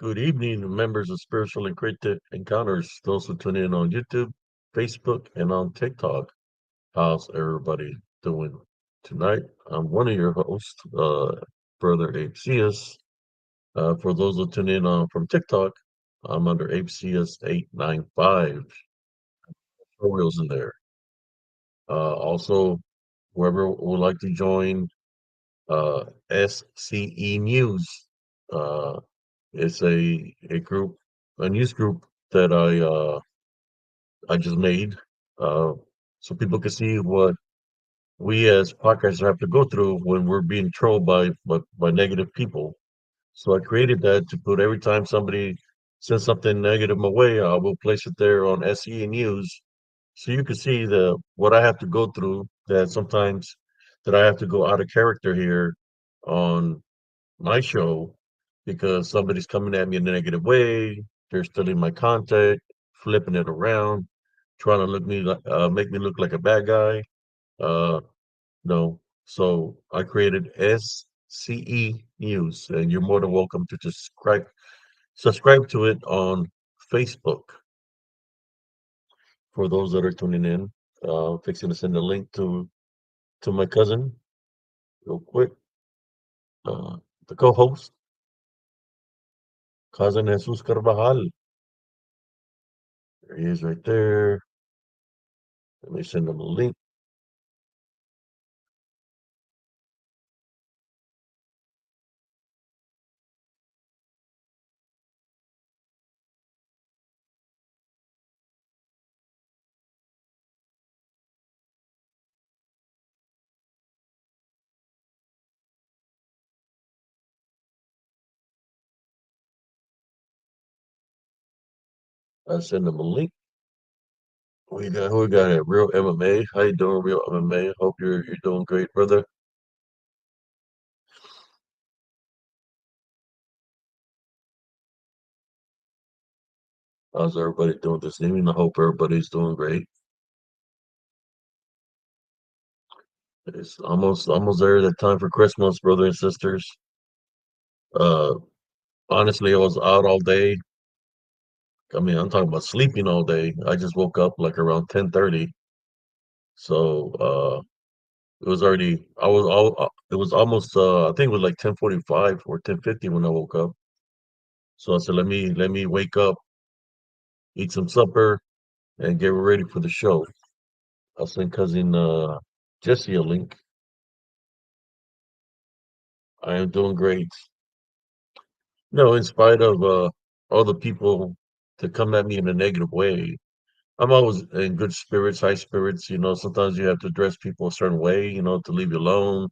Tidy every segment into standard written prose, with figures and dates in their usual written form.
Good evening, members of Spiritual and Creative Encounters, those who tune in on YouTube, Facebook, and on TikTok. How's everybody doing tonight? I'm one of your hosts, Brother Abe Cias. For those who tune in from TikTok, I'm under Abe Cias 895. Wheels in there. Also, whoever would like to join SCE News, uh, it's a group, a news group that I just made, uh, so people can see what we as podcasters have to go through when we're being trolled by negative people. So I created that to put every time somebody sends something negative my way, I will place it there on SE News, so you can see the what I have to go through. That sometimes that I have to go out of character here on my show because somebody's coming at me in a negative way. They're stealing my content, flipping it around, trying to make me look like a bad guy. Uh, no. So I created SCE News, and you're more than welcome to just subscribe to it on Facebook. For those that are tuning in, fixing to send a link to my cousin real quick. Uh, the co-host, cousin Jesus Carvajal. There he is right there. Let me send him a link. I send him a link. Who we got here? Real MMA. How you doing, Real MMA? Hope you're doing great, brother. How's everybody doing this evening? I hope everybody's doing great. It's almost there. That time for Christmas, brothers and sisters. Uh, honestly, I was out all day. I mean, I'm talking about sleeping all day. I just woke up like around 10:30. So it was already. I was all. It was almost. I think it was like 10:45 or 10:50 when I woke up. So I said, let me wake up, eat some supper, and get ready for the show. I'll send cousin Jesse a link. I am doing great. No, in spite of all the people to come at me in a negative way, I'm always in good spirits, high spirits. Sometimes you have to address people a certain way, to leave you alone.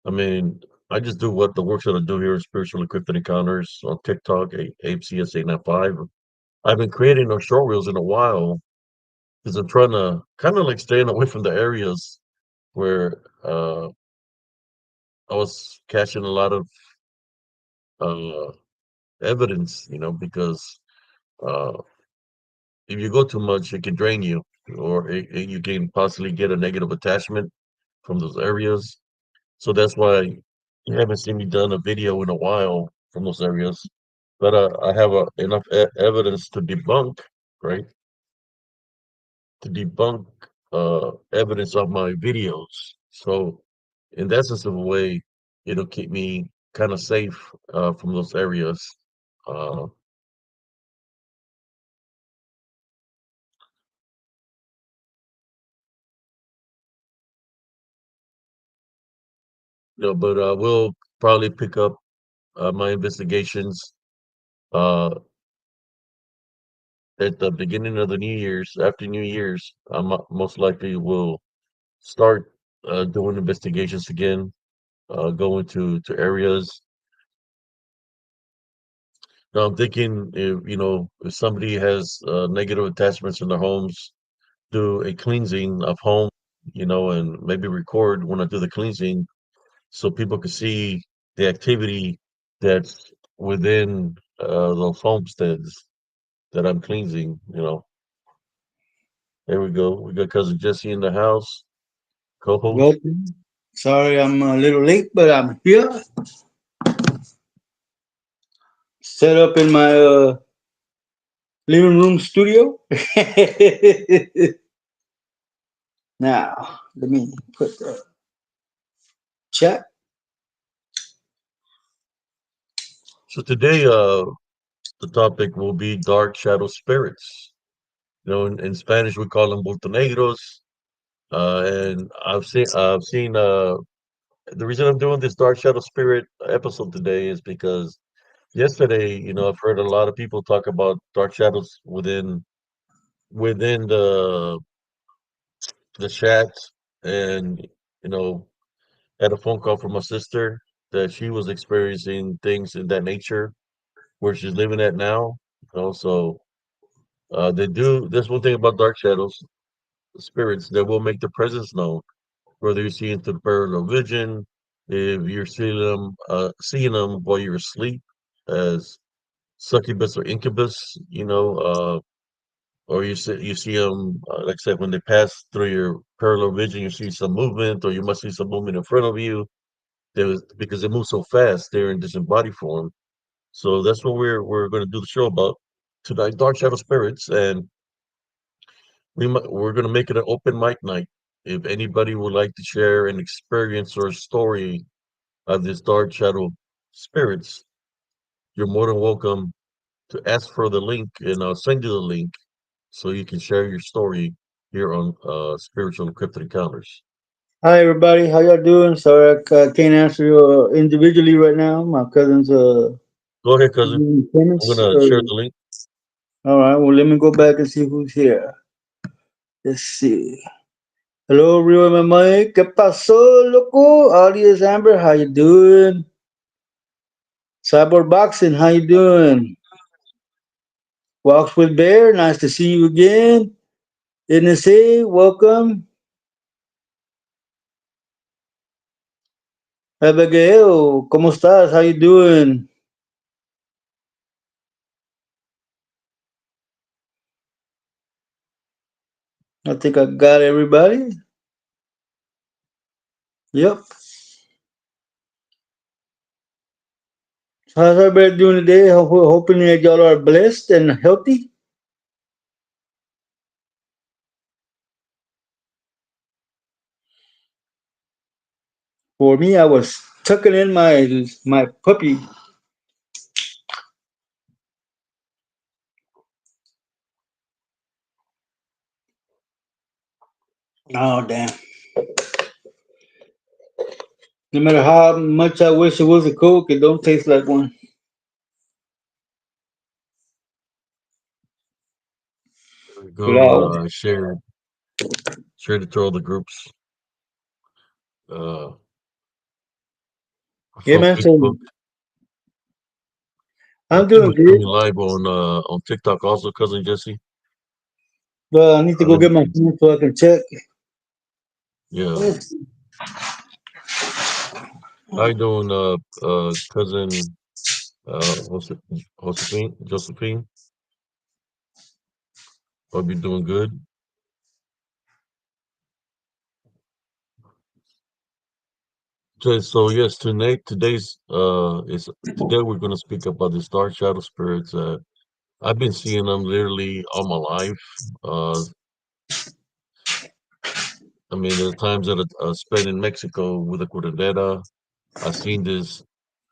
I mean, I just do what the works that I do here in Spiritual Encrypted Encounters on TikTok, APCS895. I've been creating those short reels in a while because I'm trying to kind of like staying away from the areas where I was catching a lot of uh, evidence, because uh, if you go too much, it can drain you, or you can possibly get a negative attachment from those areas. So that's why you haven't seen me done a video in a while from those areas. But I have enough evidence to debunk, right? To debunk evidence of my videos. So in that sense of a way, it'll keep me kind of safe from those areas. Uh, but we'll probably pick up my investigations uh, at the beginning of the New Year's. After New Year's, most likely will start doing investigations again, going to areas. Now I'm thinking, if somebody has negative attachments in their homes, do a cleansing of home, and maybe record when I do the cleansing so people can see the activity that's within those homesteads that I'm cleansing. There we go. We got cousin Jesse in the house, co-host. Welcome. Sorry I'm a little late, but I'm here. set up in my living room studio. Now, let me put the chat. So today, the topic will be dark shadow spirits. You know, in Spanish we call them bultonegros. And I've seen the reason I'm doing this dark shadow spirit episode today is because yesterday, you know, I've heard a lot of people talk about dark shadows within the chat, and you know, had a phone call from my sister that she was experiencing things in that nature where she's living at now. You know, so they do. There's one thing about dark shadows, spirits that will make their presence known, whether you see into the parallel vision, if you're seeing them while you're asleep as succubus or incubus, you know, or you see them, like I said, when they pass through your parallel vision, you see some movement, or you must see some movement in front of you. Because they move so fast, they're in disembodied form. So that's what we're going to do the show about tonight, dark shadow spirits, and we're going to make it an open mic night. If anybody would like to share an experience or a story of this dark shadow spirits, you're more than welcome to ask for the link, and I'll send you the link so you can share your story here on Spiritual Cryptid Encounters. Hi everybody, how y'all doing? Sorry I can't answer you individually right now. My cousin's Go ahead, cousin. doing I'm payments. gonna share the link. All right, well let me go back and see who's here. Let's see. Hello, Rio MMA. ¿Qué pasó, loco? Audience Amber, how you doing? Cyborg Boxing, how you doing? Walks with Bear, nice to see you again. NSA, welcome. Abigail, ¿cómo estás? How you doing? I think I got everybody. Yep. How's everybody doing today? Hoping that y'all are blessed and healthy. For me, I was tucking in my puppy. Oh damn! No matter how much I wish it was a Coke, it don't taste like one. There we But go. Share it to all the groups uh, yeah, from man. So Facebook. I I'm think doing we're good. streaming live on TikTok also, cousin Jesse. But I need to go Let me get my see. phone so I can check. Yeah. How you doing, cousin Josephine? Hope you're doing good. So yes, today we're gonna speak about the star shadow spirits. I've been seeing them literally all my life. Uh, I mean, there's times that I spent in Mexico with a curandera. I've seen this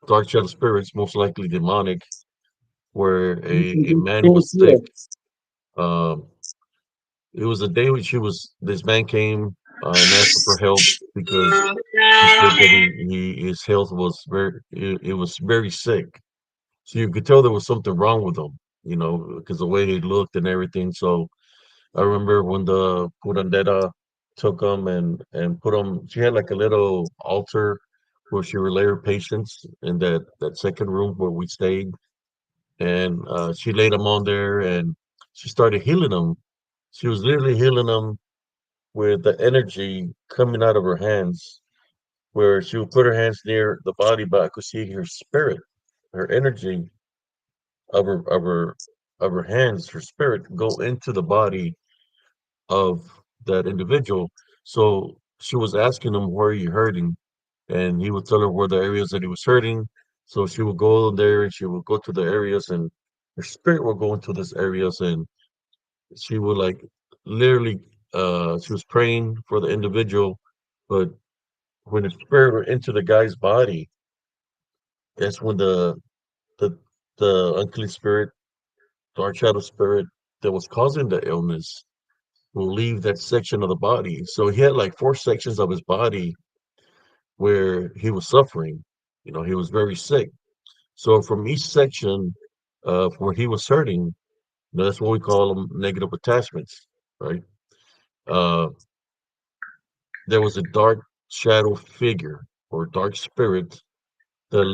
dark shadow spirits, most likely demonic, where a man was sick. Um, it was a day when this man came and asked for help because he said that his health was it was very sick. So you could tell there was something wrong with him, you know, because the way he looked and everything. So I remember when the curandera took him and put him. She had like a little altar where she would lay her patients in that second room where we stayed, and she laid him on there, and she started healing him. She was literally healing him with the energy coming out of her hands, where she would put her hands near the body, but I could see her spirit, her energy of her hands, her spirit go into the body of that individual. So she was asking him, where are you hurting? And he would tell her where the areas that he was hurting. So she would go there and she would go to the areas, and her spirit would go into these areas, and she would like literally she was praying for the individual, but when the spirit were into the guy's body, that's when the the unclean spirit, dark shadow spirit that was causing the illness will leave that section of the body. So he had like four sections of his body where he was suffering. You know, he was very sick. So from each section of where he was hurting, that's what we call them negative attachments, right? Uh, there was a dark shadow figure or dark spirit that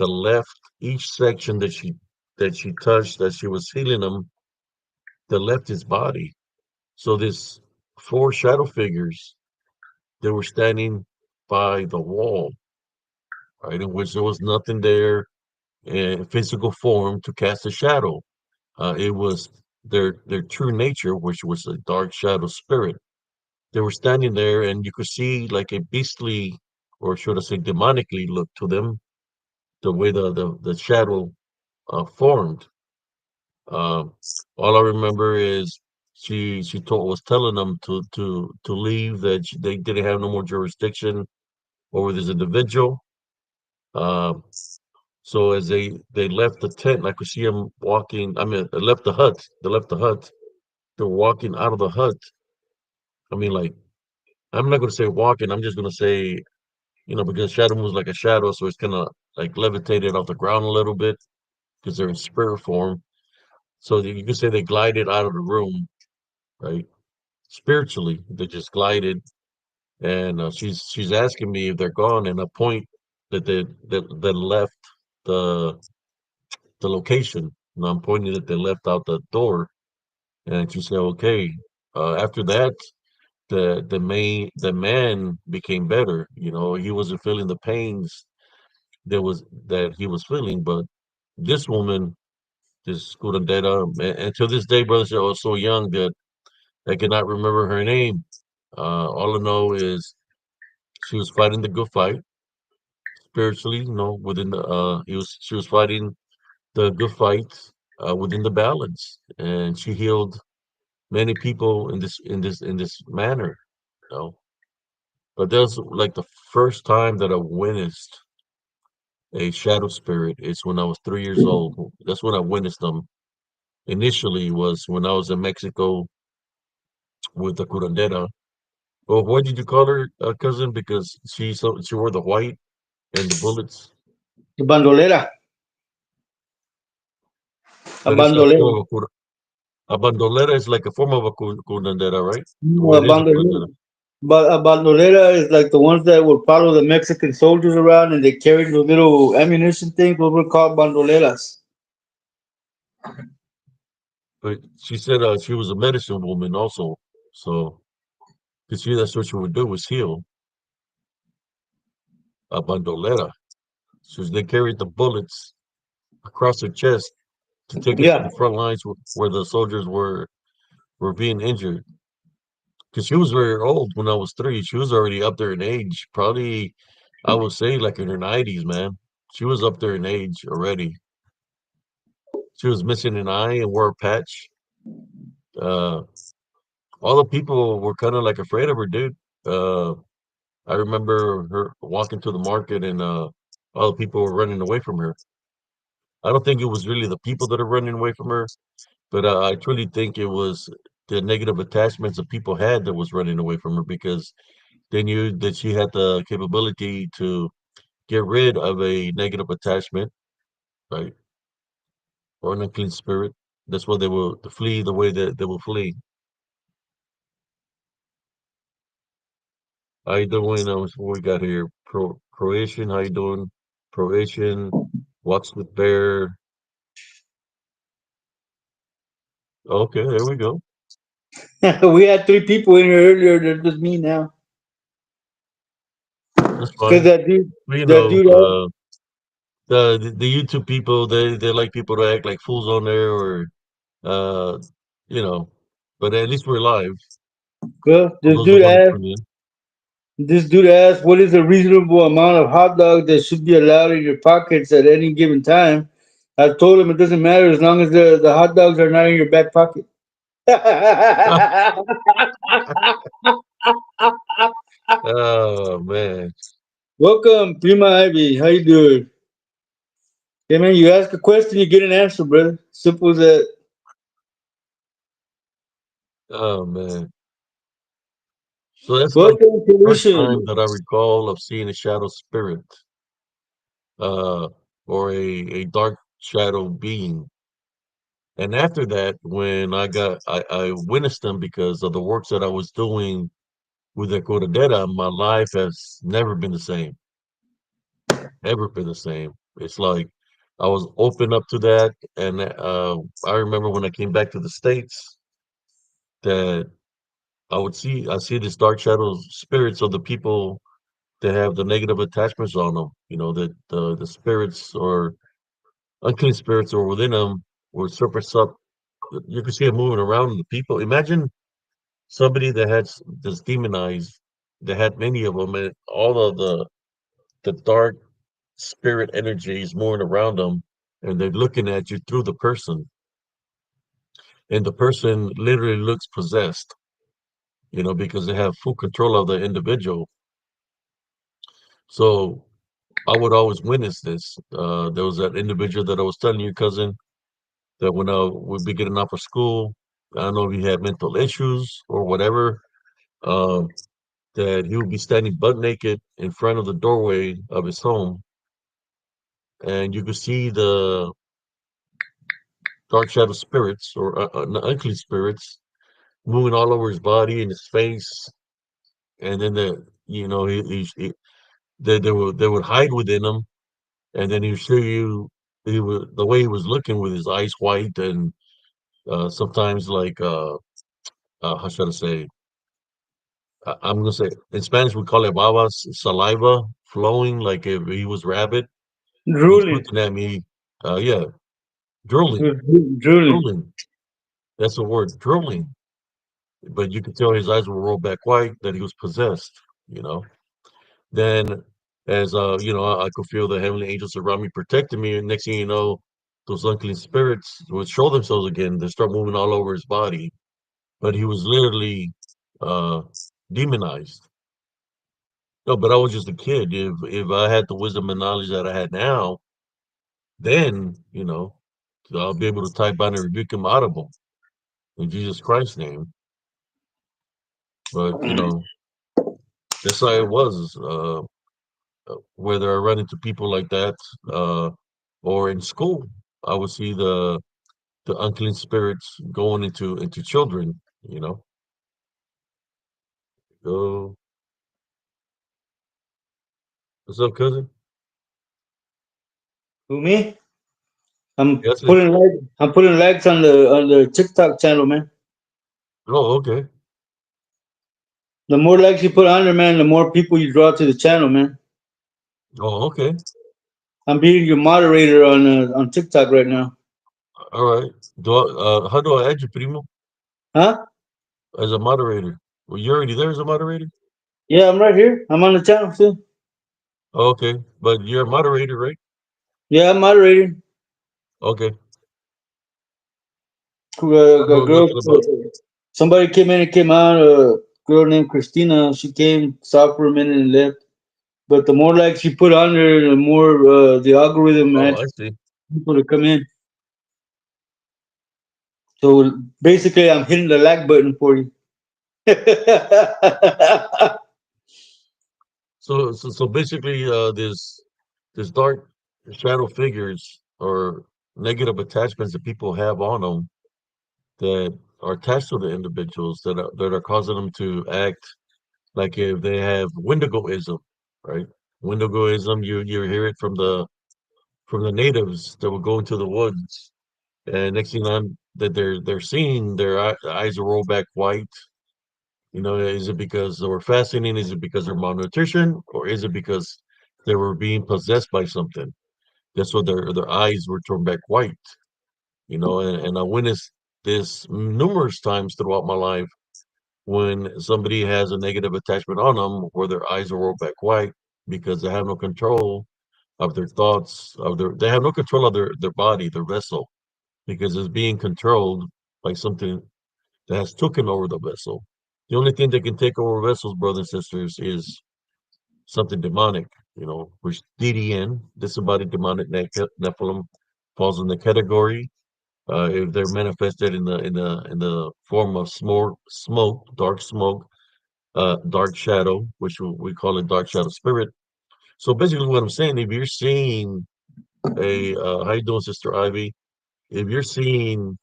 left each section that she touched, that she was healing him, that left his body. So this four shadow figures, they were standing by the wall, right, in which there was nothing there in physical form to cast a shadow. It was their true nature, which was a dark shadow spirit. They were standing there, and you could see like a beastly, or should I say, demonically look to them, the way the shadow formed. Um, all I remember is she told was telling them to leave, that they didn't have no more jurisdiction over this individual. Um, so as they left the tent, I could see them walking. I mean, they left the hut. They left the hut. They're walking out of the hut. I mean, like, I'm not gonna say walking. I'm just gonna say, because shadow moves like a shadow, so it's kind of like levitated off the ground a little bit because they're in spirit form. So you can say they glided out of the room, right? Spiritually, they just glided, and she's asking me if they're gone, and I point that left the the location. And I'm pointing that they left out the door, and she said, "Okay." After that, the man became better. He wasn't feeling the pains that he was feeling, but this woman, this curandera, and to this day, brother, she was so young that I cannot remember her name. All I know is she was fighting the good fight spiritually. Within she was fighting the good fight within the balance, and she healed many people in this manner. You know, but that was like the first time that I witnessed a shadow spirit. It's when I was 3 years old. That's when I witnessed them. Initially was when I was in Mexico with the curandera. Well, what did you call her, cousin? Because she wore the white and the bullets, The bandolera, a but it's a bandolera, form of a bandolera is like a form of a curandera, right? no, Or a it is a bandolera. curandera. But a bandolera is like the ones that would follow the Mexican soldiers around and they carried the little ammunition things. Those were called bandoleras. But she said she was a medicine woman also. So, because that's what she would do, was heal a bandolera. So they carried the bullets across her chest to take it to Yeah. the front lines where the soldiers were being injured. Because she was very old when I was 3. She was already up there in age. Probably, I would say, like in her 90s, man. She was up there in age already. She was missing an eye and wore a patch. Uh, all the people were kind of like afraid of her, dude. Uh, I remember her walking to the market, and all the people were running away from her. I don't think it was really the people that are running away from her, but I truly think it was the negative attachments that people had that was running away from her, because they knew that she had the capability to get rid of a negative attachment, right? Or an unclean spirit. That's why they will flee the way that they will flee. How you doing? What we got here? Croatian, how you doing? Croatian, walks with bear. Okay, there we go. We had three people in here earlier. They're just me now. That's Because fine. Well, that dude, the YouTube people, they like people to act like fools on there, or uh, you know. But at least we're live. For this those that dude want to asked, tune in. This dude asked, "What is a reasonable amount of hot dogs that should be allowed in your pockets at any given time?" I told him it doesn't matter as long as the hot dogs are not in your back pocket. Oh man. Welcome, Prima Ivy. How you doing? Hey man, you ask a question, you get an answer, brother. Simple as that. Oh man. So that's like Welcome, the first time Commission. that I recall of seeing a shadow spirit, uh, or a dark shadow being. And after that, when I witnessed them because of the works that I was doing with the Corredera, my life has never been the same. Never been the same. It's like I was open up to that, and I remember when I came back to the States that I see this dark shadow spirits of the people that have the negative attachments on them. You know that the spirits or unclean spirits are within them will surface up. You can see it moving around the people. Imagine somebody that had this demonized, that had many of them, and all of the dark spirit energies moving around them, and they're looking at you through the person, and the person literally looks possessed, you know, because they have full control of the individual. So I would always witness this. There was that individual that I was telling you, cousin, that when I would be getting off of school, I don't know if he had mental issues or whatever, um, that he would be standing butt naked in front of the doorway of his home, and you could see the dark shadow spirits or unclean spirits moving all over his body and his face, and then you know they would hide within him, and then he'd show you the way he was looking with his eyes white and sometimes like how should I say, I'm gonna say in Spanish we call it babas, saliva flowing like if he was rabid, just Drooling. looking at me. Yeah, drooling, Drooling. drooling. That's the word, drooling. But you could tell his eyes were rolled back white, that he was possessed. You know. Then, as you know, I could feel the heavenly angels around me protecting me. And next thing you know, those unclean spirits would show themselves again. They start moving all over his body. But he was literally uh, demonized. No, but I was just a kid. If I had the wisdom and knowledge that I had now, then I'll be able to type out and rebuke him audible in Jesus Christ's name. But that's how it was. Whether I run into people like that, uh, or in school, I would see the unclean spirits going into children. You know. Oh, what's up, cousin? Who me? I'm Yes. putting legs. I'm putting legs on the TikTok channel, man. Oh, okay. The more legs you put on there, man, the more people you draw to the channel, man. Oh, okay. I'm being your moderator on TikTok right now. All right. How do I add you, primo, Huh? as a moderator? Well, you're already there as a moderator. Yeah, I'm right here. I'm on the channel too. Oh, okay, but you're a moderator, right? Yeah, I'm moderating. Okay. I A know girl, nothing about. somebody came in and came out. A girl named Christina. She came, saw for a minute, and left. But the more likes you put on there, the more the algorithm Oh, adds I see. people to come in. So basically, I'm hitting the like button for you. So basically, this dark shadow figures or negative attachments that people have on them that are attached to the individuals that are causing them to act like if they have Wendigoism, right? Wendigoism, you hear it from the natives that will go into the woods, and next thing on that they're seeing their eyes are rolled back white. You know, is it because they were fasting? Is it because they're malnutrition, or is it because they were being possessed by something? That's what their eyes were turned back white. You know, and I witnessed this numerous times throughout my life when somebody has a negative attachment on them, where their eyes are rolled back white because they have no control of their thoughts, they have no control of their body, their vessel, because it's being controlled by something that has taken over the vessel. The only thing that can take over vessels, brothers and sisters, is something demonic, which DDN, disembodied demonic Nephilim, falls in the category. If they're manifested in the form of dark smoke, dark shadow, which we call it dark shadow spirit. So basically, what I'm saying, if you're seeing how you doing, Sister Ivy? If you're seeing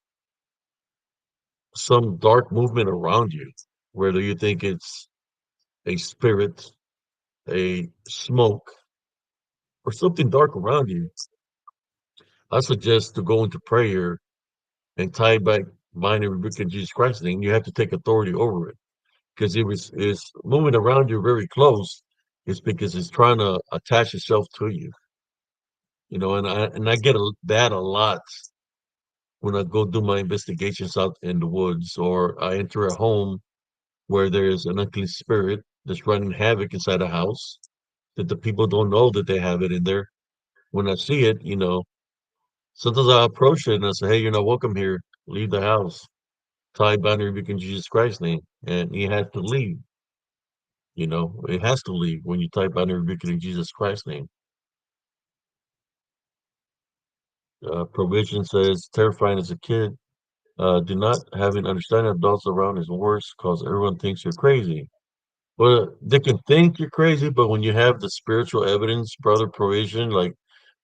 some dark movement around you, whether you think it's a spirit, a smoke, or something dark around you, I suggest to go into prayer and tie back mind and rebuke in Jesus Christ's name. You have to take authority over it because it's moving around you very close. It's because it's trying to attach itself to you, and I get that a lot when I go do my investigations out in the woods, or I enter a home where there's an unclean spirit that's running havoc inside a house that the people don't know that they have it in there. When I see it, sometimes I approach it and I say, "Hey, you're not welcome here. Leave the house. Tie boundary rebuke in Jesus Christ's name," and he has to leave. It has to leave when you tie boundary rebuke in Jesus Christ's name. Provision says, terrifying as a kid. Do not having understanding adults around is worse because everyone thinks you're crazy. Well, they can think you're crazy, but when you have the spiritual evidence, brother Provision, like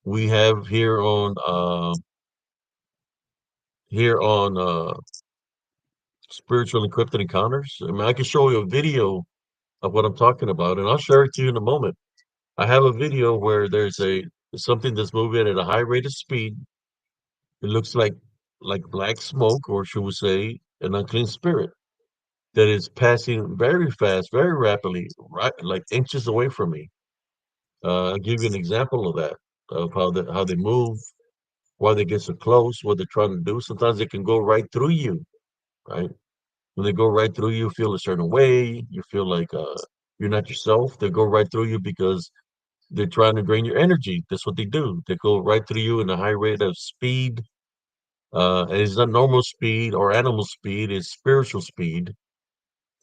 we have here on spiritual encrypted encounters. I mean, I can show you a video of what I'm talking about, and I'll share it to you in a moment. I have a video where there's a something that's moving at a high rate of speed. It looks like black smoke, or should we say, an unclean spirit that is passing very fast, very rapidly, right, like inches away from me. I'll give you an example of that, of how they move, why they get so close, what they're trying to do. Sometimes they can go right through you, right? When they go right through you, feel a certain way. You feel like you're not yourself. They go right through you because they're trying to drain your energy. That's what they do. They go right through you in a high rate of speed. And it's not normal speed or animal speed, it's spiritual speed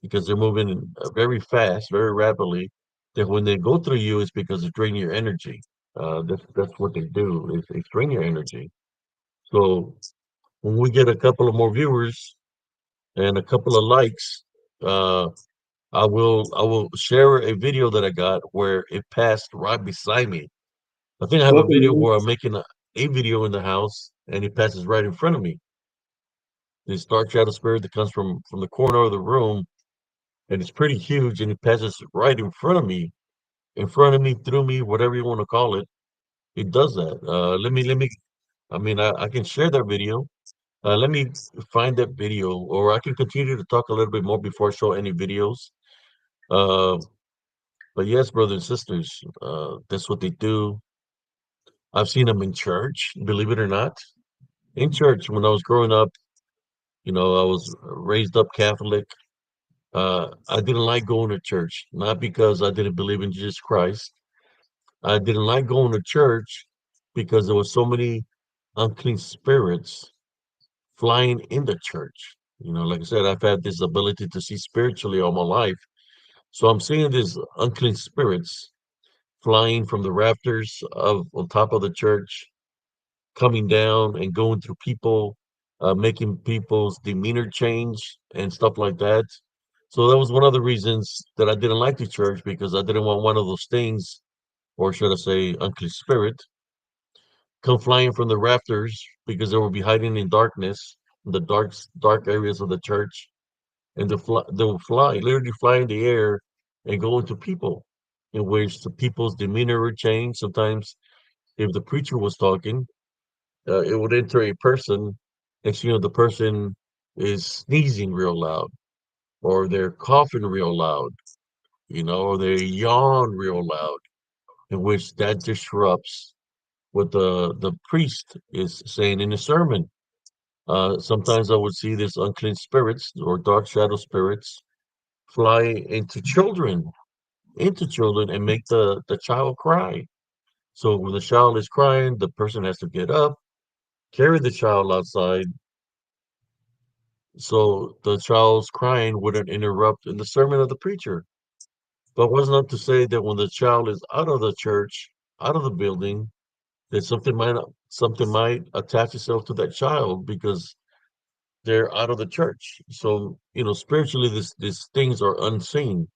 because they're moving very fast, very rapidly. That when they go through you, it's because they drain your energy. That's what they do. Is they drain your energy. So when we get a couple of more viewers and a couple of likes, uh, I will share a video that I got where it passed right beside me. I think I have a video Okay. where I'm making a video in the house and it passes right in front of me. This dark shadow spirit that comes from the corner of the room, and it's pretty huge, and it passes right in front of me, through me, whatever you want to call it. It does that. Let me. I mean, I can share that video. Let me find that video, or I can continue to talk a little bit more before I show any videos. Uh, but yes, brothers and sisters, that's what they do. I've seen them in church, believe it or not. In church, when I was growing up, I was raised up Catholic. I didn't like going to church, not because I didn't believe in Jesus Christ. I didn't like going to church because there were so many unclean spirits flying in the church. Like I said, I've had this ability to see spiritually all my life. So I'm seeing these unclean spirits flying from the rafters of on top of the church, coming down and going through people, making people's demeanor change and stuff like that. So that was one of the reasons that I didn't like the church because I didn't want one of those things, or should I say, unclean spirit, come flying from the rafters because they will be hiding in darkness, in the dark areas of the church, and they will fly, literally fly in the air and go into people, in which the people's demeanor would change. Sometimes, if the preacher was talking, it would enter a person, and the person is sneezing real loud, or they're coughing real loud, or they yawn real loud, in which that disrupts what the priest is saying in the sermon. Sometimes I would see this unclean spirits or dark shadow spirits fly into children and make the child cry. So when the child is crying, the person has to get up, carry the child outside, so the child's crying wouldn't interrupt in the sermon of the preacher. But was not to say that when the child is out of the church, out of the building, that something might attach itself to that child because they're out of the church. So spiritually, these things are unseen.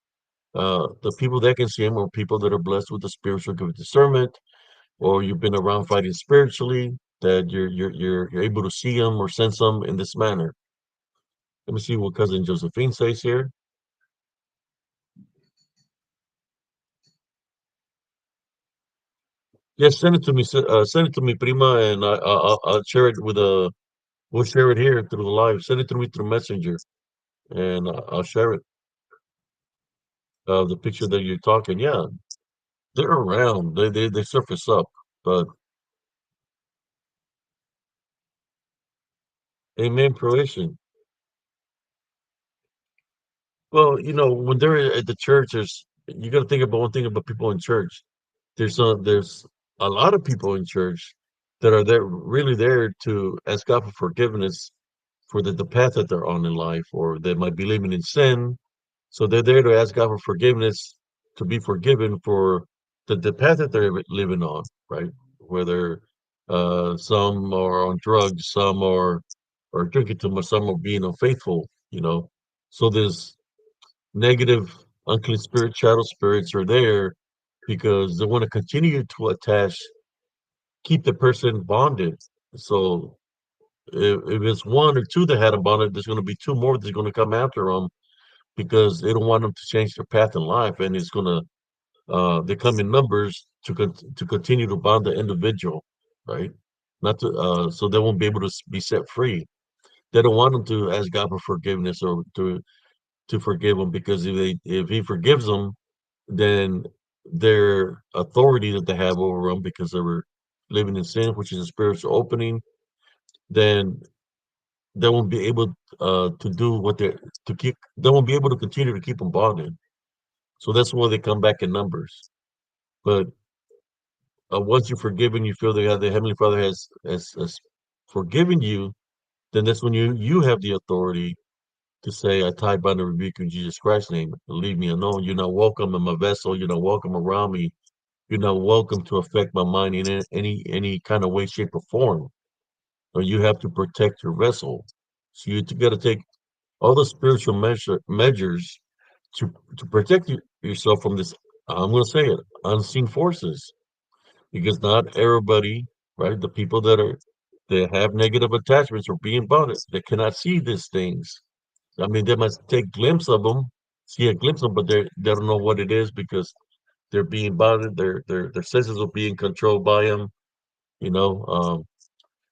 The people that can see them are people that are blessed with the spiritual gift of discernment, or you've been around fighting spiritually, that you're able to see them or sense them in this manner. Let me see what cousin Josephine says here. Yes, send it to me. Send it to me, prima, and I'll share it with a. We'll share it here through the live. Send it to me through Messenger, and I'll share it. The picture that you're talking, yeah, they're around. They surface up, but amen, Croatian. Well, when they're at the church, you got to think about one thing about people in church. There's a lot of people in church that are there really there to ask God for forgiveness for the path that they're on in life, or they might be living in sin. So they're there to ask God for forgiveness, to be forgiven for the path that they're living on, right? Whether some are on drugs, some are drinking too much, some are being unfaithful. So there's negative, unclean spirit, shadow spirits are there because they want to continue to keep the person bonded. So if it's one or two that had them bonded, there's going to be two more that's going to come after them because they don't want them to change their path in life, and it's going to they come in numbers to continue to bond the individual, right? Not to so they won't be able to be set free. They don't want them to ask God for forgiveness or to forgive them because if He forgives them, then their authority that they have over them because they were living in sin, which is a spiritual opening, then they won't be able to do what they won't be able to continue to keep them bonded. So that's why they come back in numbers. But once you're forgiven, you feel that the Heavenly Father has forgiven you, then that's when you have the authority to say, I tie, bind, and rebuke in Jesus Christ's name. Leave me alone. You're not welcome in my vessel. You're not welcome around me. You're not welcome to affect my mind in any kind of way, shape, or form. Or you have to protect your vessel. So you got to take all the spiritual measures to protect yourself from this. I'm going to say it, unseen forces, because not everybody, right? The people that have negative attachments or being bonded, they cannot see these things. I mean, they must take glimpse of them, see a glimpse of them, but they don't know what it is because they're being bonded. Their senses are being controlled by them. You know,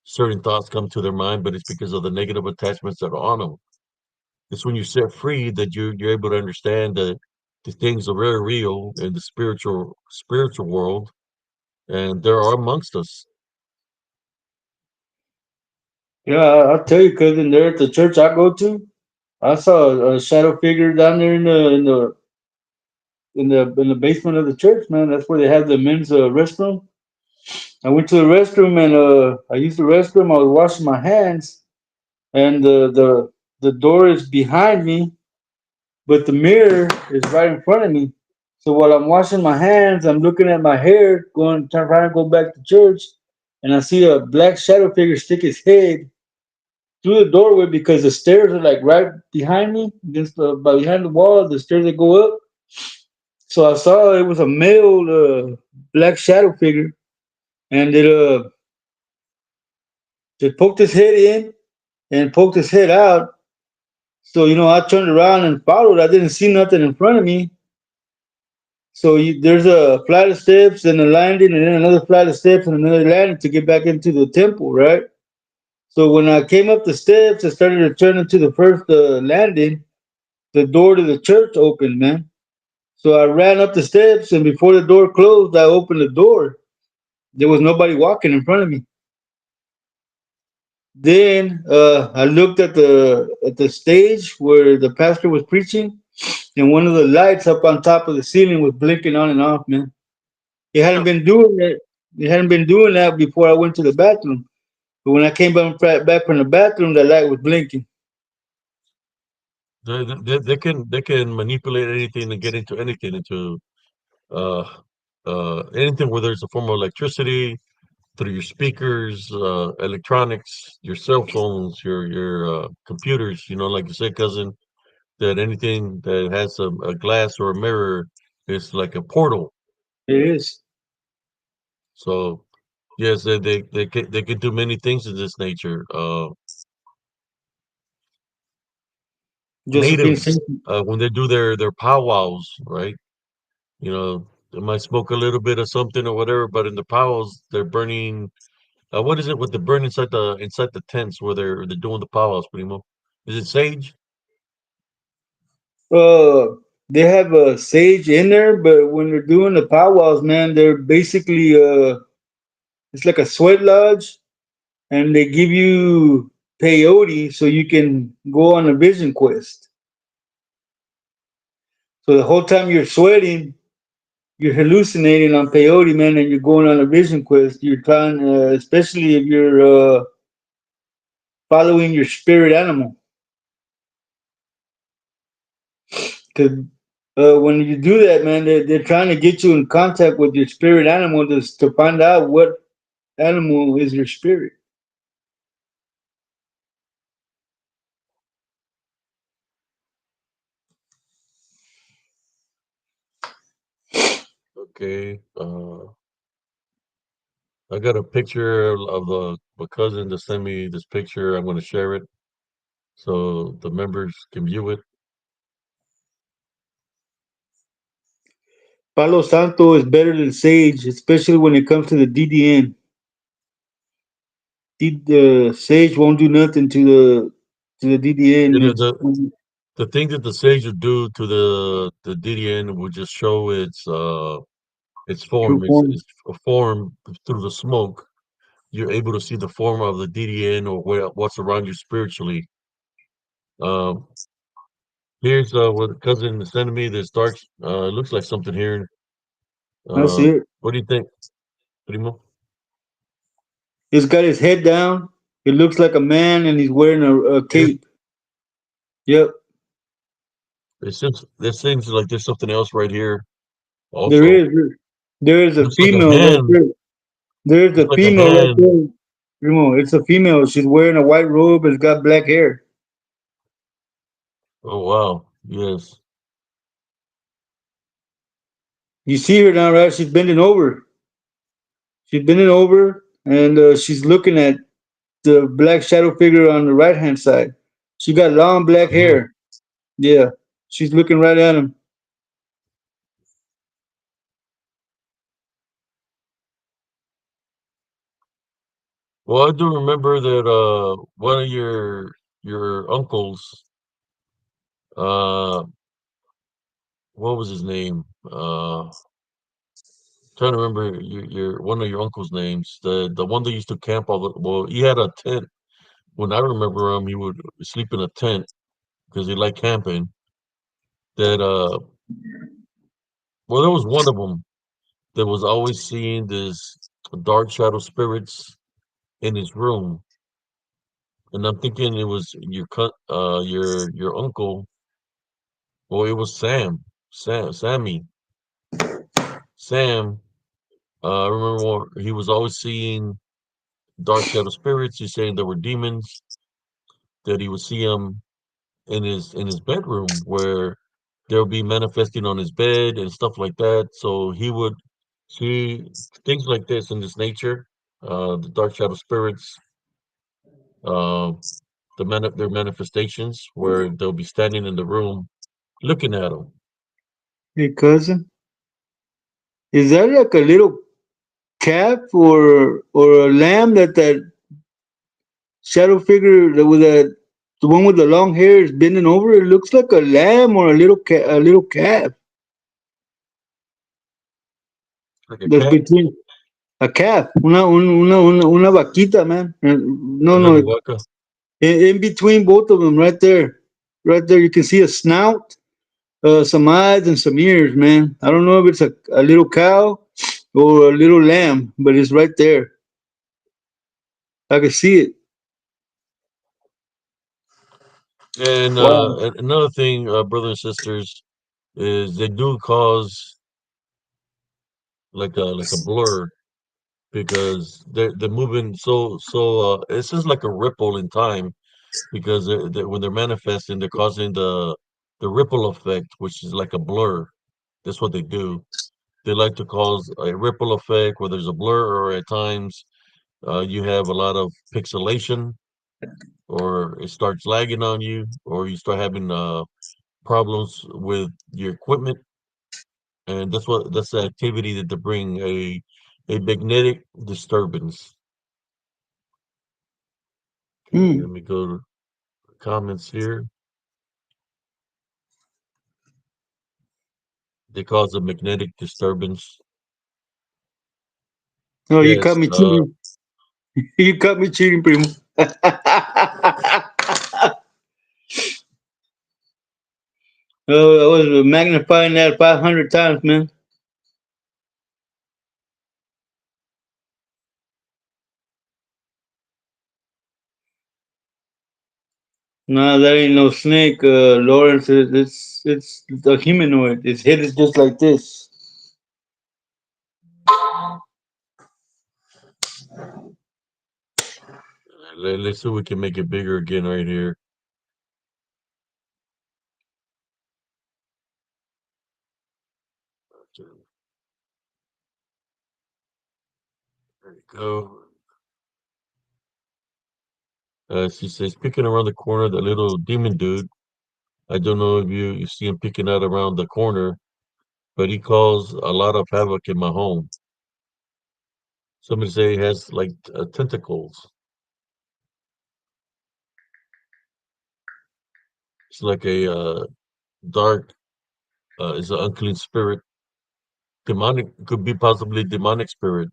certain thoughts come to their mind, but it's because of the negative attachments that are on them. It's when you're set free that you're able to understand that the things are very real in the spiritual world, and there are amongst us. Yeah, I'll tell you, cousin. There at the church I go to, I saw a shadow figure down there in the basement of the church. Man, that's where they have the men's restroom. I went to the restroom and I used the restroom. I was washing my hands, and the door is behind me, but the mirror is right in front of me. So while I'm washing my hands, I'm looking at my hair, trying to go back to church, and I see a black shadow figure stick his head through the doorway because the stairs are like right behind me, behind the wall. The stairs that go up. So I saw it was a male black shadow figure, and it poked his head in and poked his head out. So I turned around and followed. I didn't see nothing in front of me. So there's a flight of steps and a landing, and then another flight of steps and another landing to get back into the temple, right? So when I came up the steps and started to turn into the first landing, the door to the church opened, man. So I ran up the steps, and before the door closed, I opened the door. There was nobody walking in front of me. Then I looked at the stage where the pastor was preaching, and one of the lights up on top of the ceiling was blinking on and off, man. It hadn't been doing that. It hadn't been doing that before I went to the bathroom. But when I came back from the bathroom, the light was blinking. They can manipulate anything and get into anything, into uh anything, whether it's a form of electricity, through your speakers, electronics, your cell phones, your computers. Like you said, cousin, that anything that has a glass or a mirror is like a portal. It is So yes, they can do many things of this nature. Josephine Natives, Simpson. when they do their powwows, right? They might smoke a little bit of something or whatever, but in the powwows, they're burning. What is it with the burn inside the tents where they're doing the powwows, primo? Is it sage? Uh, they have a sage in there, but when they're doing the powwows, man, they're basically it's like a sweat lodge, and they give you peyote so you can go on a vision quest. So the whole time you're sweating, you're hallucinating on peyote, man, and you're going on a vision quest. You're trying, especially if you're following your spirit animal, because when you do that, man, they're trying to get you in contact with your spirit animal to find out what animal is your spirit. Okay. I got a picture of my cousin to send me this picture. I'm going to share it so the members can view it. Palo Santo is better than sage, especially when it comes to the DDN. The sage won't do nothing to the DDN. You know, It's the thing that the sage would do to the DDN would just show its true form. form. It's a form through the smoke. You're able to see the form of the DDN or what's around you spiritually. Um, Here's what cousin sent me. This dark. It looks like something here. That's it. What do you think, Primo? He's got his head down. It looks like a man, and he's wearing a Here, cape. Yep, it seems like there's something else right here. there Also, is. There is a looks like a female right hand. there. There's Looks a like a female right hand. there. Remo, it's a female. She's wearing a white robe and it's got black hair. Oh wow. Yes. You see her now, right? She's bending over. She's bending over, and she's looking at the black shadow figure on the right hand side. She got long black Right here. hair. Yeah, she's looking right at him. Well, I do remember that one of your uncles, uh, what was his name? Trying to remember your one of your uncle's names. The one that used to camp well, he had a tent. When I remember him, he would sleep in a tent because he liked camping. That well, there was one of them that was always seeing this dark shadow spirits in his room, and I'm thinking it was your uncle, or it was Sammy, Sam. I remember he was always seeing dark shadow spirits. He's saying there were demons that he would see them in his bedroom where they'll be manifesting on his bed and stuff like that. So he would see things like this in this nature, the dark shadow spirits, uh, their manifestations, where they'll be standing in the room looking at him. Hey, cousin, is that like a little calf or a lamb that shadow figure that with the one with the long hair is bending over? It looks like a lamb or a little calf Like a that's cat, between a calf, una vaquita, man. No, a no, little waka. in between both of them, right there, right there, you can see a snout, some eyes and some ears, man. I don't know if it's a little cow or a little lamb, but it's right there. I can see it. And Wow. another thing, brothers and sisters, is they do cause like a blur because they're moving it's just like a ripple in time because when they're manifesting, they're causing the ripple effect, which is like a blur. That's what they do. They like to cause a ripple effect where there's a blur, or at times you have a lot of pixelation, or it starts lagging on you, or you start having problems with your equipment, and that's the activity that they bring a magnetic disturbance. Okay, let Hmm. me go to comments here. They cause a magnetic disturbance. Oh, you caught Yes, me cheating. You caught me cheating, primo. Oh, I was magnifying that 500 times, man. No, that ain't no snake, Lawrence. It's a humanoid. Its head is just like this. let's see if we can make it bigger again right here. There you go. She says, picking around the corner, the little demon dude. I don't know if you see him picking out around the corner, but he caused a lot of havoc in my home. Somebody say he has like tentacles. It's like a dark, it's an unclean spirit. Demonic, could be possibly demonic spirit.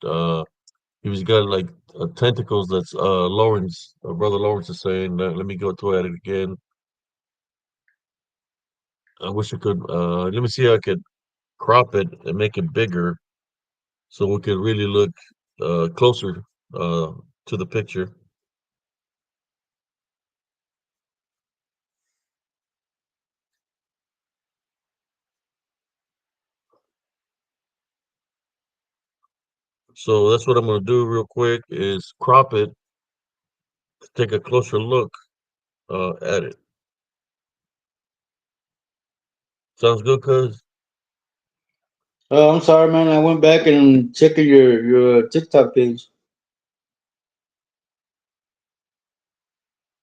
He was got like tentacles. That's Lawrence, brother Lawrence is saying. Let me go to it again. I wish I could. Let me see how I could crop it and make it bigger so we could really look closer uh, to the picture. So that's what I'm going to do real quick is crop it to take a closer look at it. Sounds good, cuz? Oh, I'm sorry, man. I went back and checked your TikTok page.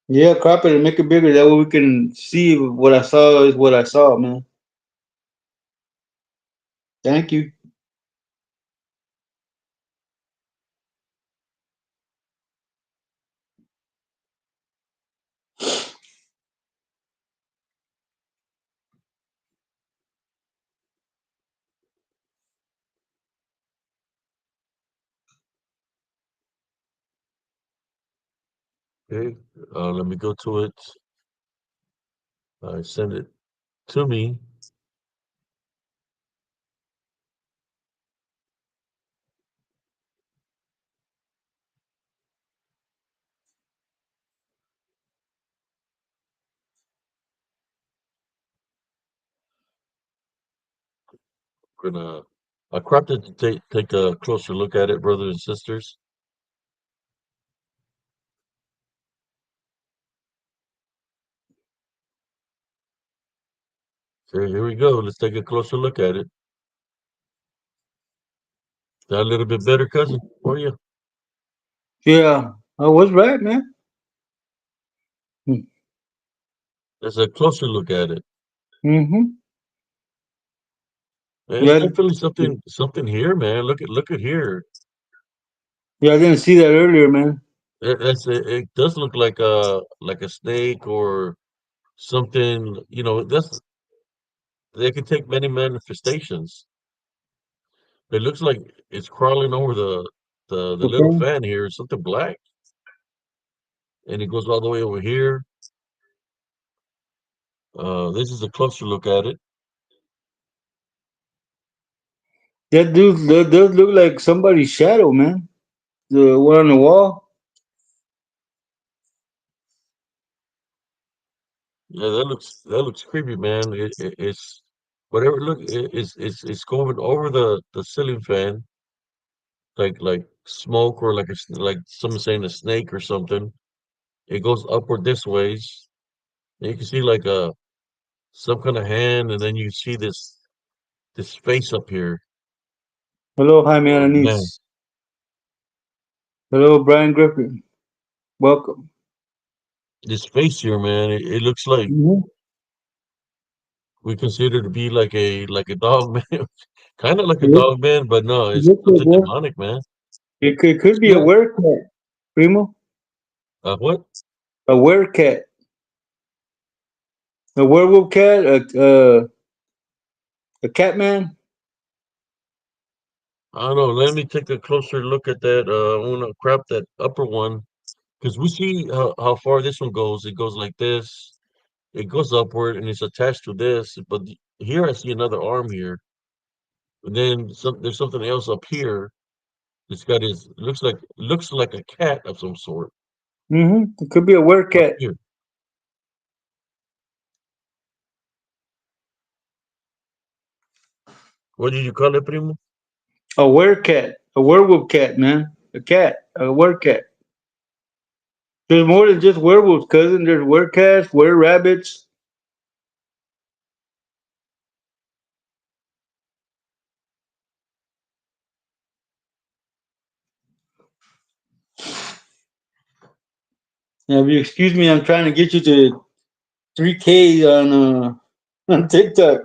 Yeah, crop it and make it bigger. That way we can see what I saw is what I saw, man. Thank you. Okay. Let me go to it. Send it to me. Gonna I cropped it to take a closer look at it, brothers and sisters. Okay, here we go. Let's take a closer look at it. That a little bit better, cousin, for you. Yeah, I was right, man. Let's a closer look at it. Mm-hmm. Man, it's Yeah, definitely something here, man. Look at here. yeah, I didn't see that earlier, man. It does look like a snake or something. That's they can take many manifestations. It looks like it's crawling over the little Okay. fan here, something black, and it goes all the way over here. This is a closer look at it. That does look like somebody's shadow, man. The one on the wall. Yeah, that looks creepy, man. It's whatever. Look, it's going over the ceiling fan, like smoke or like someone saying a snake or something. It goes upward this ways. And you can see like some kind of hand, and then you see this face up here. Hello, Jaime Oh man, Ananiz. Hello, Brian Griffin. Welcome. this face here, man. It looks like Mm-hmm. we consider to be like a dog man, kind of like a It looks, dog man, but no, it it's looks like something that. demonic, man. It could be a Yeah. werecat, Primo. What? A werecat. A werewolf cat. A cat man. I don't know. Let me take a closer look at that. I want to grab that upper one because we see how far this one goes. It goes like this. It goes upward and it's attached to this. But here I see another arm here. And then there's something else up here. It's got his looks like a cat of some sort Mm-hmm. It could be a up werecat. here. What did you call it, primo? A werecat. A werewolf cat, man. A cat. A werecat. There's more than just werewolves, cousin. There's werecats, were rabbits. Now, if you excuse me, I'm trying to get you to 3K on on TikTok.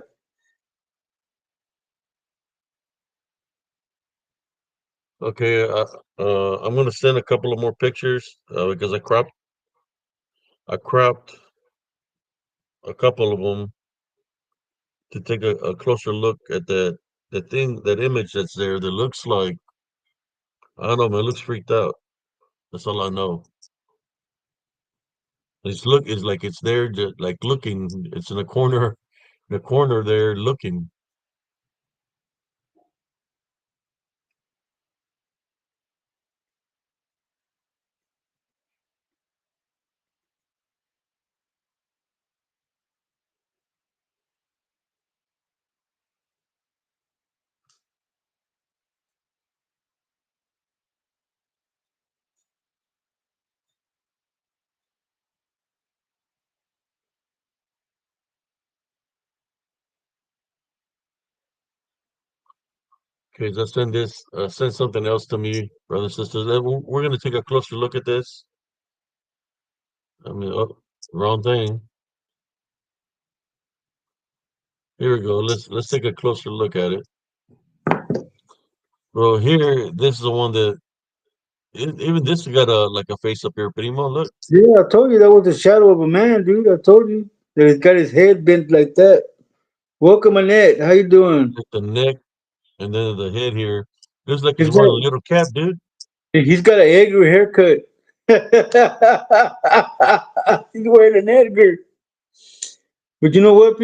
Okay, I'm gonna send a couple of more pictures because I cropped a couple of them to take a closer look at that image that's there that looks like I don't know, man, it looks freaked out. That's all I know. It's like it's there just like looking. It's in the corner there looking. Okay, so send something else to me, brothers and sisters. We're gonna take a closer look at this. I mean, oh, wrong thing. Here we go. Let's take a closer look at it. Well, here, this is the one that even this got a like a face up here, primo. Look, Yeah, I told you that was the shadow of a man, dude. I told you that he's got his head bent like that. Welcome, Annette. How you doing? like the neck and then the head here. Looks like he's He's wearing a got little cap, dude. he's got an Edgar haircut. He's wearing an Edgar. But you know what,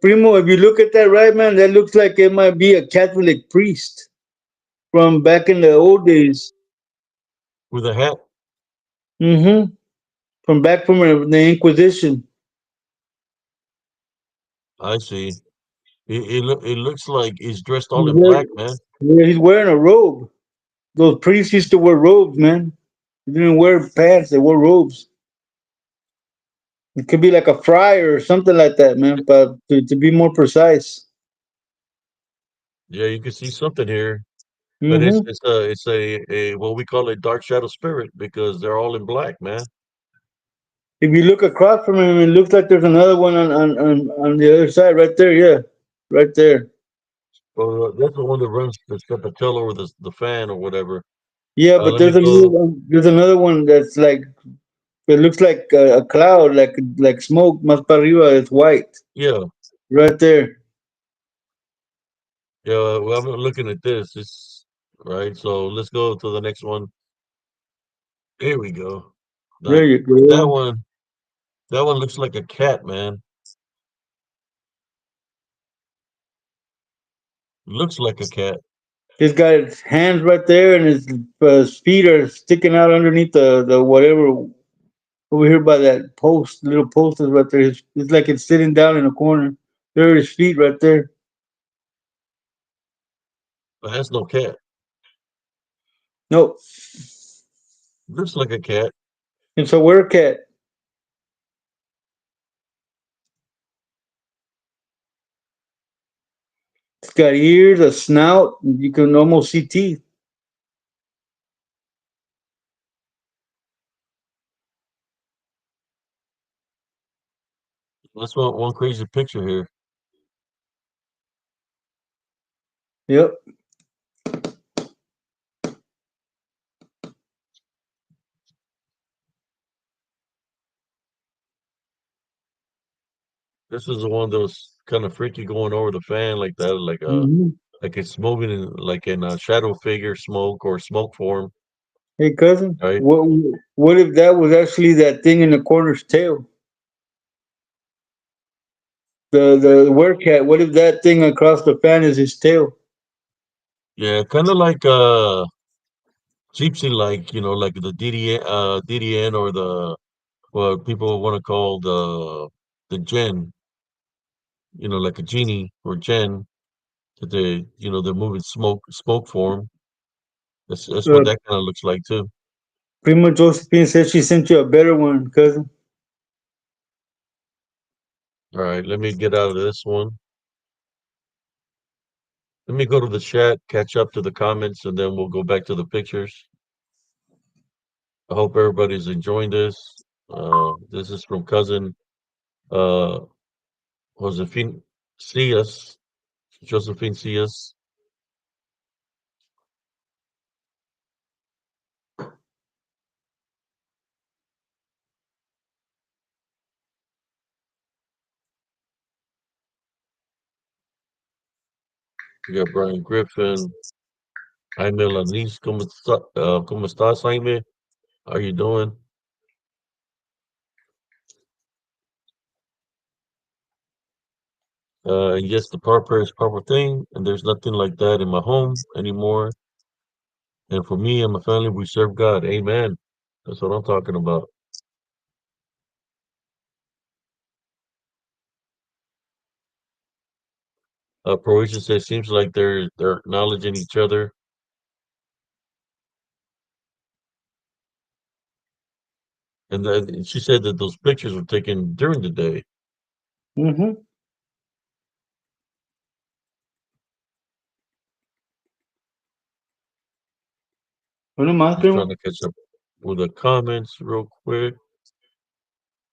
Primo? If you look at that right, man, that looks like it might be a Catholic priest from back in the old days. With a hat. Mm-hmm. From back from the Inquisition. I see. It looks like he's dressed all He's in black, wearing, man. yeah, he's wearing a robe. Those priests used to wear robes, man. They didn't wear pants; they wore robes. It could be like a friar or something like that, man. But to be more precise. Yeah, you can see something here, but it's Mm-hmm. it's a it's a what we call a dark shadow spirit because they're all in black, man. If you look across from him, it looks like there's another one on the other side, right there. Yeah, right there. Well, that's the one that runs that's got the tail over the fan or whatever. Yeah, but Let me go. there's another one that's like it looks like a cloud, like smoke. Más para arriba, it's white. Yeah, Right there. yeah. Well, I'm looking at this. It's right. So let's go to the next one. Here we go. There That you that go. one. That one looks like a cat, man. Looks like a cat. He's got his hands right there, and his feet are sticking out underneath the whatever over here by that post, little post is right there. It's like it's sitting down in a corner. There are his feet right there. But that's no cat. No, Looks like a cat. it's a werecat. It's got ears, a snout. You can almost see teeth. That's one crazy picture here. Yep. This is the one that was kind of freaky going over the fan like that, Hmm. like it's moving in like in a shadow figure smoke or smoke form, Hey, cousin. right? What if that was actually that thing in the corner's tail? The werecat. What if that thing across the fan is his tail? Yeah, kind of like gypsy like, like the DDN or the what people want to call the Gen, like a genie or Gen that they're moving smoke form. That's what Uh, that kind of looks like too. Prima Josephine said she sent you a better one, cousin. All right, let me get out of this one. Let me go to the chat, catch up to the comments, and then we'll go back to the pictures. I hope everybody's enjoying this. This is from cousin uh, Josephine Cias. Josephine Cias. We got Brian Griffin. Jaime Lanis. ¿Cómo estás, Jaime? How are you doing? Yes, the proper prayer is proper thing, and there's nothing like that in my home anymore. And for me and my family, we serve God. Amen. That's what I'm talking about. Croatia says seems like they're acknowledging each other, and then she said that those pictures were taken during the day. Mm-hmm. Bueno más, Just trying primo. to catch up with the comments real quick.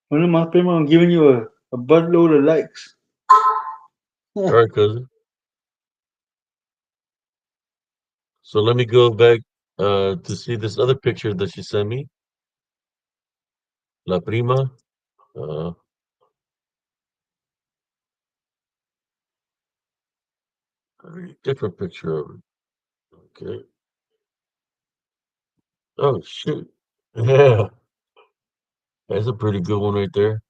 Bueno más, primo. I'm giving you a buttload of likes. All right, cousin. So let me go back to see this other picture that she sent me. La prima. Uh, a different picture of her. Okay. Oh shoot. Yeah, that's a pretty good one right there.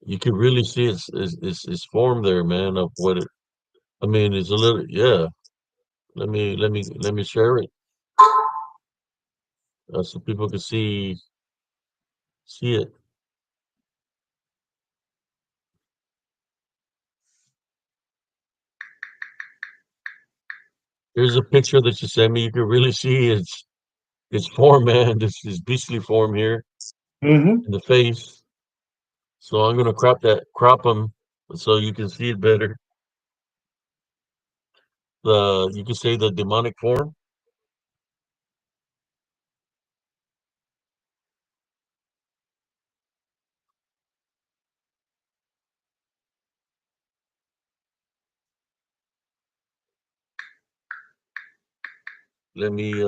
You can really see its form there, man, of what it. I mean, it's a little. Yeah. Let me share it so people can see it. Here's a picture that you sent me. You can really see its form, man. This beastly form here Mm-hmm. in the face. So I'm gonna crop them so you can see it better. You can say the demonic form. Let me.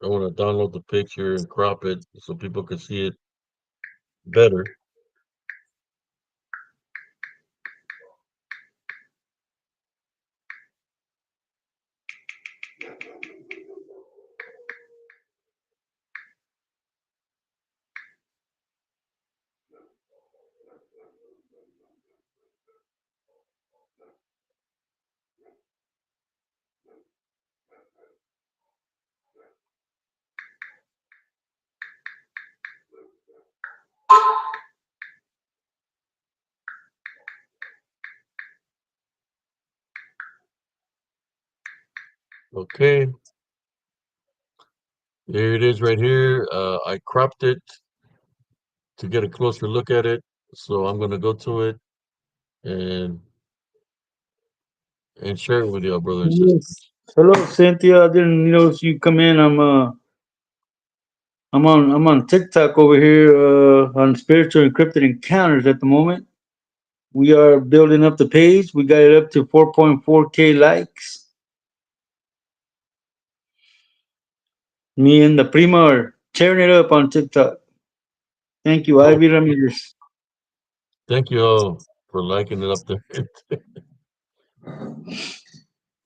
I want to download the picture and crop it so people can see it better. Okay, there it is right here. I cropped it to get a closer look at it. So I'm gonna go to it and share it with y'all, brothers and Yes. sisters. Hello, Cynthia. I didn't notice you come in. I'm on TikTok over here on spiritual encrypted encounters at the moment. We are building up the page. We got it up to 4.4K likes. Me and the Prima are tearing it up on TikTok. Thank you, Cool. Ivy Ramirez. Thank you all for liking it up there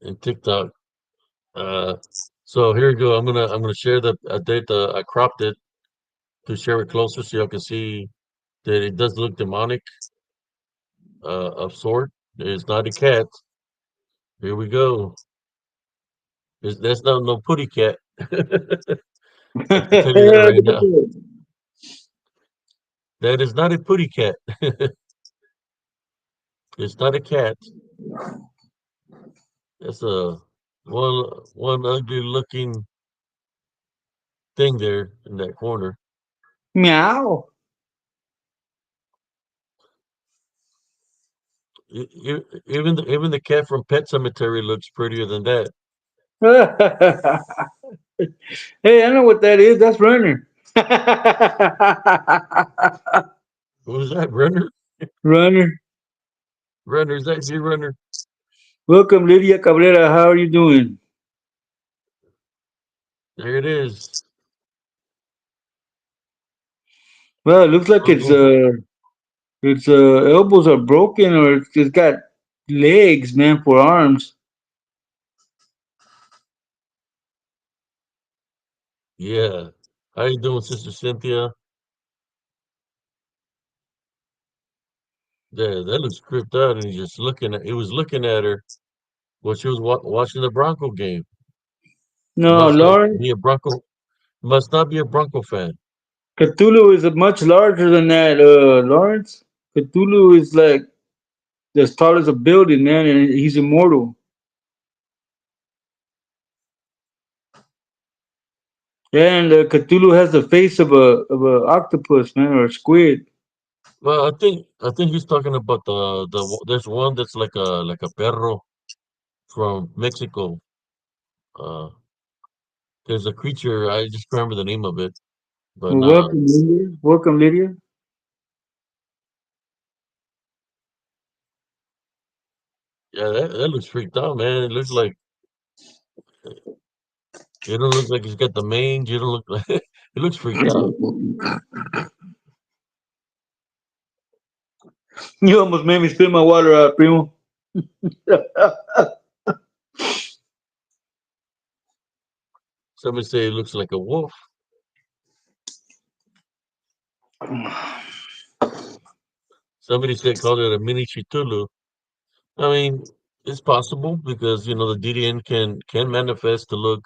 in TikTok. Uh, so here you go. I'm gonna share the data. I cropped it to share it closer so y'all can see that it does look demonic of sort. It's not a cat. Here we go. That's not no putty cat. I can tell you that right now. That is not a putty cat. It's not a cat. That's a one ugly looking thing there in that corner. Meow. Even the cat from Pet Cemetery looks prettier than that. Hey, I know what that is. That's Runner. Who's that, Runner? Runner. Runner, is that you, Runner? Welcome, Lydia Cabrera. How are you doing? There it is. Well, it looks like We're going. its elbows are broken, or it's got legs, man, for arms. Yeah. How you doing, Sister Cynthia? Yeah, that looks creeped out, and he's just looking at. He was looking at her while she was watching the Bronco game. No, Must not Lauren, be a Bronco. Must not be a Bronco fan. Cthulhu is much larger than that, Lawrence. Cthulhu is like as tall as a building, man, and he's immortal. And Cthulhu has the face of a octopus, man, or a squid. Well, I think he's talking about there's one that's like a perro from Mexico. Uh, there's a creature. I just can't remember the name of it, but Well, welcome, Lydia. Welcome, Lydia. yeah, that looks freaked out, man. It looks like it don't look like he's got the mange. You don't look like it looks freaked out. You almost made me spill my water out, primo. Somebody say it looks like a wolf. Somebody said called it a mini chitulu. I mean, it's possible because the DDN can manifest to look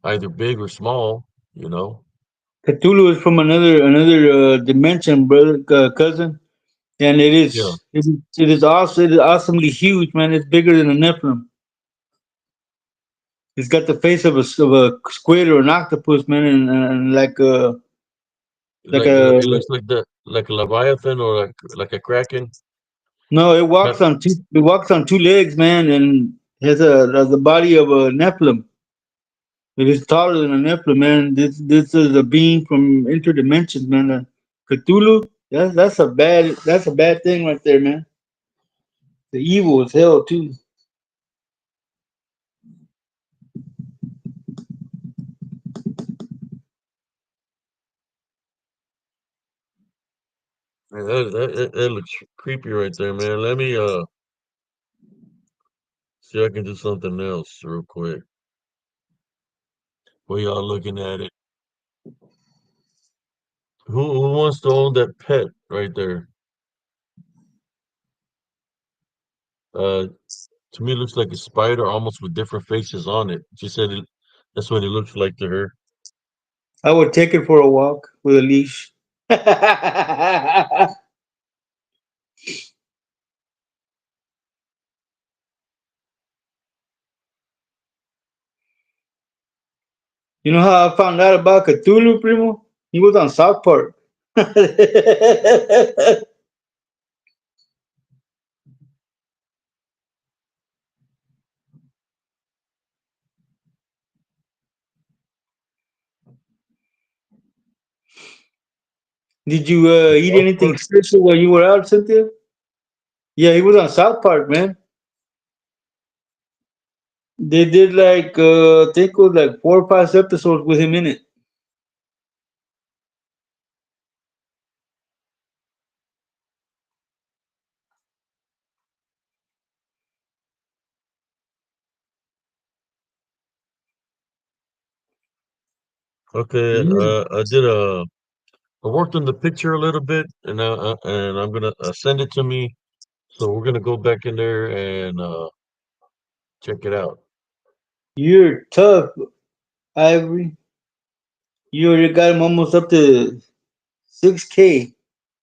either big or small. You know, Cthulhu is from another dimension, brother, cousin, and yeah, it is also it is awesomely huge, man. It's bigger than a Nephilim. It's got the face of a squid or an octopus, man, and like like a it looks like like a leviathan or like a kraken. no, it walks Kind on two legs, man, and has the body of a Nephilim. It is taller than a Nephilim, man. This is a being from interdimensions, man. Cthulhu, that's a bad thing right there, man. The evil as hell too. that looks creepy right there, man. Let me see if I can do something else real quick. While y'all looking at it, who wants to own that pet right there? Uh, to me, it looks like a spider, almost with different faces on it. She said that's what it looks like to her. I would take it for a walk with a leash. You know how I found out about Cthulhu, primo? He was on South Park. Did you eat South anything Park. special while you were out, Cynthia? Yeah, he was on South Park, man. They did like I think it was like 4 or 5 episodes with him in it. Okay, Mm. I worked on the picture a little bit, and I'm gonna send it to me. So we're gonna go back in there and check it out. You're tough, Ivory. You already got him almost up to 6K.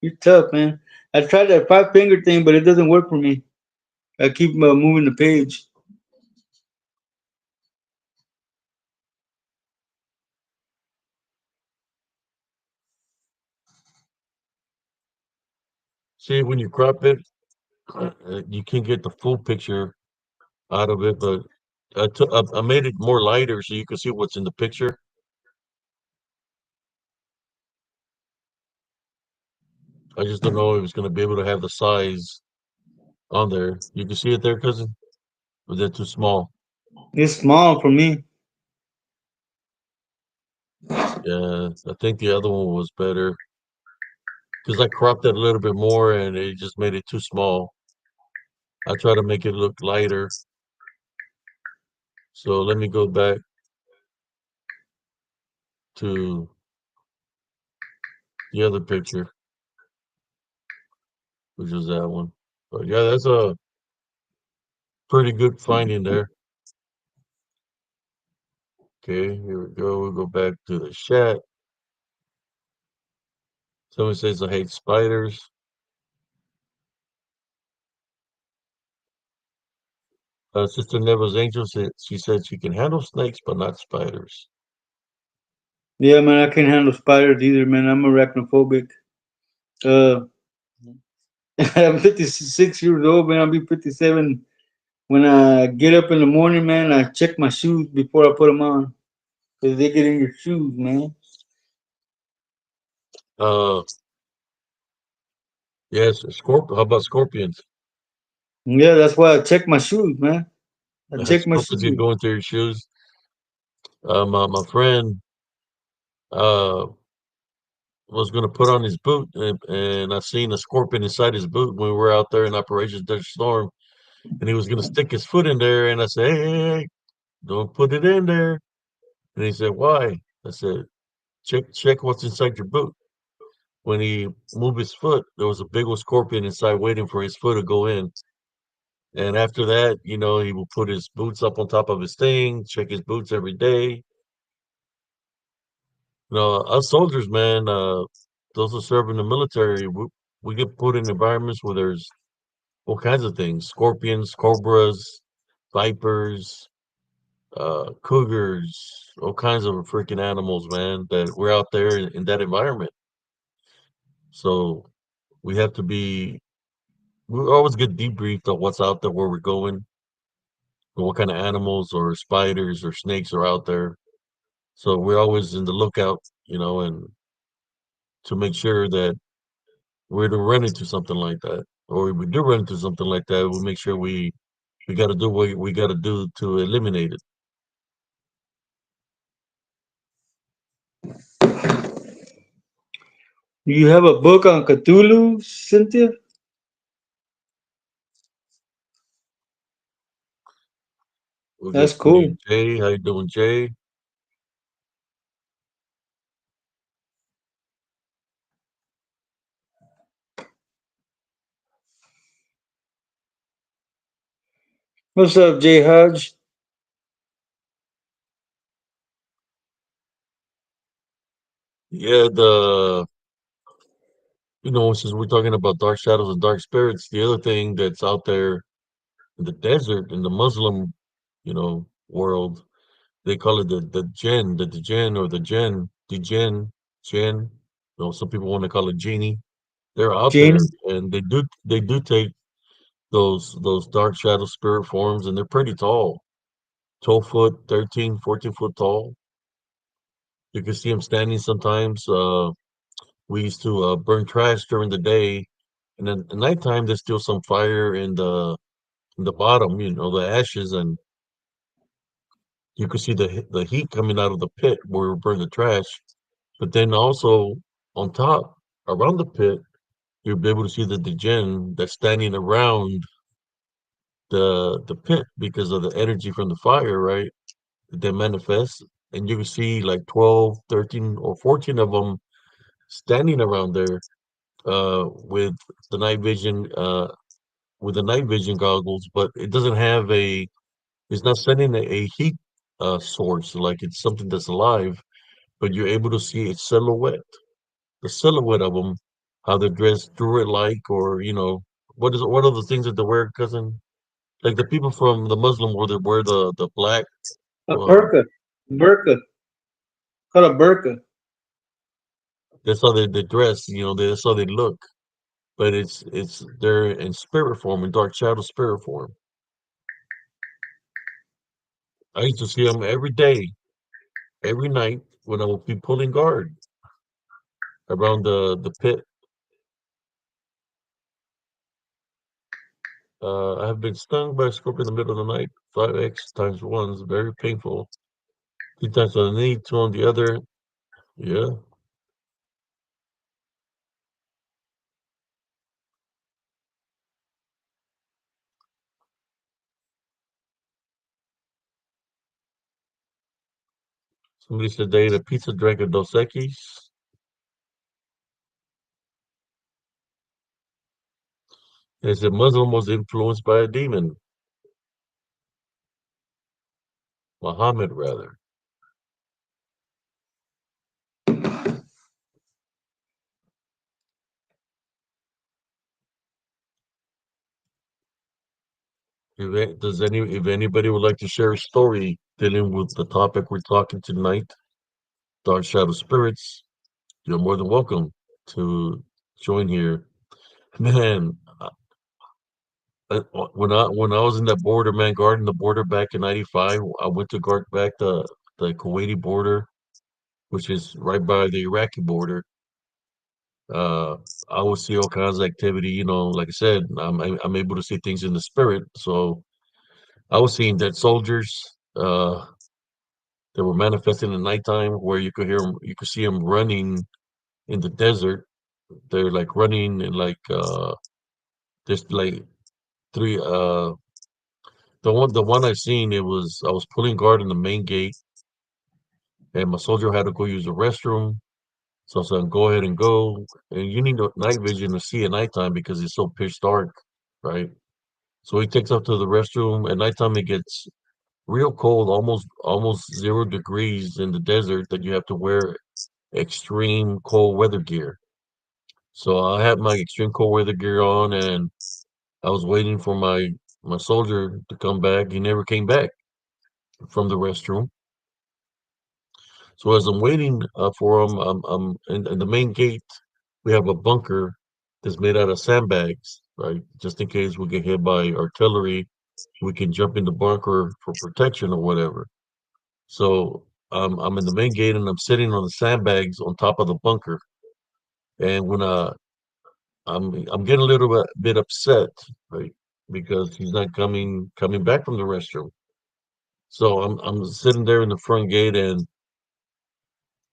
You're tough, man. I tried that 5 finger thing, but it doesn't work for me. I keep moving the page. See, when you crop it, you can get the full picture out of it, but I made it more lighter so you can see what's in the picture. I just don't know if it's gonna be able to have the size on there. You can see it there, cousin? Or is that too small? It's small for me. Yeah, I think the other one was better because I cropped it a little bit more and it just made it too small. I try to make it look lighter. So let me go back to the other picture, which is that one. But yeah, that's a pretty good finding there. Okay, here we go. We'll go back to the chat. Someone says I hate spiders. Sister Neville's Angel said she said she can handle snakes, but not spiders. Yeah, man, I can't handle spiders either, man. I'm arachnophobic. Uh, I'm 56 years old, man. I'll be 57 when I get up in the morning, man. I check my shoes before I put them on because they get in your shoes, man. Uh, yes, scorpion. How about scorpions? Yeah, that's why I check my shoes, man. I check my Scorpions can shoes. go into your shoes. My friend uh was gonna put on his boot, and I seen a scorpion inside his boot when we were out there in Operation Desert Storm, and he was gonna stick his foot in there, and I said, hey, don't put it in there. And he said, why? I said, check what's inside your boot. When he moved his foot, there was a big old scorpion inside waiting for his foot to go in. And after that, he will put his boots up on top of his thing, check his boots every day. Us soldiers, man, those who serve in the military, we get put in environments where there's all kinds of things: scorpions, cobras, vipers, cougars, all kinds of freaking animals, man, that we're out there in that environment. So we have to be, we always get debriefed on what's out there, where we're going, and what kind of animals or spiders or snakes are out there. So we're always in the lookout, and to make sure that we're to run into something like that, or if we do run into something like that, we make sure we got to do what we got to do to eliminate it. You have a book on Cthulhu, Cynthia? We'll That's get to you, cool. Jay. How you doing, Jay? What's up, J Hodge? Yeah, Since we're talking about dark shadows and dark spirits, the other thing that's out there in the desert, in the Muslim, world, they call it the jinn or the jinn. Some people want to call it genie. They're out Gene. there, and they do take those dark shadow spirit forms, and they're pretty tall, 12 foot, 13, 14 foot tall. You can see them standing sometimes. We used to burn trash during the day, and then at nighttime there's still some fire in the bottom, the ashes, and you could see the heat coming out of the pit where we burn the trash. But then also on top, around the pit, you'll be able to see the djinn that's standing around the pit because of the energy from the fire, right? That manifests, and you can see like 12, 13, or 14 of them standing around there with the night vision goggles, but it doesn't have it's not sending a heat source like it's something that's alive, but you're able to see its silhouette, the silhouette of them, how they're dressed through it, like, or what are the things that they wear, cousin? Like the people from the Muslim where they wear the black, A uh, burqa. Burqa. Called a burqa. that's how they dress, that's how they look. But it's they're in spirit form, in dark shadow spirit form. I used to see them every day, every night when I would be pulling guard around the pit. I have been stung by a scorpion in the middle of the night, 5x times once, very painful. 3 times on the knee, two on the other. Yeah. Somebody said they ate a pizza, drank a Dos Equis. They said Muslim was influenced by a demon, Muhammad rather. If anybody would like to share a story dealing with the topic we're talking tonight, dark shadow spirits, you're more than welcome to join here. Man, when I was in that border, man, guarding the border back in '95, I went to guard back the Kuwaiti border, which is right by the Iraqi border. Uh, I would see all kinds of activity. Like I said, I'm able to see things in the spirit. So I was seeing dead soldiers that were manifesting in nighttime, where you could hear them, you could see them running in the desert. They're like running in like there's like three. The one I seen, I was pulling guard in the main gate, and my soldier had to go use the restroom. So I said, go ahead and go. And you need night vision to see at nighttime because it's so pitch dark, right? So he takes up to the restroom. At nighttime, it gets real cold, almost 0 degrees in the desert, that you have to wear extreme cold weather gear. So I had my extreme cold weather gear on, and I was waiting for my soldier to come back. He never came back from the restroom. So as I'm waiting for him, I'm in the main gate. We have a bunker that's made out of sandbags, right? Just in case we get hit by artillery, we can jump in the bunker for protection or whatever. So I'm in the main gate, and I'm sitting on the sandbags on top of the bunker. And when I'm getting a little bit upset, right? Because he's not coming back from the restroom. So I'm sitting there in the front gate, and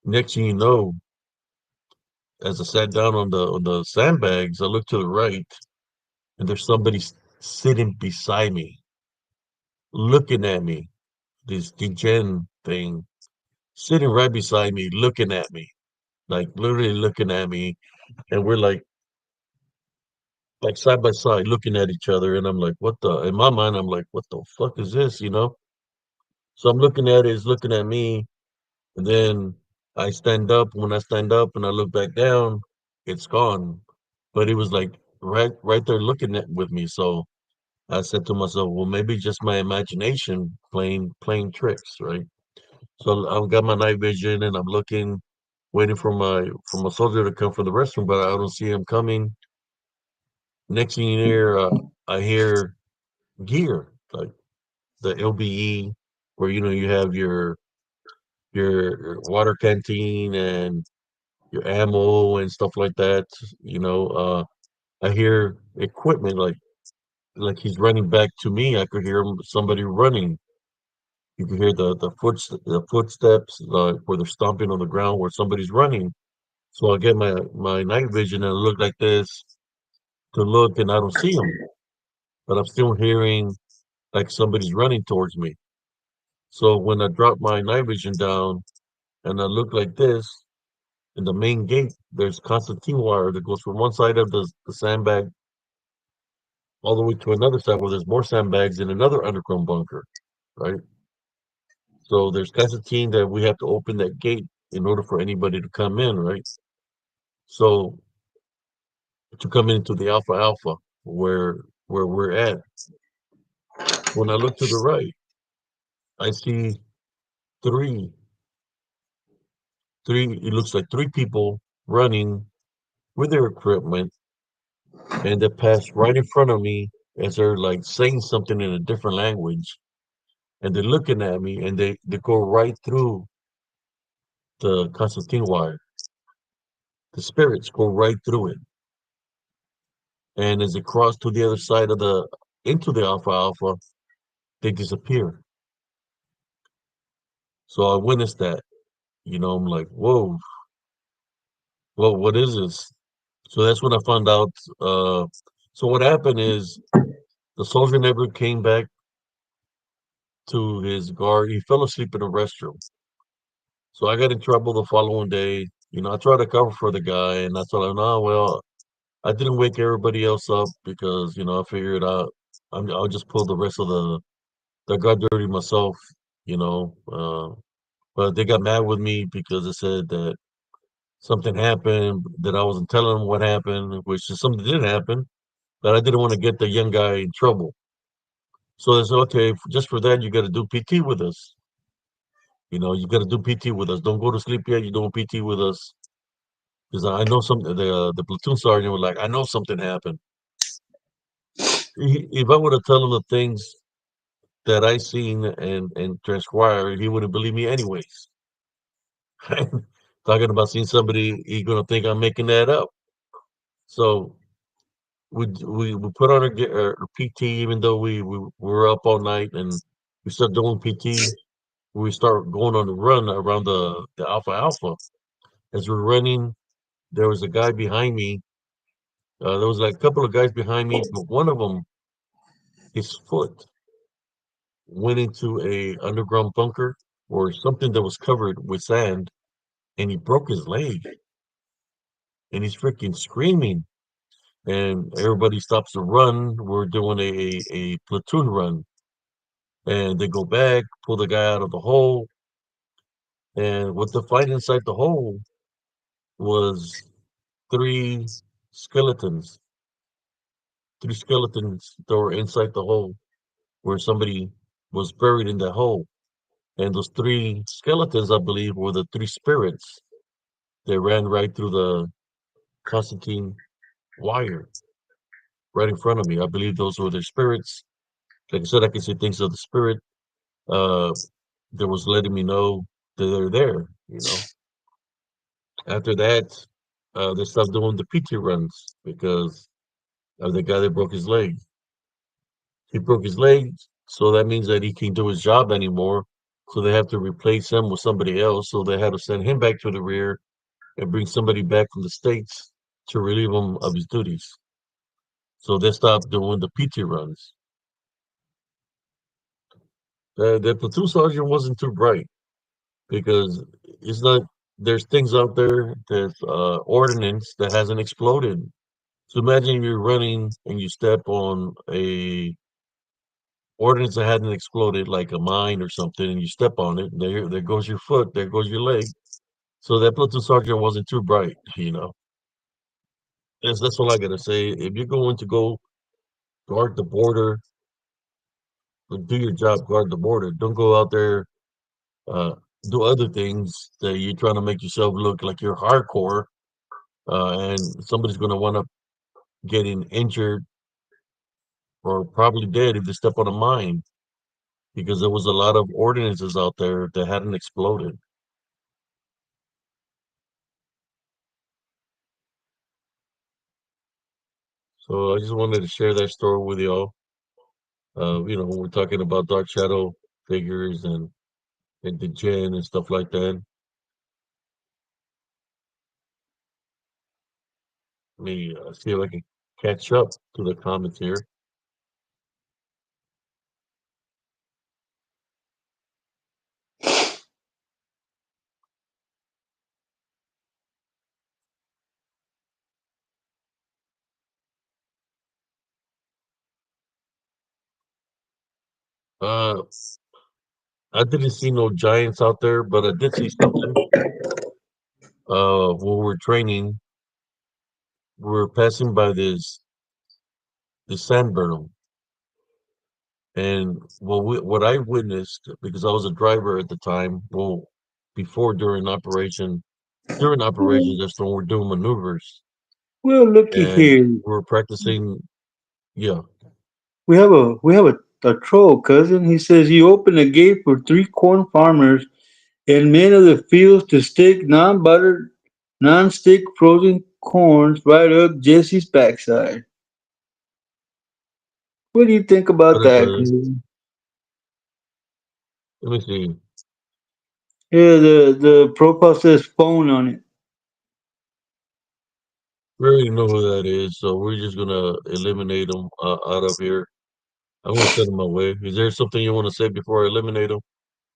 next thing you know, as I sat down on the sandbags, I looked to the right, and there's somebody sitting beside me, looking at me. This degen thing sitting right beside me, looking at me, like literally looking at me, and we're like side by side, looking at each other, and I'm like, what the? In my mind, I'm like, what the fuck is this? So I'm looking at it, it's looking at me, and then I stand up. When I stand up and I look back down, it's gone. but he was like right there looking at with me. So I said to myself, well, maybe just my imagination playing tricks, right? So I've got my night vision and I'm looking, waiting for my soldier to come from the restroom, but I don't see him coming. Next thing you hear, I hear gear like the LBE, where you have your water canteen and your ammo and stuff like that. You know, I hear equipment like he's running back to me. I could hear somebody running. You could hear the footsteps where they're stomping on the ground where somebody's running. So I get my night vision and I look like this to look and I don't see him, but I'm still hearing like somebody's running towards me. So when I drop my night vision down and I look like this in the main gate, there's Constantine wire that goes from one side of the sandbag all the way to another side where there's more sandbags in another underground bunker, right? So there's Constantine that we have to open that gate in order for anybody to come in, right? So to come into the Alpha Alpha where we're at. When I look to the right, I see three it looks like three people running with their equipment and they pass right in front of me as they're like saying something in a different language and they're looking at me and they go right through the Constantine wire. The spirits go right through it. And as they cross to the other side of the into the Alpha Alpha, they disappear. So I witnessed that. I'm like, whoa, well, what is this? So that's when I found out. Uh, so what happened is the soldier never came back to his guard. He fell asleep in the restroom. So I got in trouble the following day. I tried to cover for the guy, and I told him, "No, well, I didn't wake everybody else up because I figured out I'll just pull the rest of the got dirty myself." You know, but they got mad with me because they said that something happened that I wasn't telling them what happened, which is something did happen, but I didn't want to get the young guy in trouble. So they said, okay, just for that, you got to do PT with us. You got to do PT with us. Don't go to sleep yet. You're doing PT with us. Because I know something, the platoon sergeant was like, I know something happened. If I would have told him the things that I seen and transpired, he wouldn't believe me anyways. Talking about seeing somebody, he's going to think I'm making that up. So we put on our PT, even though we were up all night and we started doing PT. We start going on the run around the Alpha Alpha. As we're running, there was a guy behind me. There was like a couple of guys behind me, but one of them, his foot went into a underground bunker or something that was covered with sand, and he broke his leg, and he's freaking screaming. And everybody stops to run. We're doing a platoon run, and they go back, pull the guy out of the hole, and what they find inside the hole was three skeletons, three skeletons that were inside the hole where somebody was buried in the hole. And those three skeletons, I believe, were the three spirits that ran right through the Constantine wire right in front of me. I believe those were their spirits. Like I said, I can see things of the spirit uh, that was letting me know that they're there. After that, they stopped doing the PT runs because of the guy that broke his leg. He broke his leg, so that means that he can't do his job anymore. So they have to replace him with somebody else. So they had to send him back to the rear and bring somebody back from the States to relieve him of his duties. So they stopped doing the PT runs. The platoon sergeant wasn't too bright because it's not, there's things out there that's ordnance that hasn't exploded. So imagine you're running and you step on a ordnance that hadn't exploded, like a mine or something, and you step on it. There goes your foot. There goes your leg. So that platoon sergeant wasn't too bright. that's all I gotta say. If you're going to go guard the border, do your job, guard the border. Don't go out there uh, do other things that you're trying to make yourself look like you're hardcore, and somebody's going to wind up getting injured or probably dead if they step on a mine because there was a lot of ordinances out there that hadn't exploded. So I just wanted to share that story with y'all. When we're talking about dark shadow figures and the gin and stuff like that. Let me see if I can catch up to the comments here. Uh, I didn't see no giants out there, but I did see something. When we were training, we were passing by this sand berm, and what I witnessed because I was a driver at the time. Well, before during operations, that's when we're doing maneuvers, Well, looky and here. we were practicing. Yeah, We have a troll cousin. He says he opened a gate for three corn farmers and men of the fields to stick non-buttered, non-stick frozen corns right up Jesse's backside. What do you think about but it that, does. cousin? Let me see. Yeah, the profile says phone on it. We already know who that is, so we're just gonna eliminate them out of here. I'm gonna send them away. Is there something you want to say before I eliminate them?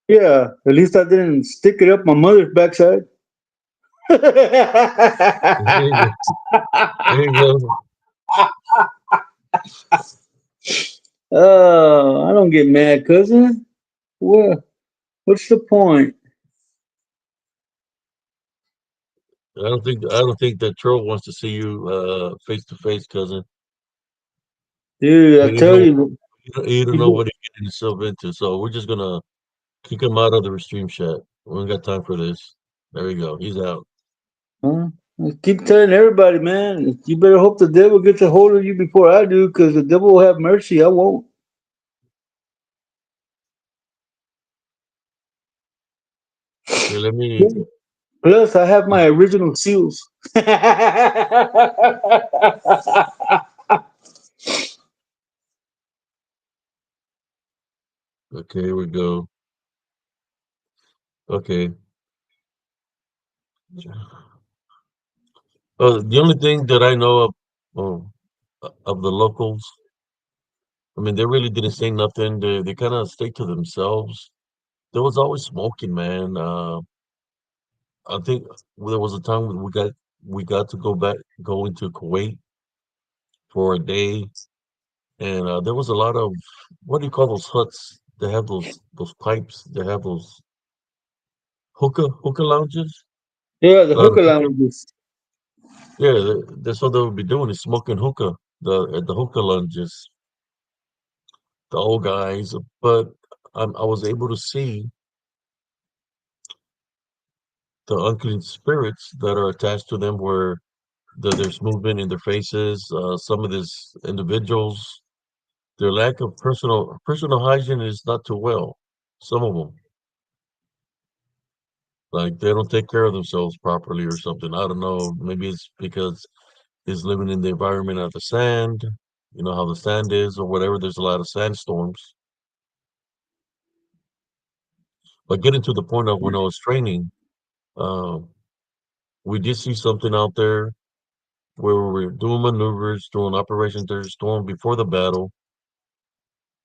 Yeah, at least I didn't stick it up my mother's backside. There you go. There you go. Oh, I don't get mad, cousin. What? What's the point? I don't think that troll wants to see you face to face, cousin. Dude, I He didn't tell know you, he didn't know what he getting himself into. So we're just gonna kick him out of the stream chat. We don't got time for this. There we go. He's out. huh? I keep telling everybody, man, you better hope the devil gets a hold of you before I do, because the devil will have mercy. I won't. Okay, let me. Plus, I have my original seals. Okay, here we go. Okay. The only thing that I know oh, of the locals, I mean, they really didn't say nothing. They kind of stayed to themselves. There was always smoking, man. I think there was a time when we got to go into Kuwait for a day, and there was a lot of what do you call those huts? They have those pipes. They have those hookah lounges. Yeah, the A lot of hookah hookah. lounges. Yeah, that's what they would be doing is smoking hookah. At the hookah lounges, the old guys. But I was able to see the unclean spirits that are attached to them, where there's movement in their faces. Some of these individuals, their lack of personal hygiene is not too well. Some of them, like they don't take care of themselves properly or something. I don't know. Maybe it's because it's living in the environment of the sand. You know how the sand is, or whatever. There's a lot of sandstorms. But getting to the point of when I was training, uh, we did see something out there where we were doing maneuvers, doing Operation Desert Storm before the battle,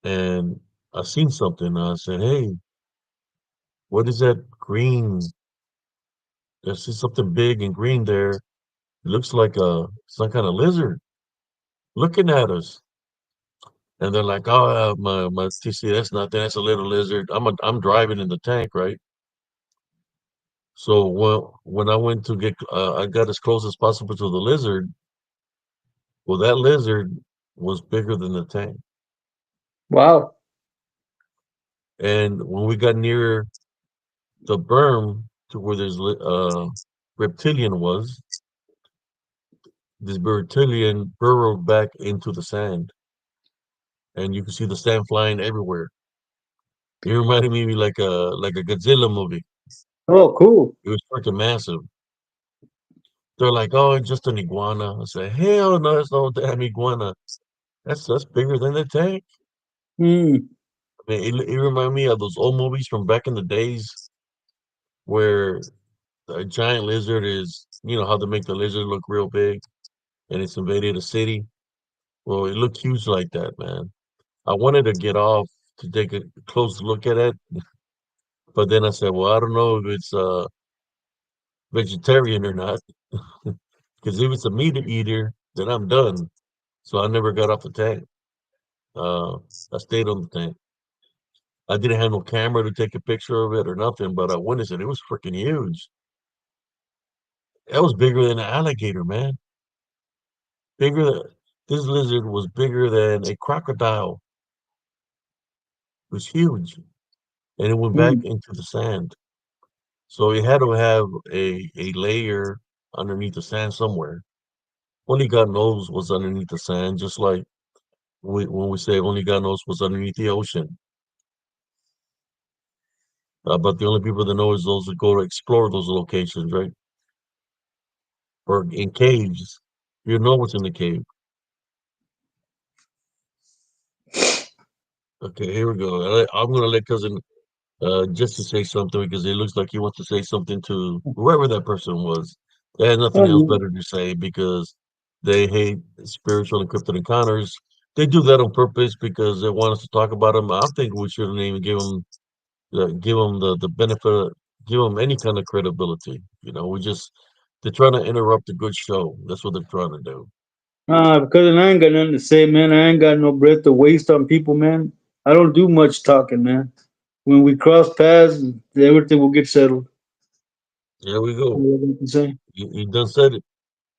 and I seen something. I said, "Hey, what is that green? I see something big and green there. It looks like some kind of lizard looking at us." And they're like, "Oh, my TC, that's nothing. That's a little lizard." I'm driving in the tank, right? So when I went to I got as close as possible to the lizard. Well, that lizard was bigger than the tank. Wow. And when we got near the berm to where reptilian was, this reptilian burrowed back into the sand, and you could see the sand flying everywhere. It reminded me like a Godzilla movie. Oh, cool. It was freaking massive. They're like, "Oh, it's just an iguana." I said, "Hell no, it's no damn iguana. That's bigger than the tank." Hmm. I mean, it reminded me of those old movies from back in the days where a giant lizard is, you know, how they make the lizard look real big and it's invaded a city. Well, it looked huge like that, man. I wanted to get off to take a close look at it, but then I said, well, I don't know if it's vegetarian or not, because if it's a meat eater, then I'm done. So I never got off the tank. Uh, I stayed on the tank. I didn't have no camera to take a picture of it or nothing, but I witnessed it. It was freaking huge. That was bigger than an alligator, man. Bigger than this lizard was bigger than a crocodile. It was huge, and it went back Hmm. into the sand. So it had to have a layer underneath the sand somewhere. Only God knows what's underneath the sand, just like when we say only God knows what's underneath the ocean. But the only people that know is those that go to explore those locations, right? Or in caves. You know what's in the cave. Okay, here we go. I'm gonna let cousin just to say something because it looks like he wants to say something to whoever that person was. They had nothing else Oh, better to say because they hate spiritual encrypted encounters. They do that on purpose because they want us to talk about them. I think we shouldn't even give them the benefit, give them any kind of credibility. You know, they're trying to interrupt a good show. That's what they're trying to do. because I ain't got nothing to say, man. I ain't got no breath to waste on people, man. I don't do much talking, man. When we cross paths, everything will get settled. There we That's go. all I can say. You done said it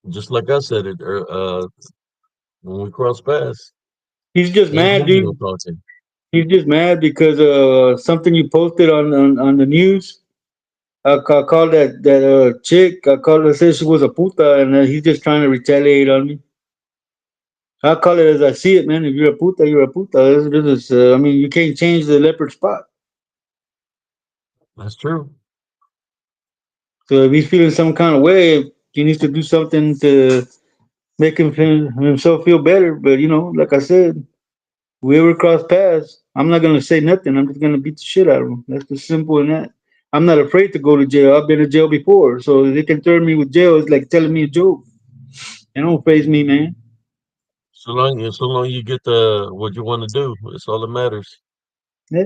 just like I said it. When we cross paths, He's just ain't mad, gonna be no dude. talking. He's just mad because something you posted on the news. I called that chick. I called her, said she was a puta, and he's just trying to retaliate on me. I call it as I see it, man. If you're a puta, you're a puta. I mean, you can't change the leopard spot. That's true. So if he's feeling some kind of way, he needs to do something to make himself feel better. But like I said, whoever cross paths, I'm not gonna say nothing. I'm just gonna beat the shit out of him. That's just simple in that. I'm not afraid to go to jail. I've been to jail before, so they can turn me with jail. It's like telling me a joke. It don't faze me, man. So long you get the what you want to do, it's all that matters. Yeah.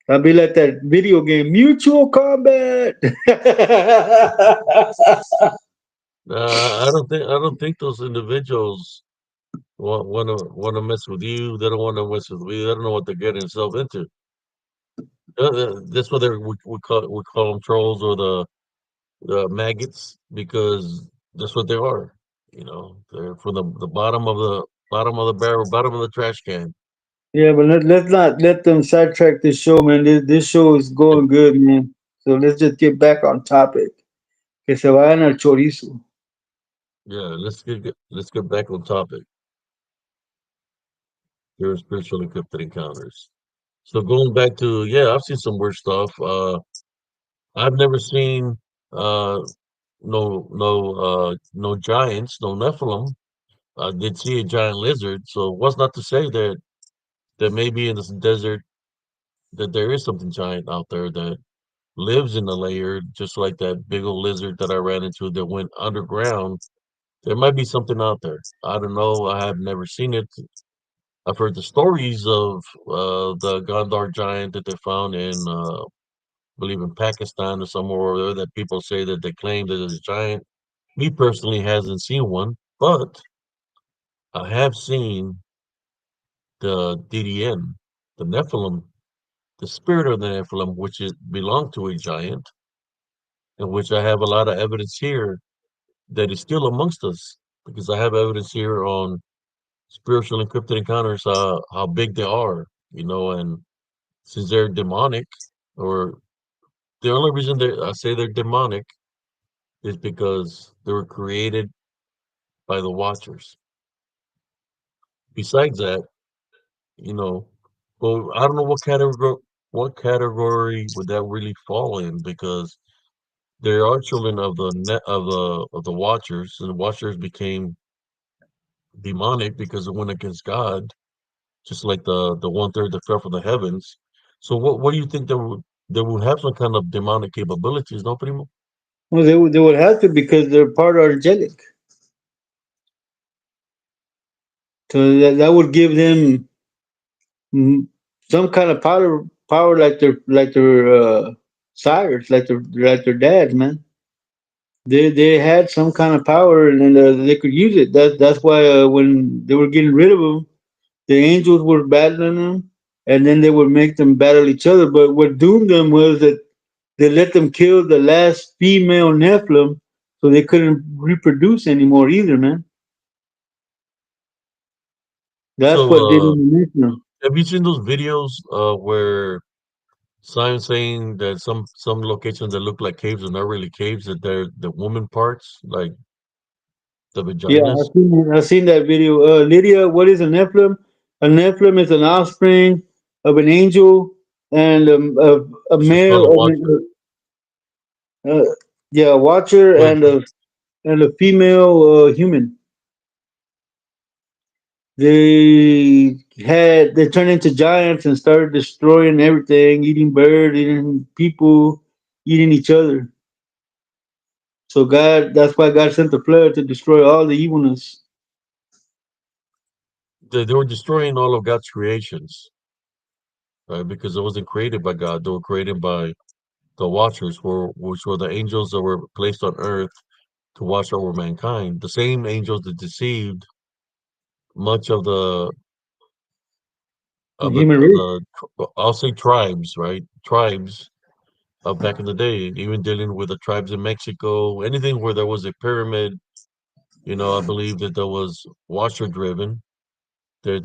I'll be like that video game, Mutual Combat. I don't think those individuals want to mess with you. They don't want to mess with me. They don't know what they're getting themselves into. That's what we call them trolls or the maggots because that's what they are. You know, they're from the bottom of the barrel, bottom of the trash can. Yeah, but let's not let them sidetrack this show, man. This show is going good, man. So let's just get back on topic. Que se vayan al chorizo. Yeah, let's get back on topic. Your spiritual encrypted encounters. So going back to yeah, I've seen some weird stuff. I've never seen uh no giants, no Nephilim. I did see a giant lizard, so what's not to say that maybe in this desert that there is something giant out there that lives in the layer, just like that big old lizard that I ran into that went underground. There might be something out there. I don't know. I have never seen it. I've heard the stories of the Gondar giant that they found in, believe in Pakistan or somewhere over there that people say that they claim that it's a giant. Me personally hasn't seen one, but I have seen the DDN, the Nephilim, the spirit of the Nephilim, which is belonged to a giant, in which I have a lot of evidence here that is still amongst us. because I have evidence here on spiritual encrypted encounters, how big they are, and since they're demonic, or the only reason I say they're demonic is because they were created by the Watchers. Besides that, you know, well, I don't know what category would that really fall in, because there are children of the net of the Watchers, and the Watchers became demonic because it went against God, just like the one third that fell from the heavens. So what do you think they would have some kind of demonic capabilities, no, primo? Well, they would have to because they're part of angelic. So that would give them mm, some kind of power like their sires, like their dads, man. They had some kind of power and then they could use it. That's why when they were getting rid of them, the angels were battling them, and then they would make them battle each other. But what doomed them was that they let them kill the last female Nephilim, so they couldn't reproduce anymore either, man. That's So what did them the Nephilim. have you seen those videos where signs saying that some locations that look like caves are not really caves, that they're the woman parts, like the Yeah, vaginas? I've seen that video. Lydia, what is a Nephilim? A Nephilim is an offspring of an angel and a So it's male, called a watcher. uh, yeah, a watcher Wait, and a female human. They turned into giants and started destroying everything, eating birds, eating people, eating each other. So that's why God sent the flood to destroy all the evilness. they were destroying all of God's creations, right? Because it wasn't created by God. They were created by the Watchers, which were the angels that were placed on earth to watch over mankind. The same angels that deceived much of the The of the human of race. the I'll say tribes, right? Tribes back in the day, even dealing with the tribes in Mexico, anything where there was a pyramid. I believe that there was Watcher driven. There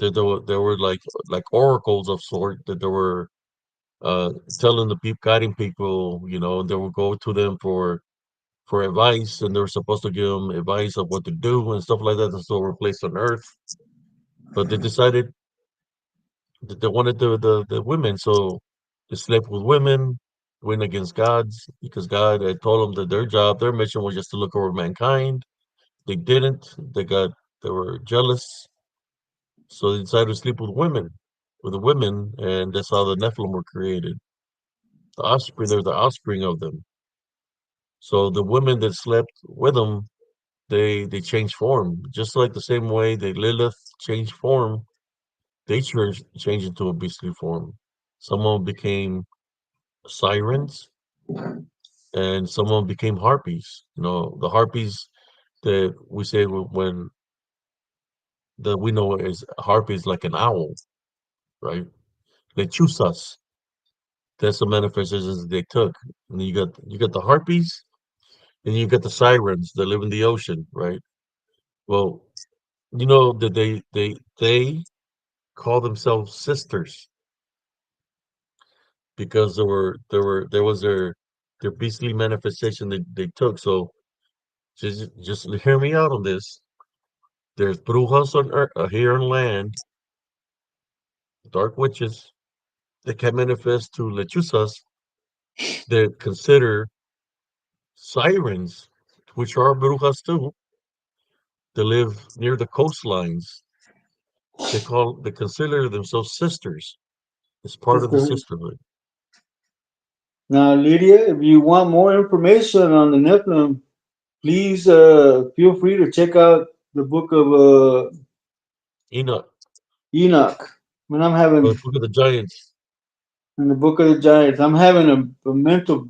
were like oracles of sort that they were uh telling the people, guiding people. They would go to them for advice, and they were supposed to give them advice of what to do and stuff like that. And so were placed on Earth, but they decided that they wanted the women, so they slept with women, went against gods, because God had told them that their mission was just to look over mankind. They didn't. They were jealous, so they decided to sleep with the women, and that's how the Nephilim were created. They're the offspring of them. So the women that slept with them, they changed form, just like the same way that Lilith changed form. They changed into a beastly form. Someone became sirens, and someone became harpies. The harpies that we say when that we know is harpies, like an owl, right? They choose us. That's the manifestations they took. And you got the harpies, and you got the sirens that live in the ocean, right? Well, you know that they call themselves sisters, because there was their beastly manifestation they took. So just hear me out on this. There's brujas on earth, here on land, dark witches that can manifest to lechuzas that consider sirens, which are brujas too, that live near the coastlines. They consider themselves sisters. It's part of the Okay. sisterhood. Now, Lydia, if you want more information on the Nephilim, please feel free to check out the book of Enoch, Enoch. When I'm the having book of the giants. in the book of the Giants, I'm having a mental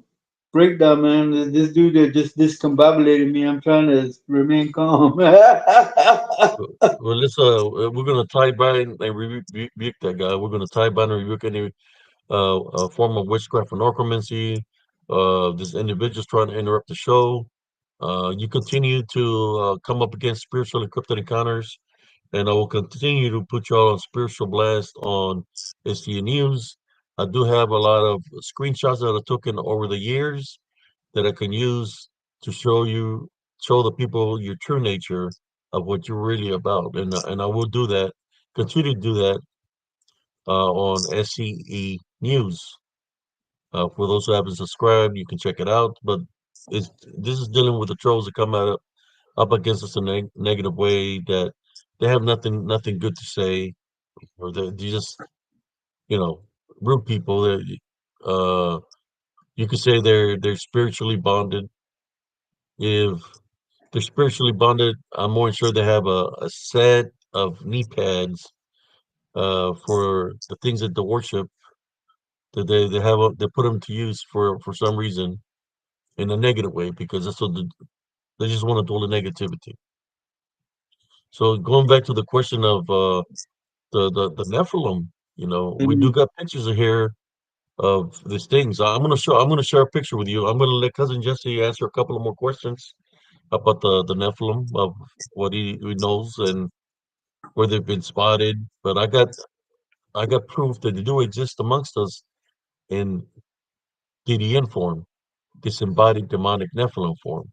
breakdown, man. This dude that just discombobulated me. I'm trying to remain calm. Well, we're gonna tie by and rebuke that guy. We're gonna tie by and rebuke any form of witchcraft or necromancy. This individual's trying to interrupt the show. You continue to come up against spiritual encrypted encounters, and I will continue to put y'all on spiritual blast on STN News. I do have a lot of screenshots that I took in over the years that I can use to show the people your true nature of what you're really about, and I will do that, continue to do that on SCE News. For those who haven't subscribed, you can check it out. But it's this is dealing with the trolls that come out up against us in a negative way that they have nothing good to say, or they just you know rude people that you could say they're spiritually bonded. If they're spiritually bonded, I'm more sure they have a set of knee pads for the things that they worship that they put them to use for some reason in a negative way because that's what they just want to do the negativity. So going back to the question of the Nephilim, we do Mm. got pictures of here of these things. I'm gonna share a picture with you. I'm gonna let cousin Jesse answer a couple of more questions about the Nephilim of what he knows and where they've been spotted. But I got proof that they do exist amongst us in DDN form, disembodied demonic Nephilim form.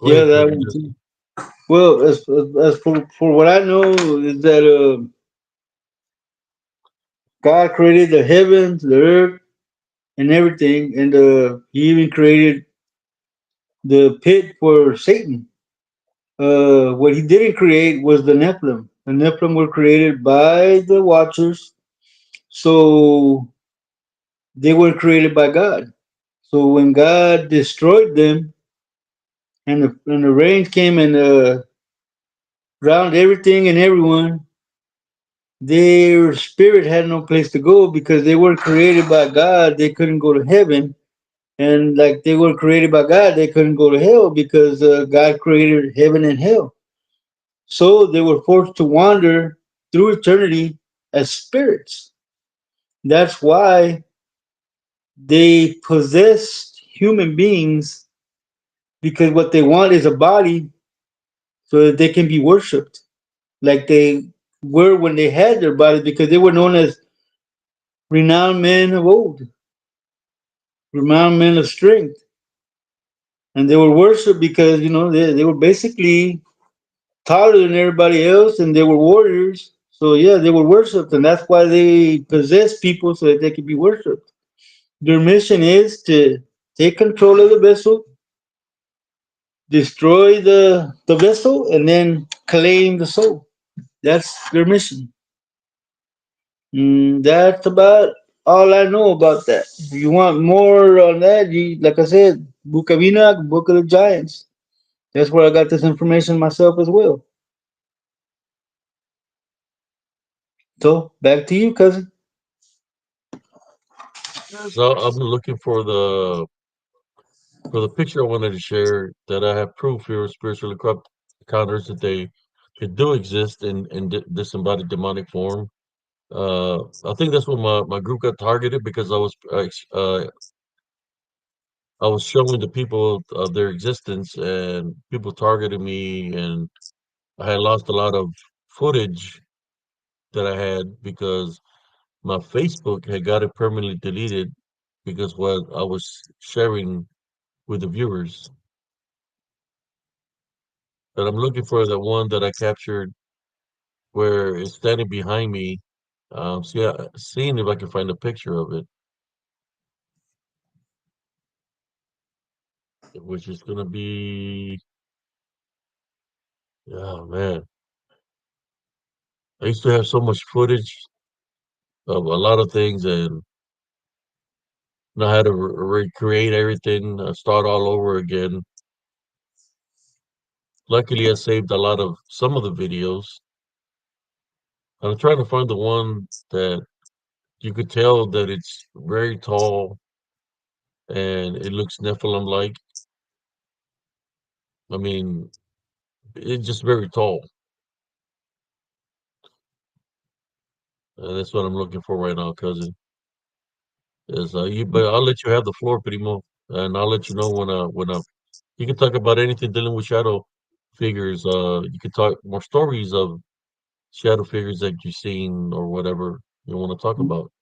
Go Yeah, ahead, that cousin one Jesse. too. Well, as for what I know is that God created the heavens, the earth, and everything, and He even created the pit for Satan. What He didn't create was the Nephilim. The Nephilim were created by the Watchers, so they were created by God. So when God destroyed them, and the rain came and drowned everything and everyone, their spirit had no place to go because they were created by God. They couldn't go to heaven, and like they were created by God, they couldn't go to hell because God created heaven and hell. So they were forced to wander through eternity as spirits. That's why they possessed human beings because what they want is a body so that they can be worshipped like they were when they had their bodies because they were known as renowned men of old, renowned men of strength. And they were worshipped because, they were basically taller than everybody else and they were warriors. So, yeah, they were worshipped. And that's why they possess people so that they could be worshipped. Their mission is to take control of the vessel, destroy the vessel, and then claim the soul. That's their mission. That's about all I know about that. If you want more on that, like I said, Book of Enoch, Book of the Giants. That's where I got this information myself as well. So back to you, cousin. So I'm looking for the picture I wanted to share that I have proof here of spiritually corrupt encounters that they do exist in disembodied demonic form. I think that's when my group got targeted because I was showing the people of their existence and people targeted me and I had lost a lot of footage that I had because my Facebook had got it permanently deleted because what I was sharing with the viewers. But I'm looking for the one that I captured where it's standing behind me. Seeing if I can find a picture of it, which is gonna be, oh man, I used to have so much footage of a lot of things and know how to recreate everything, start all over again. Luckily, I saved a lot of some of the videos. I'm trying to find the one that you could tell that it's very tall and it looks Nephilim-like. I mean, it's just very tall. And that's what I'm looking for right now, cousin. But I'll let you have the floor, Primo, and I'll let you know when you can talk about anything dealing with shadow figures. You can talk more stories of shadow figures that you've seen or whatever you want to talk about.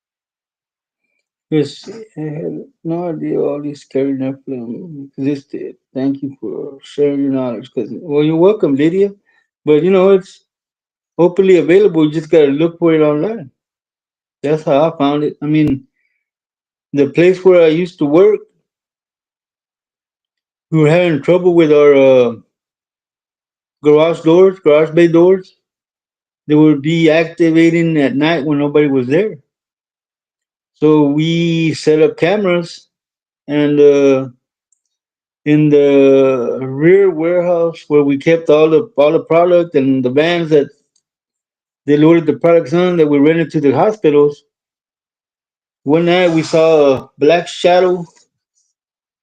Yes, I had no idea all these scary Nephilim existed. Thank you for sharing your knowledge. Cause, well, you're welcome, Lydia. But it's openly available. You just gotta look for it online. That's how I found it. I mean, the place where I used to work, we were having trouble with our garage bay doors. They would be activating at night when nobody was there. So we set up cameras, and in the rear warehouse where we kept all the product and the vans that they loaded the products on that we rented to the hospitals. One night we saw a black shadow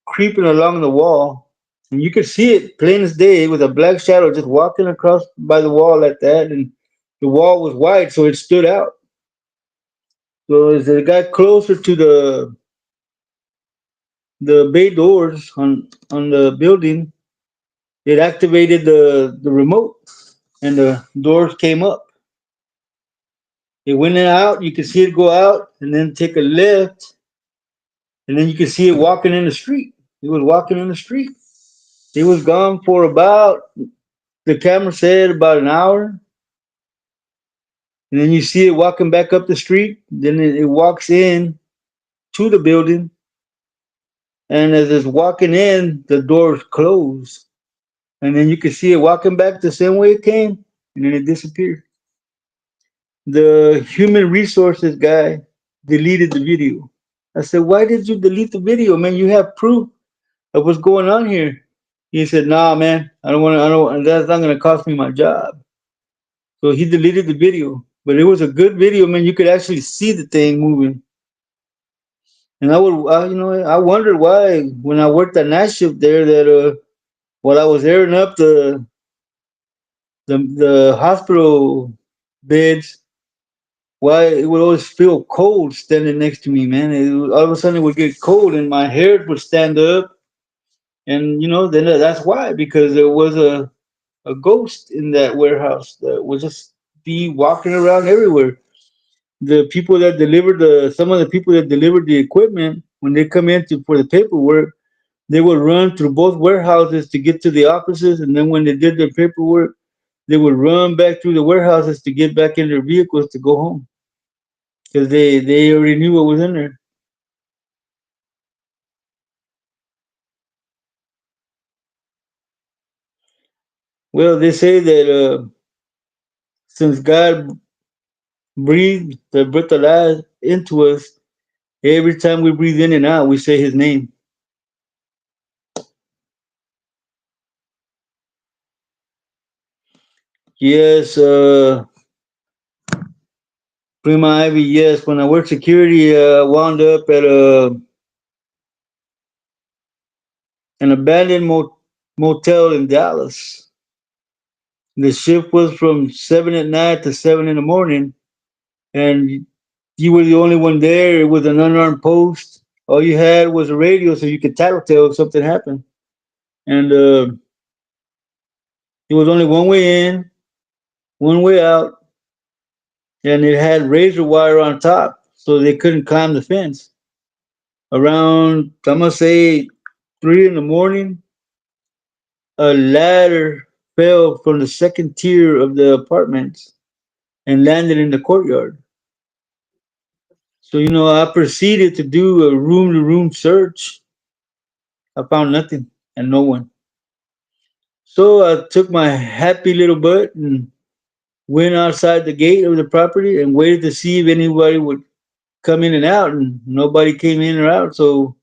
creeping along the wall, and you could see it plain as day. It was a black shadow just walking across by the wall like that, and the wall was white, so it stood out. So as it got closer to the bay doors on the building, it activated the remote, and the doors came up. It went out. You could see it go out, and then take a left, and then you could see it walking in the street. It was walking in the street. It was gone for about, the camera said, about an hour, and then you see it walking back up the street. Then it walks in to the building, and as it's walking in, the doors close, and then you can see it walking back the same way it came, and then it disappeared. The human resources guy deleted the video. I said, "Why did you delete the video, man? You have proof of what's going on here." He said, "Nah, man, I don't want to. I don't. That's not gonna cost me my job." So he deleted the video. But it was a good video, man. You could actually see the thing moving. And I wondered why when I worked at night shift there that while I was airing up the hospital beds, why it would always feel cold standing next to me, man. All of a sudden it would get cold and my hair would stand up, and then that's why, because there was a ghost in that warehouse that would just be walking around everywhere. The people that delivered some of the people that delivered the equipment, when they come in for the paperwork, they would run through both warehouses to get to the offices, and then when they did their paperwork, they would run back through the warehouses to get back in their vehicles to go home because they already knew what was in there. Well, they say that since God breathed the breath of life into us, every time we breathe in and out, we say His name. Yes, Prima Ivy. Yes, when I worked security, I wound up at an abandoned motel in Dallas. The shift was from 7 at night to 7 in the morning, and you were the only one there. It was an unarmed post. All you had was a radio, so you could tattletale if something happened. And it was only one way in, one way out, and it had razor wire on top, so they couldn't climb the fence. Around, I'm gonna say, 3 in the morning, a ladder fell from the second tier of the apartments and landed in the courtyard. So, I proceeded to do a room to room search. I found nothing and no one. So I took my happy little butt and went outside the gate of the property and waited to see if anybody would come in and out, and nobody came in or out. So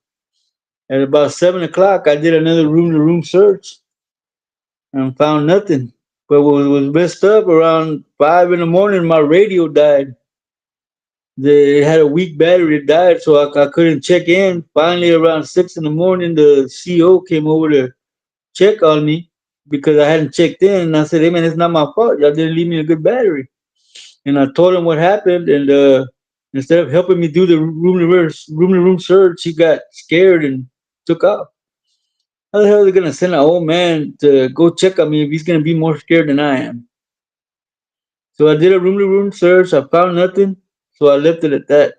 at about 7 o'clock, I did another room to room search and found nothing. But what was messed up, around 5 in the morning, my radio died. It had a weak battery. It died, so I couldn't check in. Finally, around 6 in the morning, the CO came over to check on me because I hadn't checked in. And I said, "Hey, man, it's not my fault. Y'all didn't leave me a good battery." And I told him what happened, and Instead of helping me do the room to room search, he got scared and took off. How the hell are they gonna send an old man to go check on me if he's gonna be more scared than I am? So I did a room to room search. I found nothing, so I left it at that.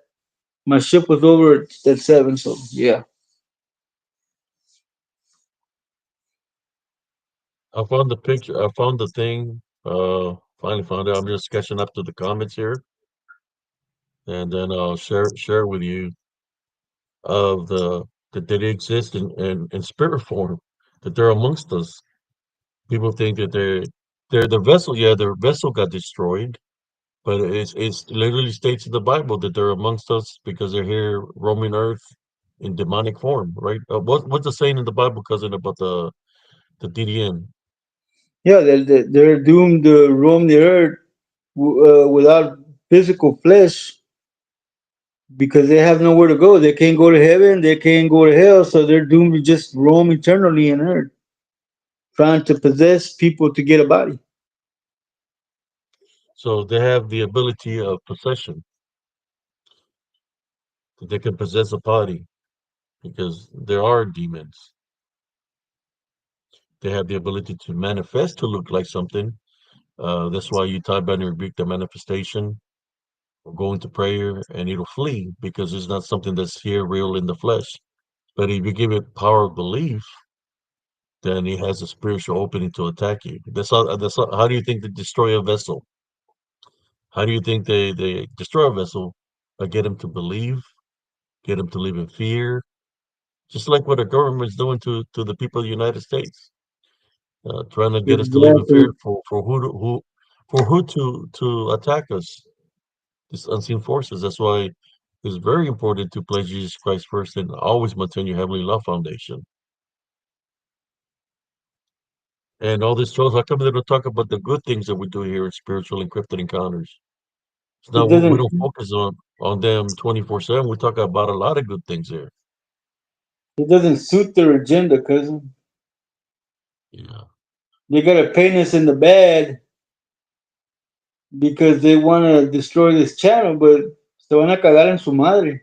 My ship was over at 7, so yeah. I found the picture. I found the thing. Finally found it. I'm just sketching up to the comments here, and then I'll share with you of the that they exist in spirit form, that they're amongst us. People think that they're the vessel. Yeah, their vessel got destroyed, but it's literally states in the Bible that they're amongst us because they're here roaming Earth in demonic form, right? What's the saying in the Bible, cousin, about the DDM? Yeah, they're doomed to roam the earth without physical flesh because they have nowhere to go. They can't go to heaven, they can't go to hell, so they're doomed to just roam eternally in earth, trying to possess people to get a body. So they have the ability of possession, that they can possess a body because there are demons. They have the ability to manifest to look like something. That's why you type and rebuke the manifestation or go into prayer and it'll flee because it's not something that's here real in the flesh. But if you give it power of belief, then it has a spiritual opening to attack you. How do you think they destroy a vessel? How do you think they destroy a vessel? By get them to believe, get them to live in fear, just like what the government's doing to the people of the United States, trying to get us to live in fear Exactly. for who to attack us, these unseen forces. That's why it's very important to place Jesus Christ first and always maintain your heavenly love foundation. And all this shows, how come they don't talk about the good things that we do here in spiritual encrypted encounters? It's It not we doesn't don't focus on them 24/7. We talk about a lot of good things here. it doesn't suit their agenda, cousin. Yeah. They gotta paint us in the bad because they wanna destroy this channel, but se van a cagar en su madre.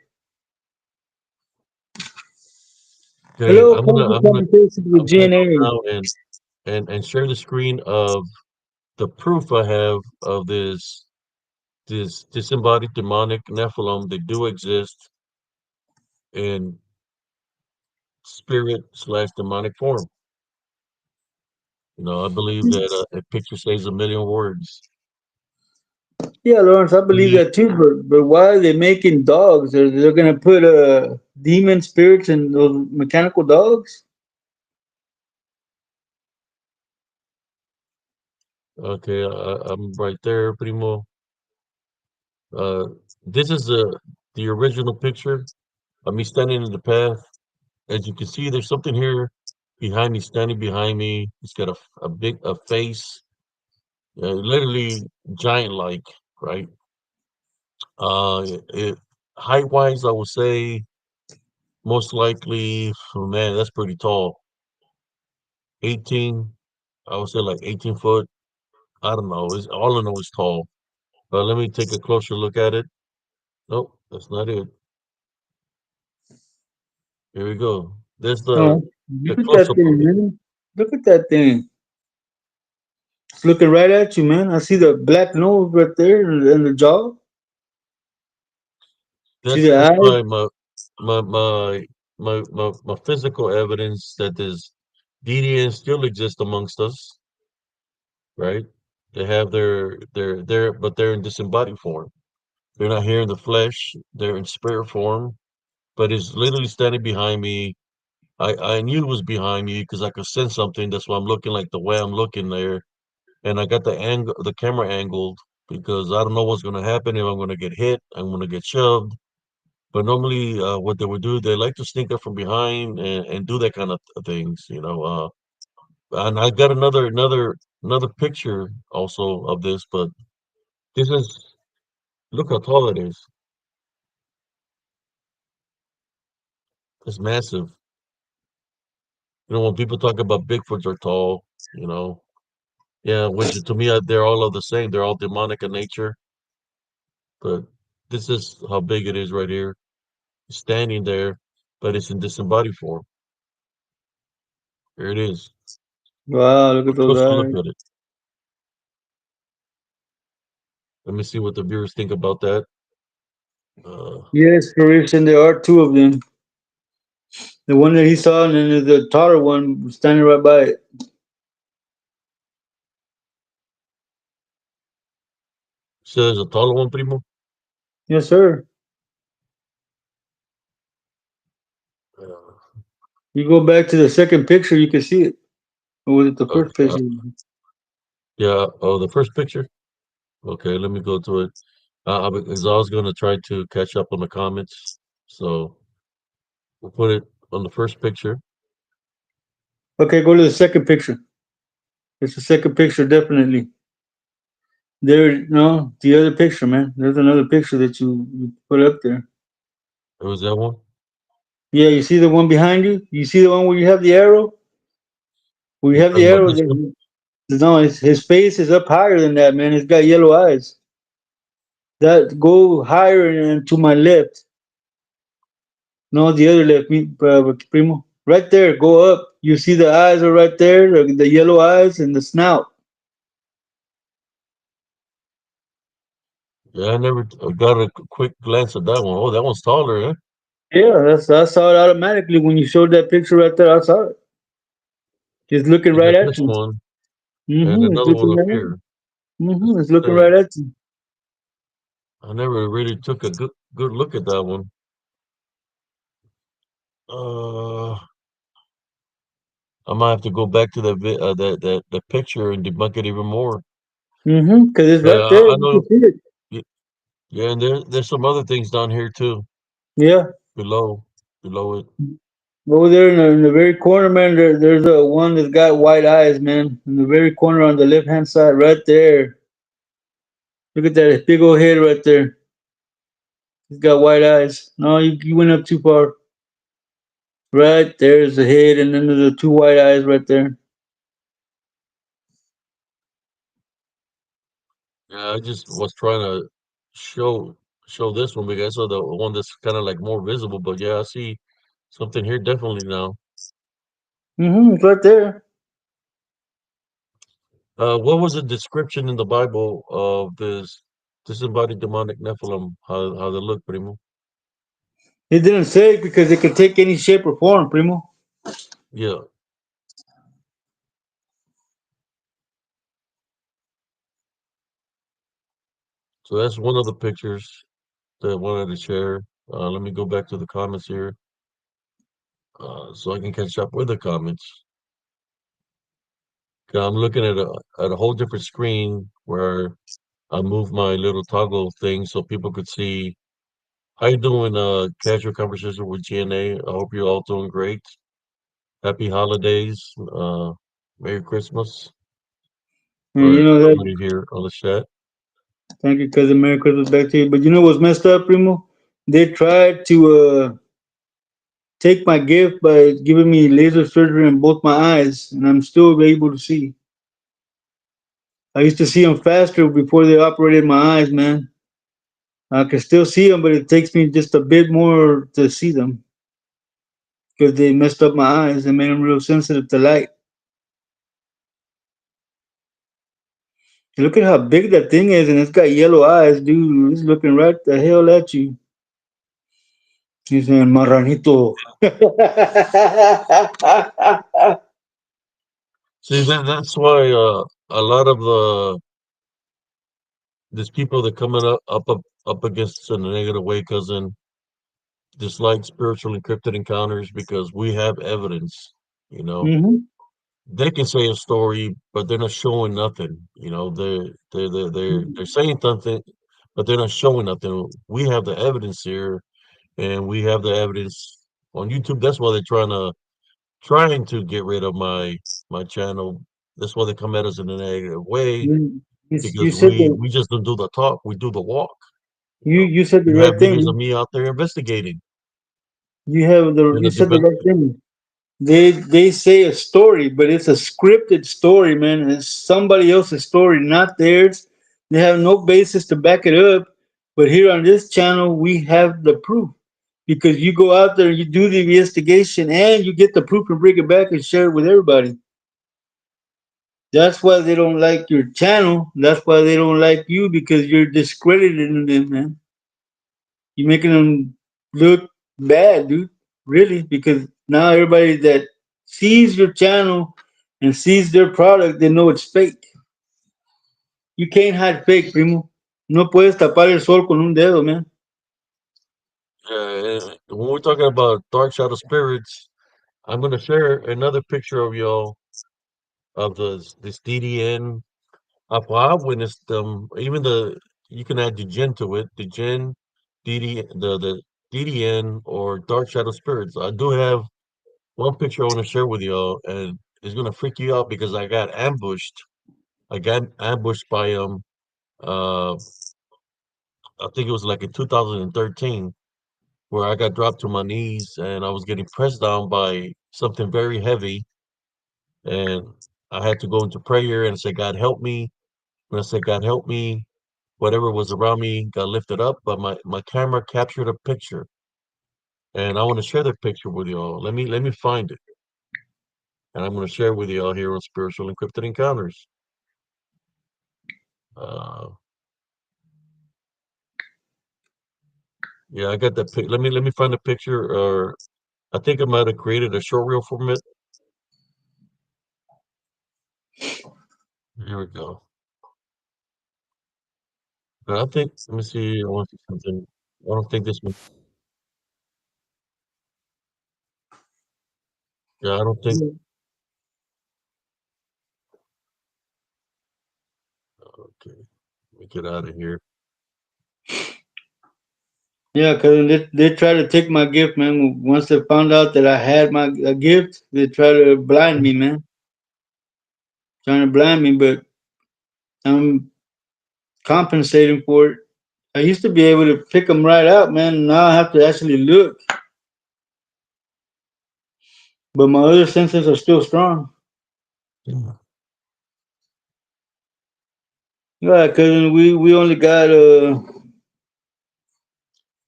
Okay, Hello, Coffee Conversations with I'm gonna go GNA. now and share the screen of the proof I have of this disembodied demonic Nephilim. They do exist in spirit/demonic form. I believe that a picture says a million words. Yeah, Lawrence, I believe We that too. But why are they making dogs? They're gonna put demon spirits in those mechanical dogs? okay, I'm right there, primo. Uh, this is the original picture of me standing in the path. As you can see, there's something here behind me, standing behind me. It's got a big a face, literally giant like, right? Height wise, I would say most likely, oh man, that's pretty tall. 18, I would say like 18 foot. I don't know. It's all I know is tall. But let me take a closer look at it. Nope, that's not it. Here we go. There's Oh, the look at close that up of thing, it. man. Look at that thing. It's looking right at you, man. I see the black nose right there and the jaw. See the That's eyes? my my my physical evidence that this DDN still exists amongst us, right? They have but they're in disembodied form. They're not here in the flesh. They're in spirit form. But it's literally standing behind me. I knew it was behind me because I could sense something. That's why I'm looking like the way I'm looking there. And I got the camera angled because I don't know what's gonna happen if I'm gonna get hit. I'm gonna get shoved. But normally, what they would do, they like to sneak up from behind and do that kind of things. And I got another picture also of this, but this is look how tall it is. It's massive. When people talk about Bigfoots are tall, you know, yeah, which to me they're all of the same. They're all demonic in nature, but this is how big it is right here, standing there, but it's in disembodied form. Here it is. Wow, look A at those closer look eyes. at it. Let me see what the viewers think about that. Uh, Yes, Croatian, there are two of them. The one that he saw, and then there's the taller one standing right by it. so there's a taller one, primo. Yes, sir. Uh, You go back to the second picture, you can see it. Or was it the first okay. picture? Yeah. Oh, the first picture. Okay, let me go to it. Because I was gonna try to catch up on the comments, so we'll put it on the first picture. Okay, go to the second picture. It's the second picture, definitely. There, no, the other picture, man. There's another picture that you put up there. It was that one. Yeah, you see the one behind you? You see the one where you have the arrow? Where you You have the talking about arrow, this one? no, his face is up higher than that, man. He's got yellow eyes. That go higher and to my left. No, the other left, me, primo. Right there, go up. You see the eyes are right there, the yellow eyes and the snout. Yeah, I never got a quick glance at that one. Oh, that one's taller, eh? Yeah, I saw it automatically when you showed that picture right there. I saw it. Just looking You right got at this you. one and Mm-hmm. It's another one looking up right at you. here. That's Mm-hmm. It's the looking right same. at you. I never really took a good look at that one. Uh, I might have to go back to that the picture and debunk it even more. Mm-hmm. Because it's But right there. I You know, can see it. y- yeah, and there's some other things down here too, Yeah. below below it. Over there in the very corner, man, there's a one that's got white eyes, man. In the very corner on the left hand side, right there. Look at that big old head right there. He's got white eyes. No, you went up too far. Right there's the head, and then there's the two white eyes right there. Yeah, I just was trying to show show this one because I saw the one that's kind of like more visible. But yeah, I see something here definitely now. Mm-hmm. It's right there. What was the description in the Bible of this disembodied demonic Nephilim? How they look, primo? It didn't say it because it could take any shape or form, primo. Yeah. So that's one of the pictures that I wanted to share. Let me go back to the comments here, so I can catch up with the comments. 'Cause I'm looking at a whole different screen where I moved my little toggle thing so people could see. How you doing? Casual conversation with GNA. I hope you're all doing great. Happy holidays. Merry Christmas And for you know that. everybody here on the chat. Thank you, cousin. Merry Christmas back to you. But you know what's messed up, primo? They tried to take my gift by giving me laser surgery in both my eyes, and I'm still able to see. I used to see them faster before they operated my eyes, man. I can still see them, but it takes me just a bit more to see them because they messed up my eyes and made them real sensitive to light. Look at how big that thing is, and it's got yellow eyes, dude. It's looking right the hell at you. He's saying, Marranito. See, that's why a lot of these people that coming up against us in a negative way, cousin, dislike spiritual encrypted encounters because we have evidence. You know, Hmm. they can say a story, but they're not showing nothing. You know, they're saying something, but they're not showing nothing. We have the evidence here, and we have the evidence on YouTube. That's why they're trying to get rid of my channel. That's why they come at us in a negative way You because said we just don't do the talk, we do the walk. You know, you said the you have right videos of thing. me out there investigating in You a said the debunk. right thing. They say a story, but it's a scripted story, man. It's somebody else's story, not theirs. They have no basis to back it up. But here on this channel, we have the proof because you go out there, you do the investigation, and you get the proof and bring it back and share it with everybody. That's why they don't like your channel. That's why they don't like you because you're discrediting them, man. You're making them look bad, dude. Really, because now everybody that sees your channel and sees their product, they know it's fake. You can't hide fake, primo. No puedes tapar el sol con un dedo, man. Yeah, when we're talking about dark shadow spirits, I'm gonna share another picture of y'all of this DDN. I've witnessed them. Even the you can add the Jinn to it. The Jinn, the DDN or dark shadow spirits. I do have one picture I want to share with y'all, and it's gonna freak you out because I got ambushed. I got ambushed by uh I think it was like in 2013 where I got dropped to my knees and I was getting pressed down by something very heavy, and I had to go into prayer and say, God help me. When I said, God help me, whatever was around me got lifted up, but my camera captured a picture, and I want to share that picture with y'all. Let me find it, and I'm going to share it with y'all here on Spiritual Encrypted Encounters. Uh, yeah, I got that pic. Let me find the picture, or I think I might have created a short reel from it. Here we go. But I think let me see. I want to see something. I don't think this one. Yeah, I don't think. Okay, let me get out of here. Yeah, because they try to take my gift, man. Once they found out that I had my a gift, they try to blind me, man. Trying to blind me, but I'm compensating for it. I used to be able to pick them right out, man. Now I have to actually look, but my other senses are still strong. Yeah. Yeah, because we only got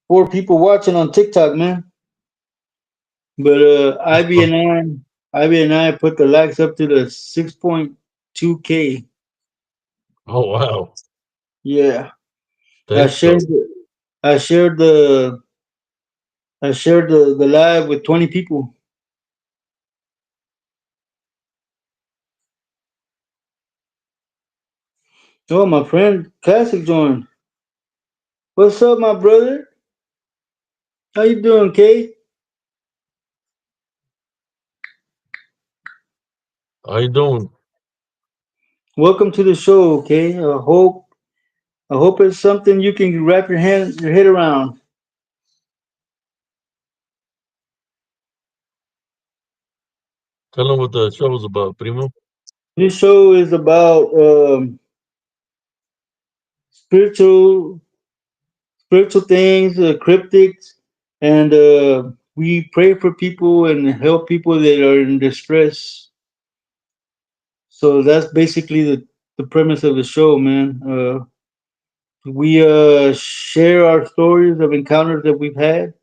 4 people watching on TikTok, man. But Ivy and I put the likes up to the 6.2K. Oh wow! Yeah, I Thanks, shared though. the, I shared the I shared the live with 20 people. Oh, my friend Classic joined. What's up, my brother? How you doing, Kay? How you doing? Welcome to the show, okay? I hope it's something you can wrap your head around. Tell them what the show's about, Primo. This show is about spiritual spiritual things, cryptics, and we pray for people and help people that are in distress. So that's basically the premise of the show, man. We share our stories of encounters that we've had.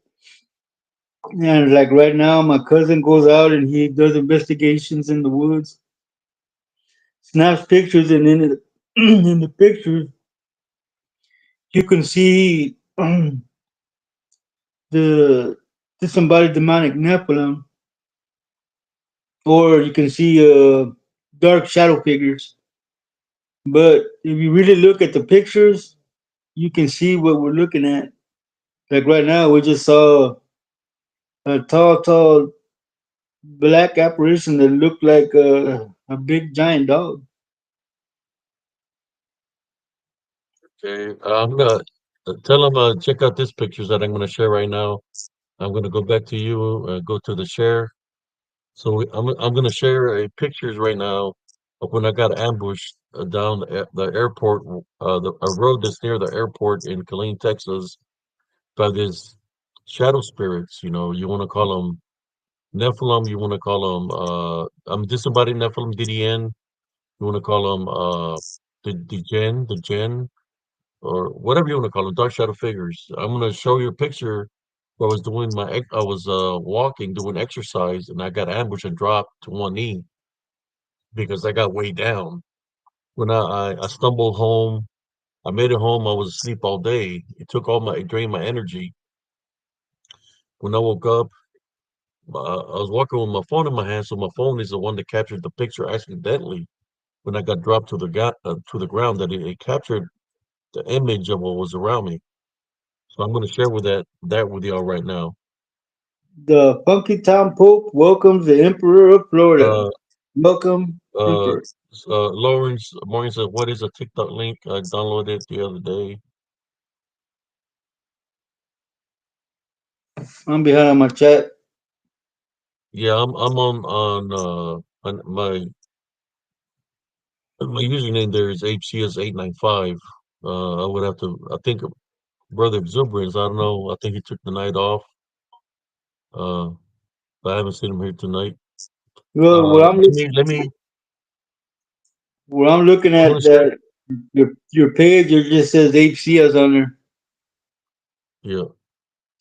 And like right now, my cousin goes out and he does investigations in the woods, snaps pictures, and in it, in the pictures you can see the disembodied demonic Nephilim, or you can see dark shadow figures. But if you really look at the pictures, you can see what we're looking at. Like right now, we just saw a tall black apparition that looked like a big giant dog. Okay, I'm gonna tell them check out this pictures that I'm gonna share right now. I'm gonna go back to you. Go to the share. So I'm gonna share a pictures right now of when I got ambushed down the airport, the a road that's near the airport in Killeen, Texas, by this shadow spirits. You want to call them Nephilim. You want to call them I'm disembodied Nephilim DDN. You want to call them the Jinn, the Jinn. or whatever you want to call them, dark shadow figures. I'm gonna show you a picture where I was doing I was walking, doing exercise, and I got ambushed and dropped to one knee because I got way down. When I stumbled home, I made it home. I was asleep all day. It drained my energy. When I woke up, I was walking with my phone in my hand, so my phone is the one that captured the picture accidentally. When I got dropped to the ground, it captured the image of what was around me. So I'm going to share that with y'all right now. The Funky Town Pope welcomes the Emperor of Florida. Uh, Welcome, uh, Emperor. Lawrence Morgan said, "What is a TikTok link? I downloaded it the other day." I'm behind on my chat. Yeah, I'm on my username there is HCS895. I would have to. I think Brother Exuberance. I don't know. I think he took the night off. Uh, but I haven't seen him here tonight. Well, Let me. what I'm looking I'm at gonna share. that your page, it just says HCS on there. Yeah,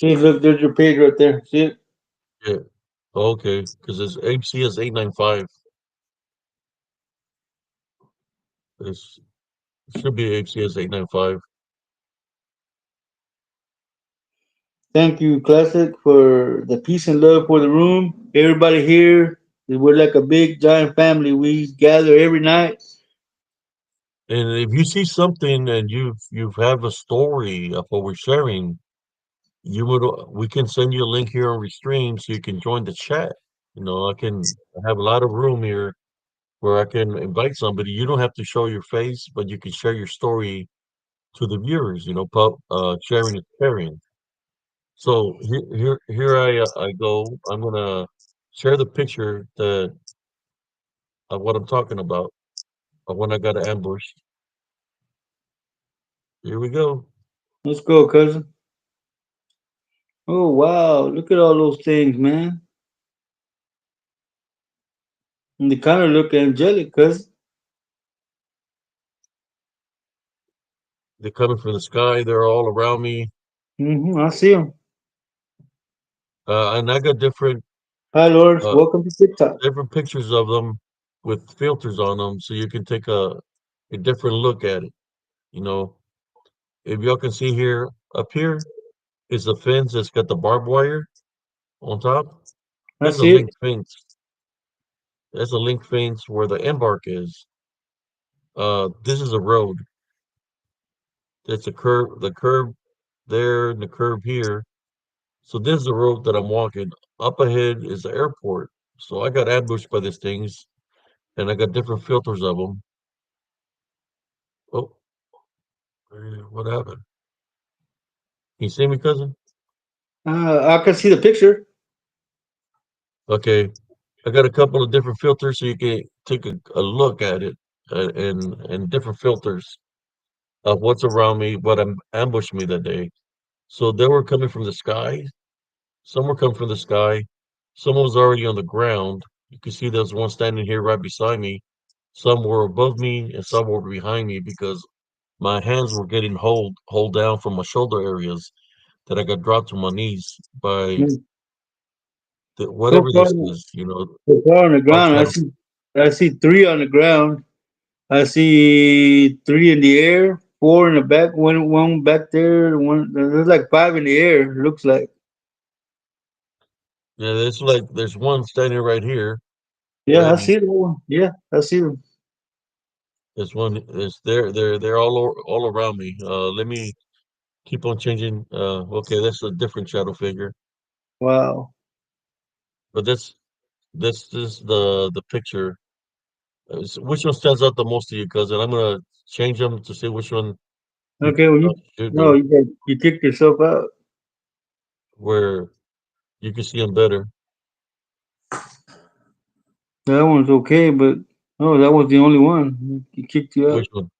See, look, there's your page right there. See it? yeah. Okay, because it's HCS895. It's, it should be HCS895. Thank you, Classic, for the peace and love for the room. Everybody here, we're like a big giant family. We gather every night. And if you see something and you have a story of what we're sharing, you would we can send you a link here on Restream so you can join the chat. I have a lot of room here where I can invite somebody. You don't have to show your face, but you can share your story to the viewers. Sharing is caring. So here I go. I'm gonna share the picture that of what I'm talking about of when I got ambushed. Here we go. Let's go, cousin. Oh, wow. Look at all those things, man. And they kind of look angelic, cousin. They're coming from the sky. They're all around me. I see them. And I got Hi, Lawrence. uh, Welcome to TikTok. different pictures of them with filters on them, so you can take a different look at it. You know, if y'all can see here, up here is the fence that's got the barbed wire on top. I This is a see it. link fence. That's a link fence where the embark is. This is a road. It's a curve, the curve there and the curve here. So this is the road that I'm walking. Up ahead is the airport. So I got ambushed by these things, and I got different filters of them. Oh, what happened? Can you see me, cousin? I can see the picture. Okay, I got a couple of different filters so you can take a look at it and different filters of what's around me, ambushed me that day. So they were coming from the sky. Some were coming from the sky. Some was already on the ground. You can see there's one standing here right beside me. Some were above me and some were behind me because my hands were getting hold down from my shoulder areas that I got dropped to my knees by Mm. So whatever far, this is, so far on the dark ground, shadow. I see three on the ground. I see three in the air, four in the back, one back there, one. There's like five in the air. It looks like. Yeah, it's like there's one standing right here. Yeah, I And see that one. Yeah, I see them. there's one. It's they're all around me. Let me keep on changing. Okay, that's a different shadow figure, Wow. but this is the picture. Which one stands out the most to you, cousin? I'm gonna change them to see which one you Okay, well, should no, go you kicked yourself out. where you can see them better. That one's okay, but no, that was the only one. He kicked you Which out. one?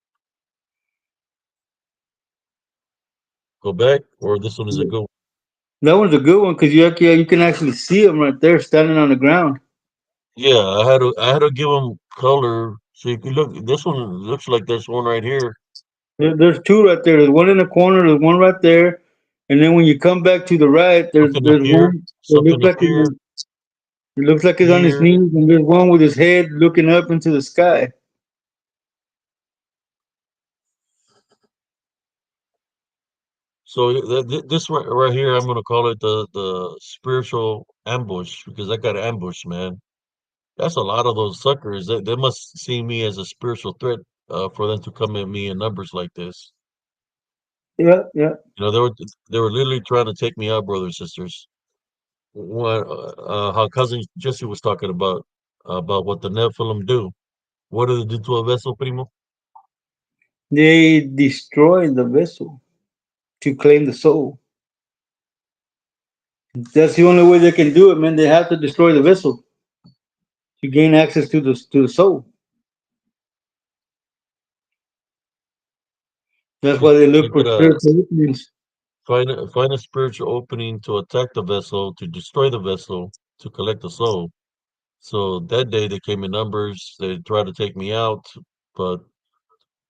Go back, or this one is a good one? That one's a good one because you can actually see him right there standing on the ground. Yeah, I had to give them color so you can look. This one looks like this one right here. There's two right there. There's one in the corner. There's one right there. And then when you come back to the right, Something there's appear, one. It looks something like appear it looks like it's on his here. knees, and there's one with his head looking up into the sky. So this right here, I'm gonna call it the spiritual ambush because I got ambushed, man. That's a lot of those suckers. They must see me as a spiritual threat for them to come at me in numbers like this. Yeah, yeah. You know, they were literally trying to take me out, brothers and sisters. What how cousin Jesse was talking about what the Nephilim do. What do they do to a vessel, primo? They destroy the vessel to claim the soul. That's the only way they can do it, man. They have to destroy the vessel to gain access to the soul. That's why they They look for gotta spiritual openings. find a spiritual opening to attack the vessel, to destroy the vessel, to collect the soul. So that day they came in numbers. They tried to take me out, but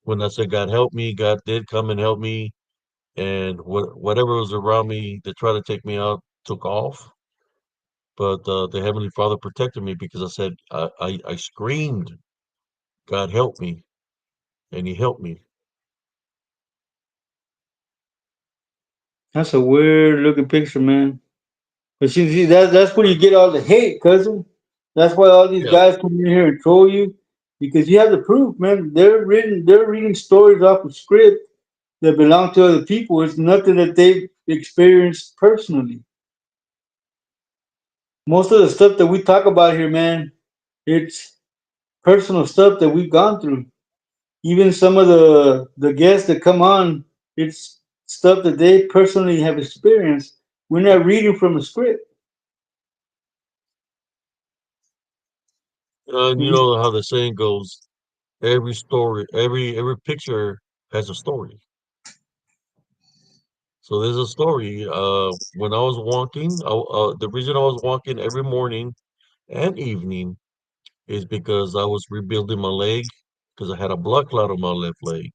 when I said God help me, God did come and help me, and whatever was around me that tried to take me out took off. But the Heavenly Father protected me because I said I screamed, God help me, and He helped me. That's a weird looking picture, man. But see, that's where you get all the hate, cousin. That's why all these Yeah, guys come in here and troll you because you have the proof, man. They're reading stories off of script that belong to other people. It's nothing that they've experienced personally. Most of the stuff that we talk about here, man, it's personal stuff that we've gone through. Even some of the guests that come on, it's stuff that they personally have experienced. We're not reading from a script. and you know how the saying goes: every story, every picture has a story. So there's a story. When I was walking, the reason I was walking every morning and evening is because I was rebuilding my leg because I had a blood clot on my left leg.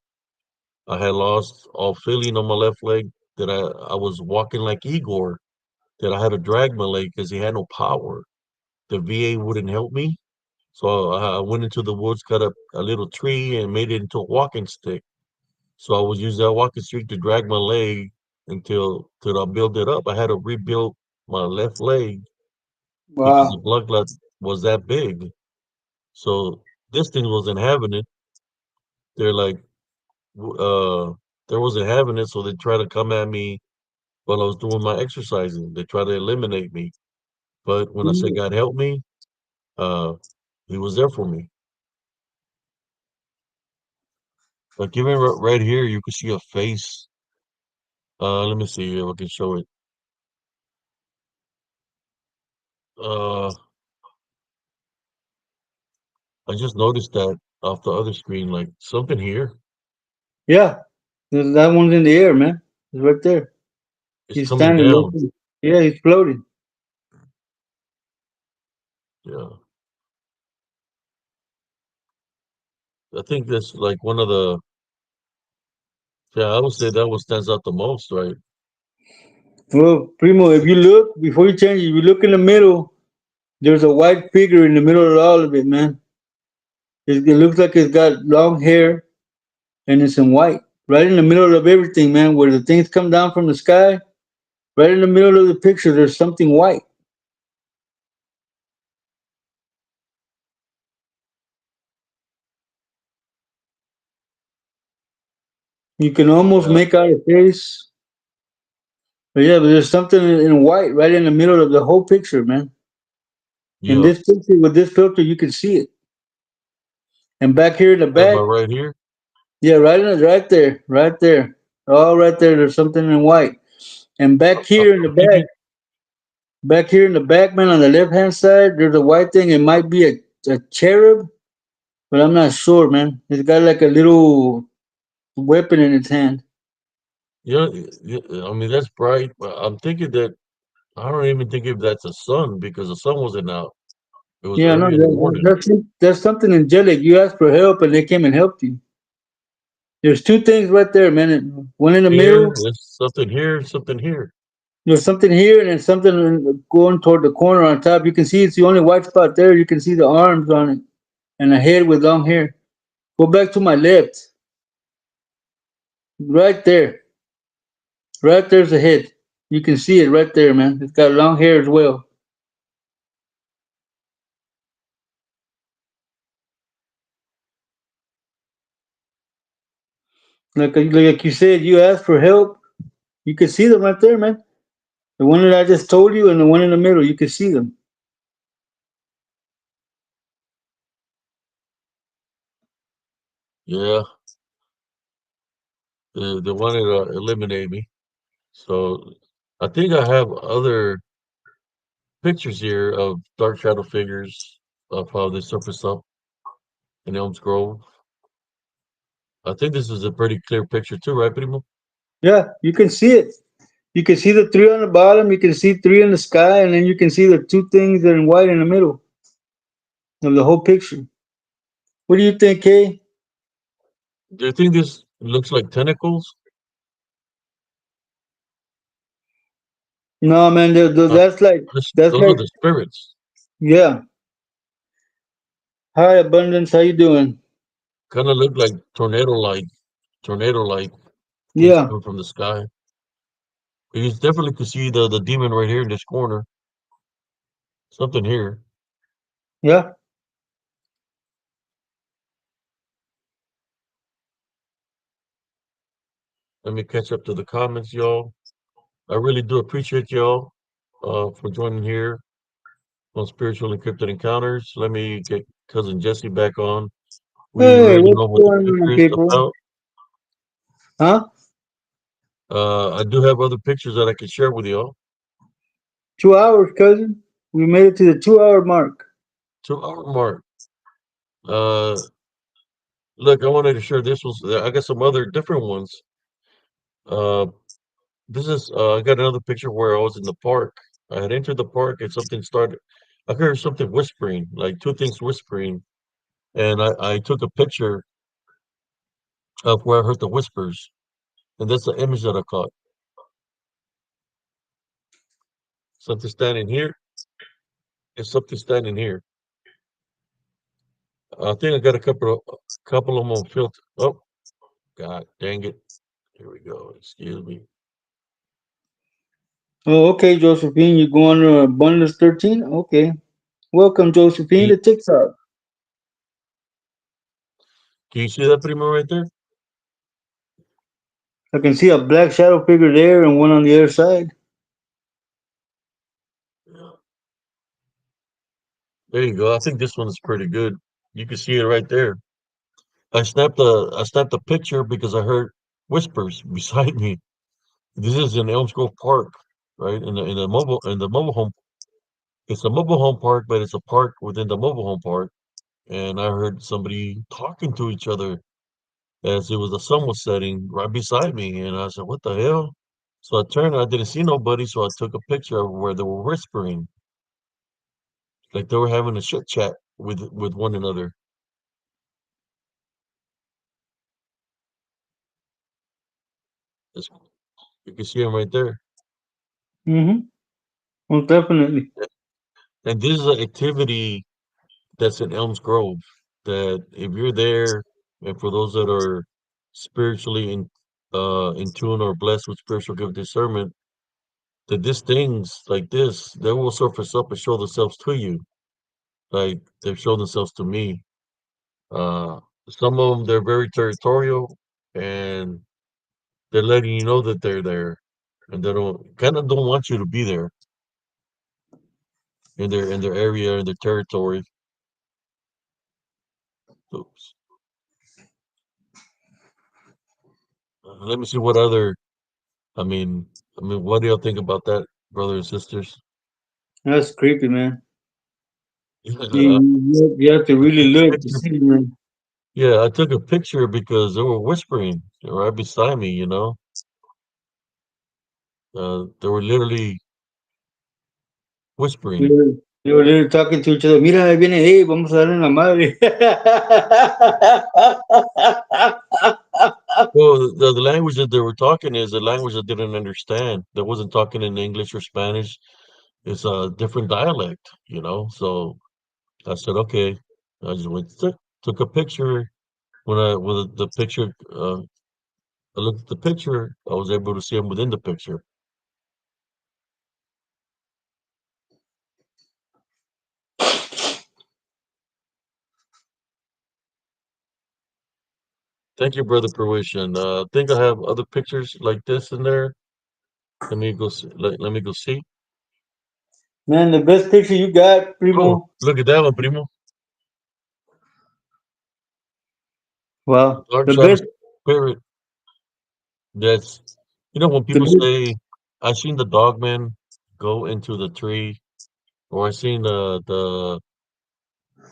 I had lost all feeling on my left leg that I was walking like Igor, that I had to drag my leg because he had no power. The VA wouldn't help me. So I went into the woods, cut up a little tree and made it into a walking stick. So I was using that walking stick to drag my leg till I built it up. I had to rebuild my left leg because the Wow. blood clot was that big. So this thing wasn't having it. They're like, there wasn't having it, so they try to come at me while I was doing my exercising. They try to eliminate me. But when I said God help me, uh, He was there for me. Like even right here, you can see a face. Let me see if I can show it. Uh, I just noticed that off the other screen, like something here Yeah, that one's in the air, man. It's right there. is He's coming standing down. looking. Yeah, he's floating. Yeah, I think that's like one of the. Yeah, I would say that one stands out the most, right? Well, Primo, if you look before you change it, if you look in the middle, there's a white figure in the middle of all of it, man. It looks like it's got long hair and it's in white. Right in the middle of everything, man, where the things come down from the sky, right in the middle of the picture, there's something white. You can almost Yeah, make out a face. But yeah, but there's something in white right in the middle of the whole picture, man. In yeah. this picture, with this filter, you can see it. And back here in the Am I back, right here? yeah, right there, right there. All right there, there's something in white. And I'm thinking. back here in the back, man, on the left hand side, there's a white thing. It might be a cherub, but I'm not sure, man. It's got like a little weapon in its hand. Yeah, yeah, I mean that's bright, but I'm thinking that I don't even think if that's a sun because the sun wasn't out. It was Yeah, no, early in the morning. that's something angelic. You asked for help, and they came and helped you. There's two things right there, man. One in the Here, middle. there's something here, something here. There's something here, and then something going toward the corner on top. You can see it's the only white spot there. You can see the arms on it and a head with long hair. Go back to my left. Right there. Right there's the head. You can see it right there, man. It's got long hair as well. Like you said, you asked for help. You can see them right there, man. The one that I just told you and the one in the middle, you can see them. Yeah, the one that eliminated me. So I think I have other pictures here of dark shadow figures of how they surface up in Elms Grove. I think this is a pretty clear picture too, right, Primo? Yeah, you can see it. You can see the three on the bottom, you can see three in the sky, and then you can see the two things that are in white in the middle of the whole picture. What do you think, Kay? Do you think this looks like tentacles? No, man, Uh, that's those are like the spirits. yeah. Hi, abundance. How you doing? Kind of look like tornado-like things Yeah, coming from the sky. You definitely could see the demon right here in this corner. Something here. yeah. Let me catch up to the comments, y'all. I really do appreciate y'all for joining here on Spiritual Encrypted Encounters. Let me get cousin Jesse back on. We Hey, already what's know what the going on, picture is people? about. Huh? I do have other pictures that I can share with y'all. 2 hours, cousin. We made it to the 2 hour mark. 2 hour mark. Uh, look, I wanted to share this was. I got some other different ones. Uh, this is. I got another picture where I was in the park. I had entered the park and something started. I heard something whispering, like two things whispering, and I took a picture of where I heard the whispers, and that's the image that I caught. Something standing here and something standing here. I think I got a couple of them on filter. Oh, God dang it! Here we go. Excuse me. Oh, okay, Josephine. You going to Abundance 13? Okay. Welcome, Can Josephine, you, to TikTok. can you see that primo right there? I can see a black shadow figure there and one on the other side. Yeah. There you go. I think this one is pretty good. You can see it right there. I snapped a picture because I heard whispers beside me. This is in Elms Grove Park, right? In the mobile home. It's a mobile home park, but it's a park within the mobile home park. And I heard somebody talking to each other as it was the sun was setting right beside me. And I said, "What the hell?" So I turned. I didn't see nobody, so I took a picture of where they were whispering, like they were having a chit chat with one another. It's, you can see them right there. Mm-hmm. Well, definitely. And this is an activity that's in Elms Grove. That if you're there, and for those that are spiritually in tune or blessed with spiritual gift discernment, that these things like this, they will surface up and show themselves to you. Like they've shown themselves to me. Uh, some of them they're very territorial and they're letting you know that they're there, and they don't want you to be there in their area in their territory. Oops. Let me see what other. I mean, what do y'all think about that, brothers and sisters? That's creepy, man. You, Yeah, you have to I really took a look to picture. see, man. Yeah, I took a picture because they were whispering right beside me. They were literally whispering. They were literally talking to each other. Mira, ahí viene, hey, vamos a darle la madre. Well, the language that they were talking is a language I didn't understand. They wasn't talking in English or Spanish. It's a different dialect, you know. So I said, okay. I just went took a picture. When I with the picture, I looked at the picture. I was able to see him within the picture. Thank you, brother Fruition. I think I have other pictures like this in there. Let me go. Let me go see. Man, the best picture you got, Oh, Primo. look at that one, primo. Well, Dark the shadow best, spirit. That's when the people best. say, "I seen the dog man go into the tree," or "I seen the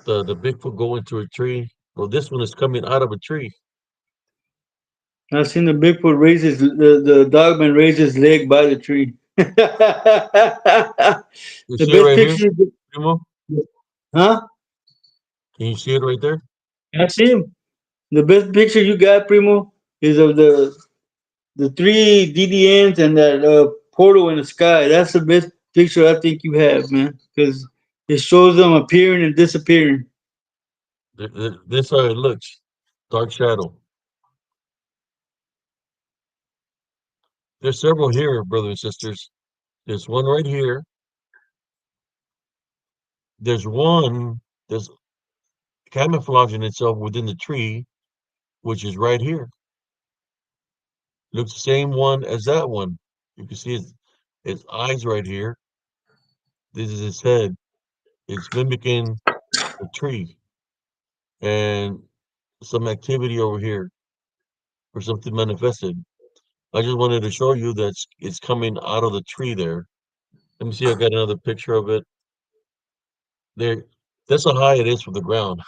Bigfoot go into a tree." Well, this one is coming out of a tree. I've seen the Bigfoot raise the dogman raise his leg by the tree. The You see it best right here, picture, primo? huh? Can you see it right there? I see him. The best picture you got, Primo, is of the three DDNs and that portal in the sky. That's the best picture I think you have, man, because it shows them appearing and disappearing. This how it looks. Dark shadow. There's several here, brothers and sisters. There's one right here. There's one that's camouflaging itself within the tree, which is right here. Looks the same one as that one. You can see its eyes right here. This is its head. It's mimicking the tree and some activity over here or something manifested. I just wanted to show you that it's coming out of the tree there. Let me see. I got another picture of it. There, that's how high it is from the ground.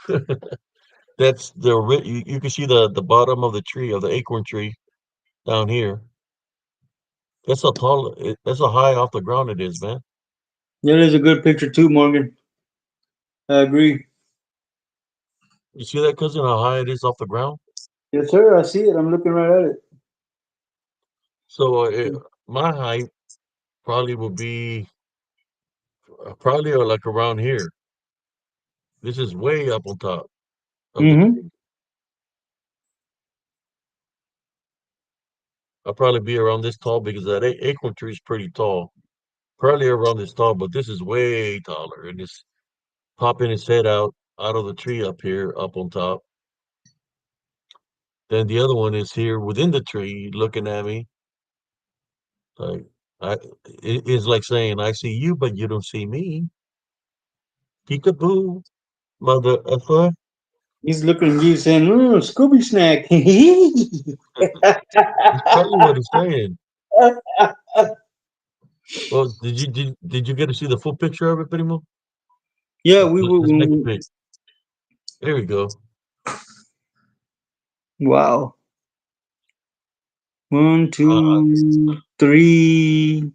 That's you can see the bottom of the tree of the acorn tree down here. That's how tall. That's how high off the ground it is, man. That is a good picture too, Morgan. I agree. You see that, cousin? How high it is off the ground. Yes, sir. I see it. I'm looking right at it. So my height probably would be probably like around here. This is way up on top of the Mm-hmm. tree. I'll probably be around this tall because that acorn tree is pretty tall. Probably around this tall, but this is way taller, and it's popping its head out of the tree up here, up on top. Then the other one is here within the tree, looking at me. Like it is like saying, "I see you, but you don't see me." Peekaboo, mother effer. He's looking at you saying, Scooby snack. That's probably what it's saying. Well, did you get to see the full picture of it, Primo? Yeah, we were. Let's make it big. There we go. Wow. One, Uh, two, three,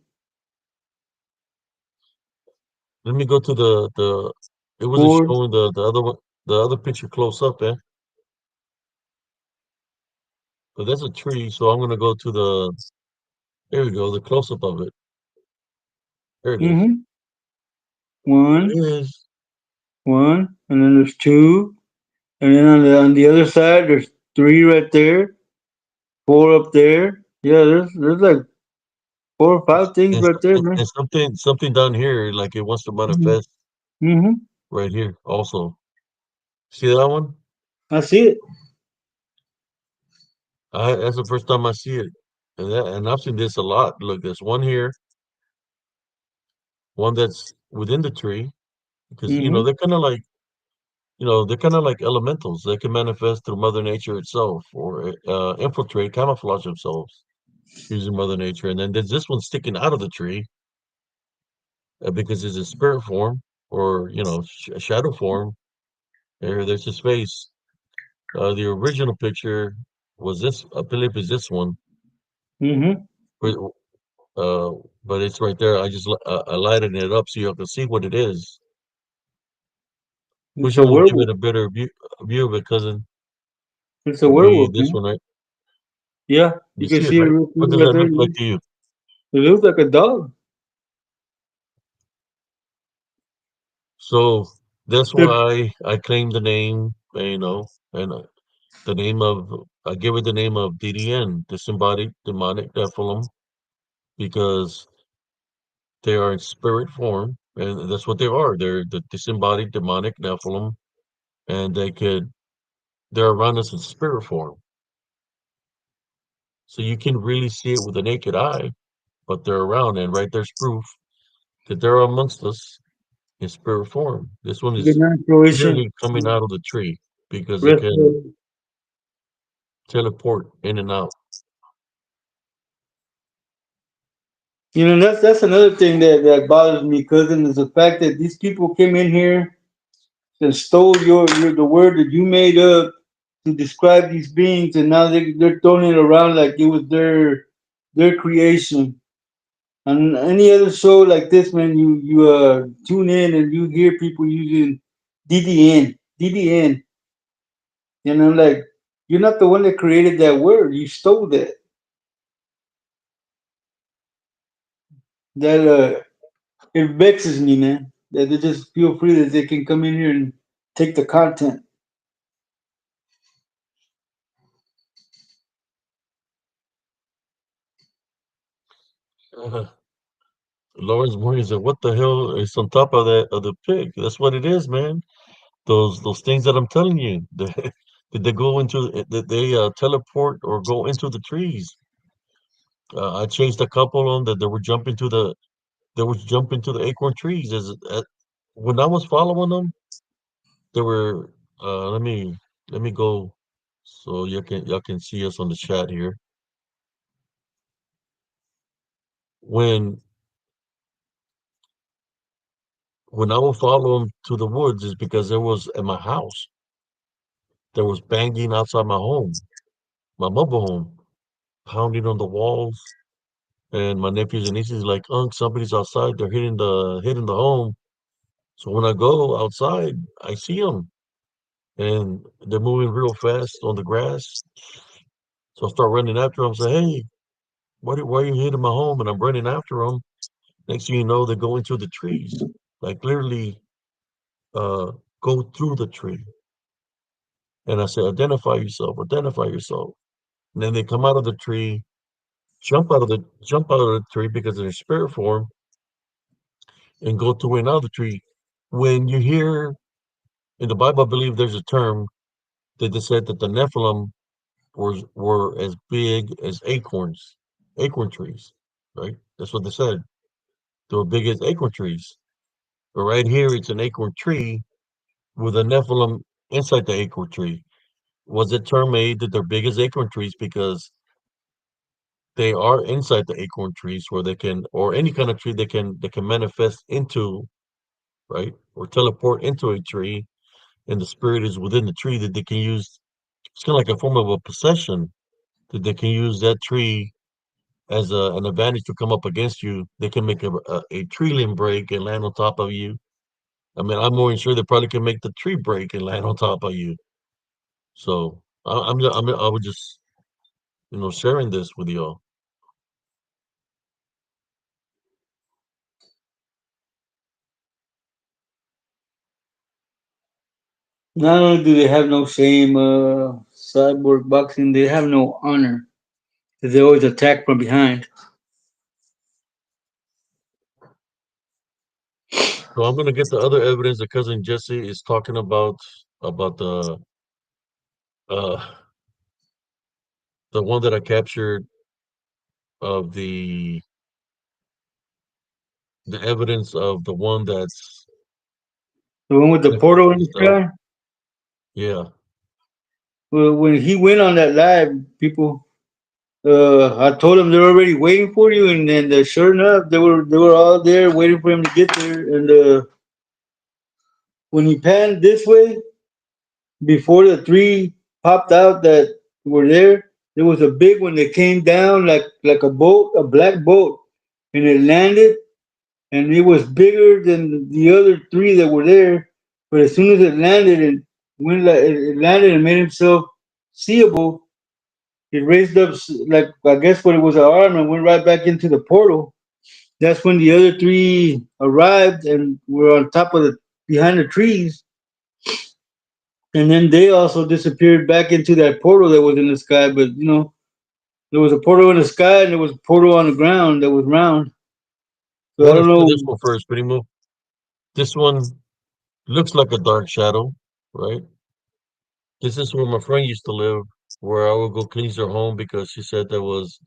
Let me go to the. It wasn't four. showing the other one, the other picture close up, eh? But that's a tree, so I'm gonna go to the. There we go, the close up of it. There it is. Mm-hmm. There One, it is. one, and then there's two, and then on the other side there's three right there, four up there. Yeah, there's like four or five things And, right there, and man. something down here, like it wants to manifest Mm-hmm. right here also. See that one? I see it. That's the first time I see it. And I've seen this a lot. Look, there's one here, one that's within the tree, because Mm-hmm. they're kind of like elementals. They can manifest through Mother Nature itself or infiltrate, camouflage themselves using Mother Nature. And then there's this one sticking out of the tree because it's a spirit form or shadow form. There's his face. The original picture was this. I believe is this one, Mm-hmm. but, uh, but it's right there. I lighted it up so you can see what it is. It's Which a one would give werewolf. it a better view of it, cousin? It's a Would be werewolf, this man. one, right? Yeah, you You can see it, see it right? real What clear does right that there. look like Yeah. to you? It looks like a dog. So that's The- why I claim the name, and the name of I give it the name of DDN, disembodied demonic Nephilim, because they are in spirit form, and that's what they are. They're the disembodied demonic Nephilim, and they're around us in spirit form. So you can really see it with the naked eye, but they're around, and right there's proof that they're amongst us in spirit form. This one Good is night, Croatian. clearly coming out of the tree because it Rest, can teleport in and out. that's another thing that bothers me, cousin, is the fact that these people came in here and stole your the word that you made up to describe these beings, and now they're throwing it around like it was their creation. On any other show like this, man, you tune in and you hear people using DDN, like you're not the one that created that word. You stole that. That it vexes me, man. That they just feel free that they can come in here and take the content. Uh, Lawrence Morgan said, "What the hell is on top of that of the pig?" That's what it is, man. Those things that I'm telling you, did they go into did they teleport or go into the trees? I chased a couple on that they were jumping to the they was jumping to the acorn trees. When I was following them, they were let me go so y'all can see us on the chat here. When when I would follow them to the woods is because there was at my house there was banging outside my home, my mobile home, pounding on the walls. And my nephews and nieces like, "Unc, somebody's outside. They're hitting the home." So when I go outside, I see them, and they're moving real fast on the grass. So I start running after them. Say, "Hey, why are you hitting my home?" And I'm running after them. Next thing you know, they go into the trees, like literally uh, go through the tree. And I say, "Identify yourself. Identify yourself." And then they come out of the tree, jump out of the tree because of their spirit form, and go to another tree. When you hear in the Bible, I believe there's a term that they said that the Nephilim were as big as acorn trees, right? That's what they said. They were big as acorn trees. But right here, it's an acorn tree with a Nephilim inside the acorn tree. Was it term made that they're big as acorn trees because they are inside the acorn trees where they can, or any kind of tree they can manifest into, right? Or teleport into a tree, and the spirit is within the tree that they can use. It's kind of like a form of a possession that they can use that tree as an advantage to come up against you. They can make a tree limb break and land on top of you. I mean, I'm more than sure they probably can make the tree break and land on top of you. So I was just sharing this with y'all. Not only do they have no shame, cyborg boxing, they have no honor. They always attack from behind. So I'm gonna get the other evidence that cousin Jesse is talking about uh the one that I captured of the evidence of the one that's The one with the portal in Nephilim the stuff. sky. Yeah. Well, when he went on that live, people, I told them they're already waiting for you, and then sure enough, they were all there waiting for him to get there. And when he panned this way, before the three popped out that were there, there was a big one that came down like a boat, a black boat, and it landed, and it was bigger than the other three that were there. But as soon as it landed, it landed and made himself seeable. it raised up like I guess what it was an arm and went right back into the portal. That's when the other three arrived and were on top of the behind the trees, and then they also disappeared back into that portal that was in the sky. But there was a portal in the sky and there was a portal on the ground that was round. So I Let us don't do this know. one first, Primo. This one looks like a dark shadow, right? This is where my friend used to live, where I would go cleanse her home because she said there was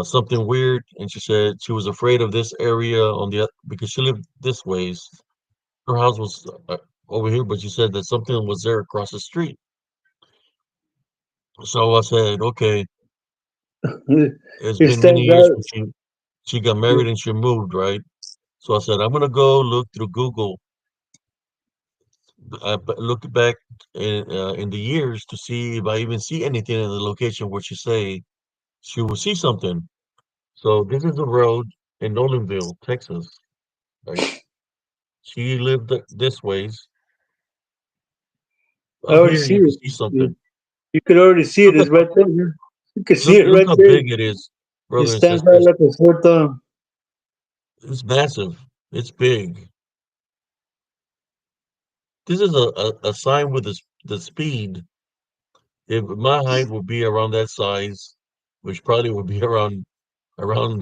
something weird, and she said she was afraid of this area on because she lived this ways. Her house was over here, but she said that something was there across the street. So I said, okay, it's It been many stands years out. when she got married and she moved, right? So I said, I'm gonna go look through Google, look back in the years to see if I even see anything in the location where she will see something. So this is the road in Nolanville, Texas, right? She lived this ways. I Up already here, see you can it. see something. You could already see it. Look at It's right there. You can see it look right how there. big it is, It brother and stands out sisters. like a sore thumb. It's massive. It's big. This is a sign with the speed. If my height would be around that size, which probably would be around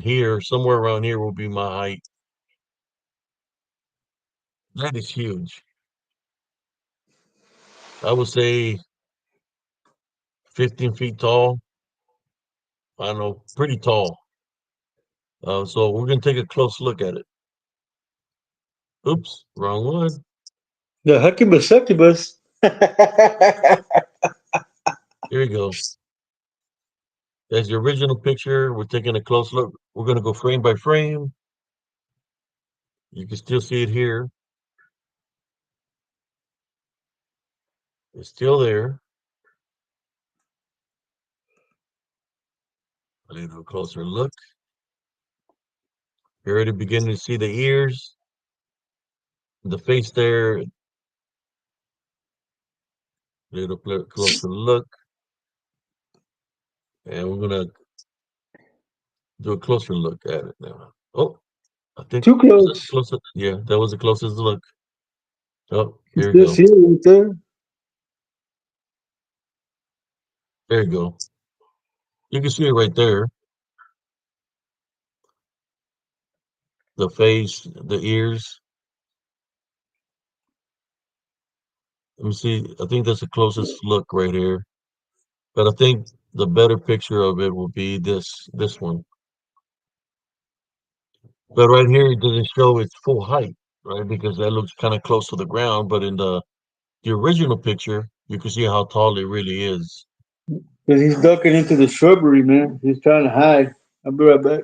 here, somewhere around here will be my height. That is huge. I would say 15 feet tall. I don't know, pretty tall. So we're gonna take a close look at it. Oops, wrong one. The succubus succubus. Here we go. That's the original picture. We're taking a close look. We're gonna go frame by frame. You can still see it here. It's still there. A little closer look. You're already beginning to see the ears, the face there. A little closer look, and we're gonna do a closer look at it now. Oh, I think Too was that the close. closest? Yeah, that was the closest look. Oh, You here we still go. see it right there. There you go. You can see it right there. The face, the ears. Let me see. I think that's the closest look right here. But I think the better picture of it will be this one. But right here it doesn't show its full height, right? Because that looks kind of close to the ground. But in the original picture, you can see how tall it really is. Because he's ducking into the shrubbery, man. He's trying to hide. I'll be right back.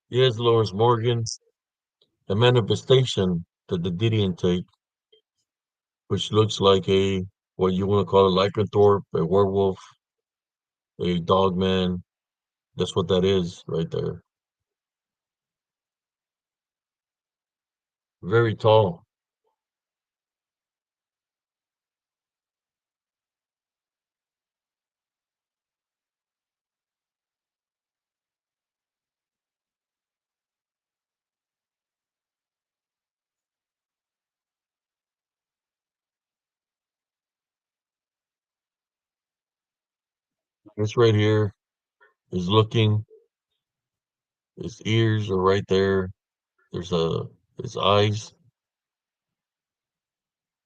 Here's Lawrence Morgan, a manifestation that the Didion take, which looks like a what you want to call a lycanthrope, a werewolf, a dog man. That's what that is right there. Very tall. This right here is looking. His ears are right there. There's his eyes.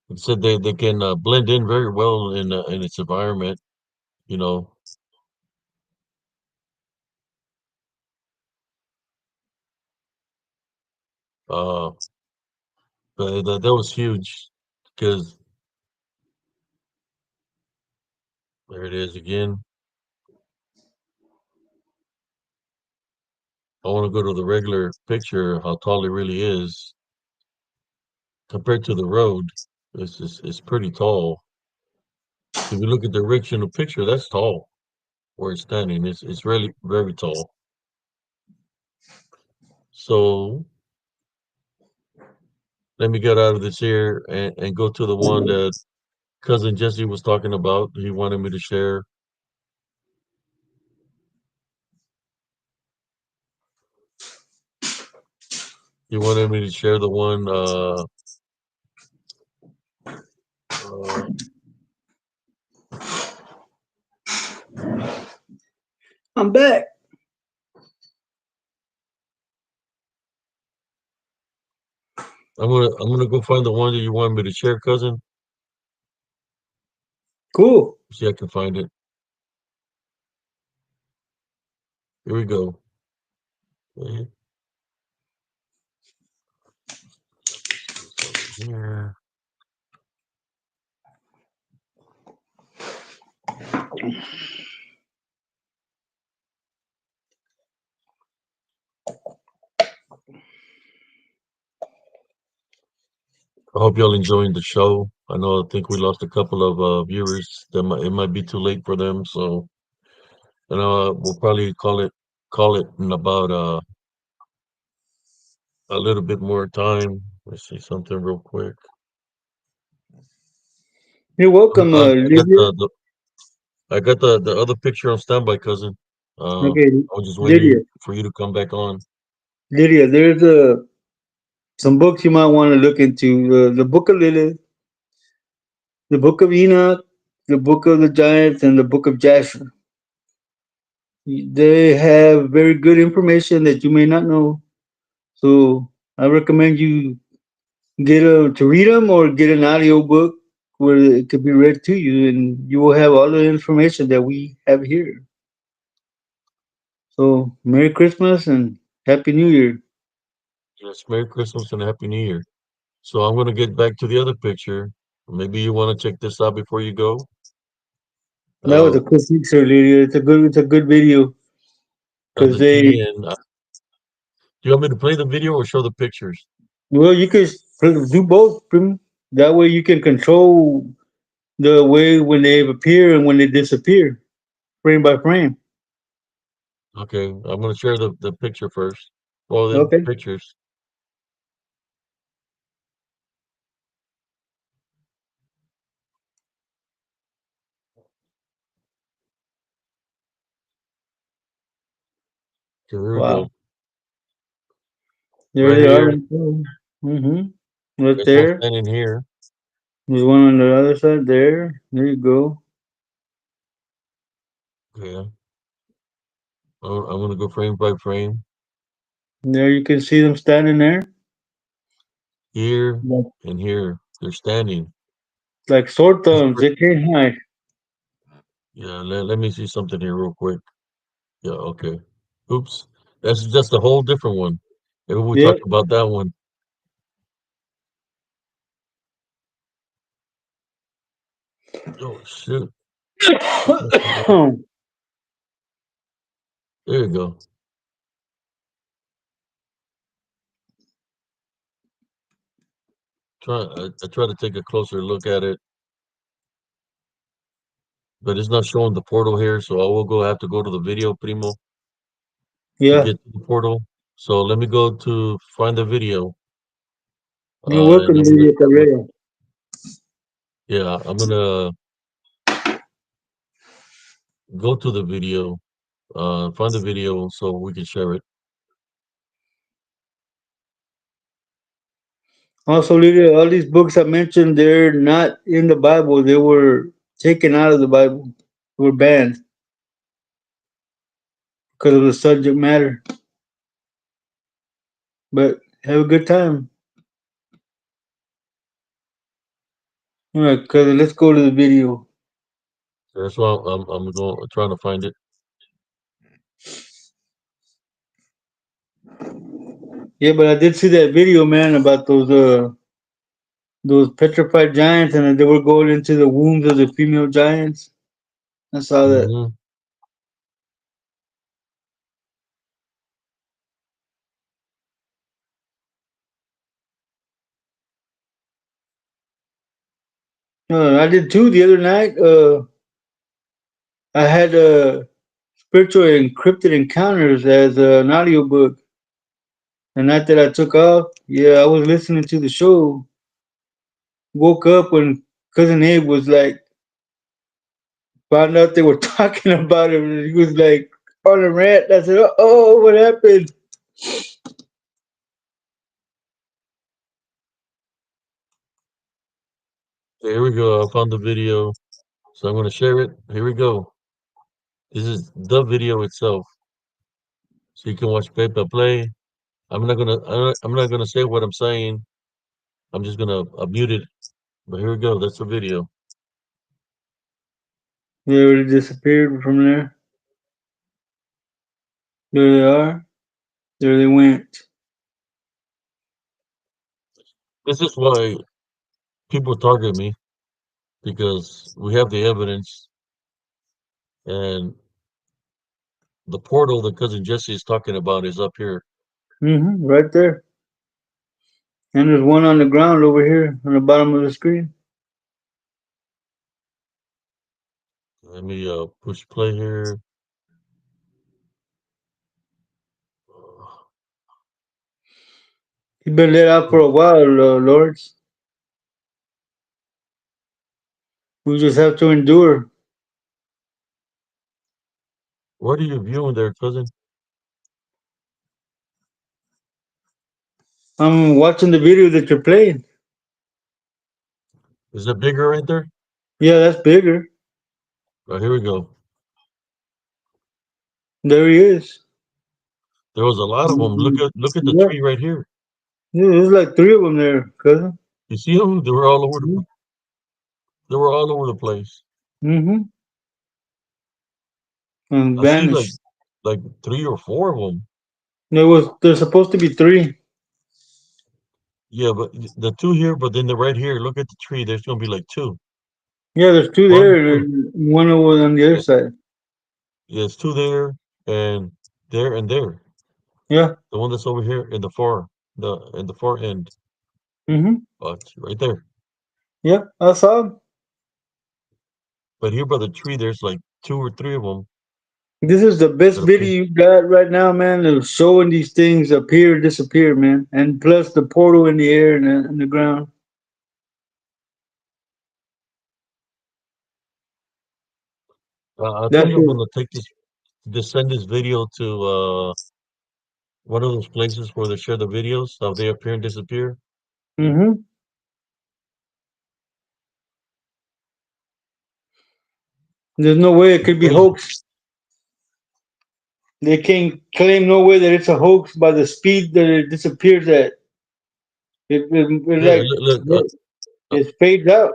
It said they can blend in very well in its environment. You know, uh, That was huge because there it is again. I want to go to the regular picture, how tall it really is compared to the road. It's pretty tall. If you look at the original picture, that's tall where it's standing. It's really very tall. So let me get out of this here and go to the one that cousin Jesse was talking about. He wanted me to share. He wanted me to share the one. Uh, I'm back. I'm gonna go find the one that you wanted me to share, cousin. Cool. See if I can find it. Here we go. Okay, see what's over here. I hope y'all enjoying the show. I think we lost a couple of viewers. It might be too late for them, so we'll probably call it in about a little bit more time. Let's see something real quick. You're welcome, I got Lydia. the other picture on standby, cousin. Okay, I was just Lydia. waiting for you to come back on. Lydia, there's some books you might want to look into. The Book of Lilith, the Book of Enoch, the Book of the Giants, and the Book of Jasher. They have very good information that you may not know. So I recommend you get to read them or get an audio book where it could be read to you, and you will have all the information that we have here. So Merry Christmas and Happy New Year. Yes, Merry Christmas and Happy New Year. So I'm gonna get back to the other picture. Maybe you want to check this out before you go. That was Uh, a quick picture, Lydia. It's a good video at because the they end, do you want me to play the video or show the pictures? well you can do both. That way you can control the way when they appear and when they disappear, frame by frame. Okay, I'm gonna share the picture first. Well, the Okay. pictures. Okay, here we Wow. go. There Right they are. here. Right there. Right There's one there. standing here. There's one on the other side there. There you go. Okay, I'm gonna go frame by frame. There you can see them standing there. Here Like and here. They're standing. like sword This thumbs. per- They can't hide. yeah, let me see something here real quick. Yeah, okay. Oops. That's just a whole different one. Maybe we'll talk Yep. about that one. Oh shoot. It's messing me up. There you go. I try to take a closer look at it, but it's not showing the portal here, so I will go have to go to the video primo to Yeah. get to the portal. So let me go to find the video. You're And welcome, Lydia Carrera. yeah, I'm gonna go to the video, find the video so we can share it. Also, Lydia, all these books I mentioned, they're not in the Bible. They were taken out of the Bible. They were banned because of the subject matter. But have a good time. All right, cousin, let's go to the video. So that's why I'm going trying to find it. Yeah, but I did see that video, man, about those. those petrified giants, and they were going into the wombs of the female giants. I saw that. Hmm. I did too the other night. I had spiritual encrypted encounters as an audiobook. The night that I took off, yeah, I was listening to the show. Woke up when cousin Abe was like, found out they were talking about him, and he was like on a rant. I said, "Oh, what happened?" Here we go. I found the video, so I'm gonna share it. Here we go. This is the video itself, so you can watch Pepe play. I'm not gonna say what I'm saying. I'm just gonna mute it. But here we go. That's the video. They already disappeared from there. There they are. There they went. This is why people target me because we have the evidence and the portal that cousin Jesse is talking about is up here. Right there. And there's one on the ground over here on the bottom of the screen. Let me push play here. He's been let out for a while, Lords. We just have to endure. What are you viewing there, cousin? I'm watching the video that you're playing. Is it bigger right there? Yeah, that's bigger. Right, here we go. There he is. There was a lot of them. Look at the Yeah, tree right here. yeah, there's like three of them there, cousin. You see them? They were all over Yeah. they were all over the place. Mm-hmm. And I see vanished. like three or four of them. There's supposed to be three. Yeah, but the two here, but then the right here, look at the tree. There's gonna be like two. Yeah, there's two One, there, two. and one over on the other Yeah, side. yeah, it's two there and there and there. Yeah. The one that's over here in the far end. Mm-hmm. Right there. Yeah, I saw him. But here by the tree, there's like two or three of them This is the best that appear. video you got right now, man, of showing these things appear, disappear, man. And plus the portal in the air and the ground. I That's think I'm it. gonna send this video to one of those places where they share the videos, how they appear and disappear. Mm-hmm. There's no way it It's could be crazy. hoax. They can't claim no way that it's a hoax by the speed that it disappears at. It Yeah, like look, uh, it fades out.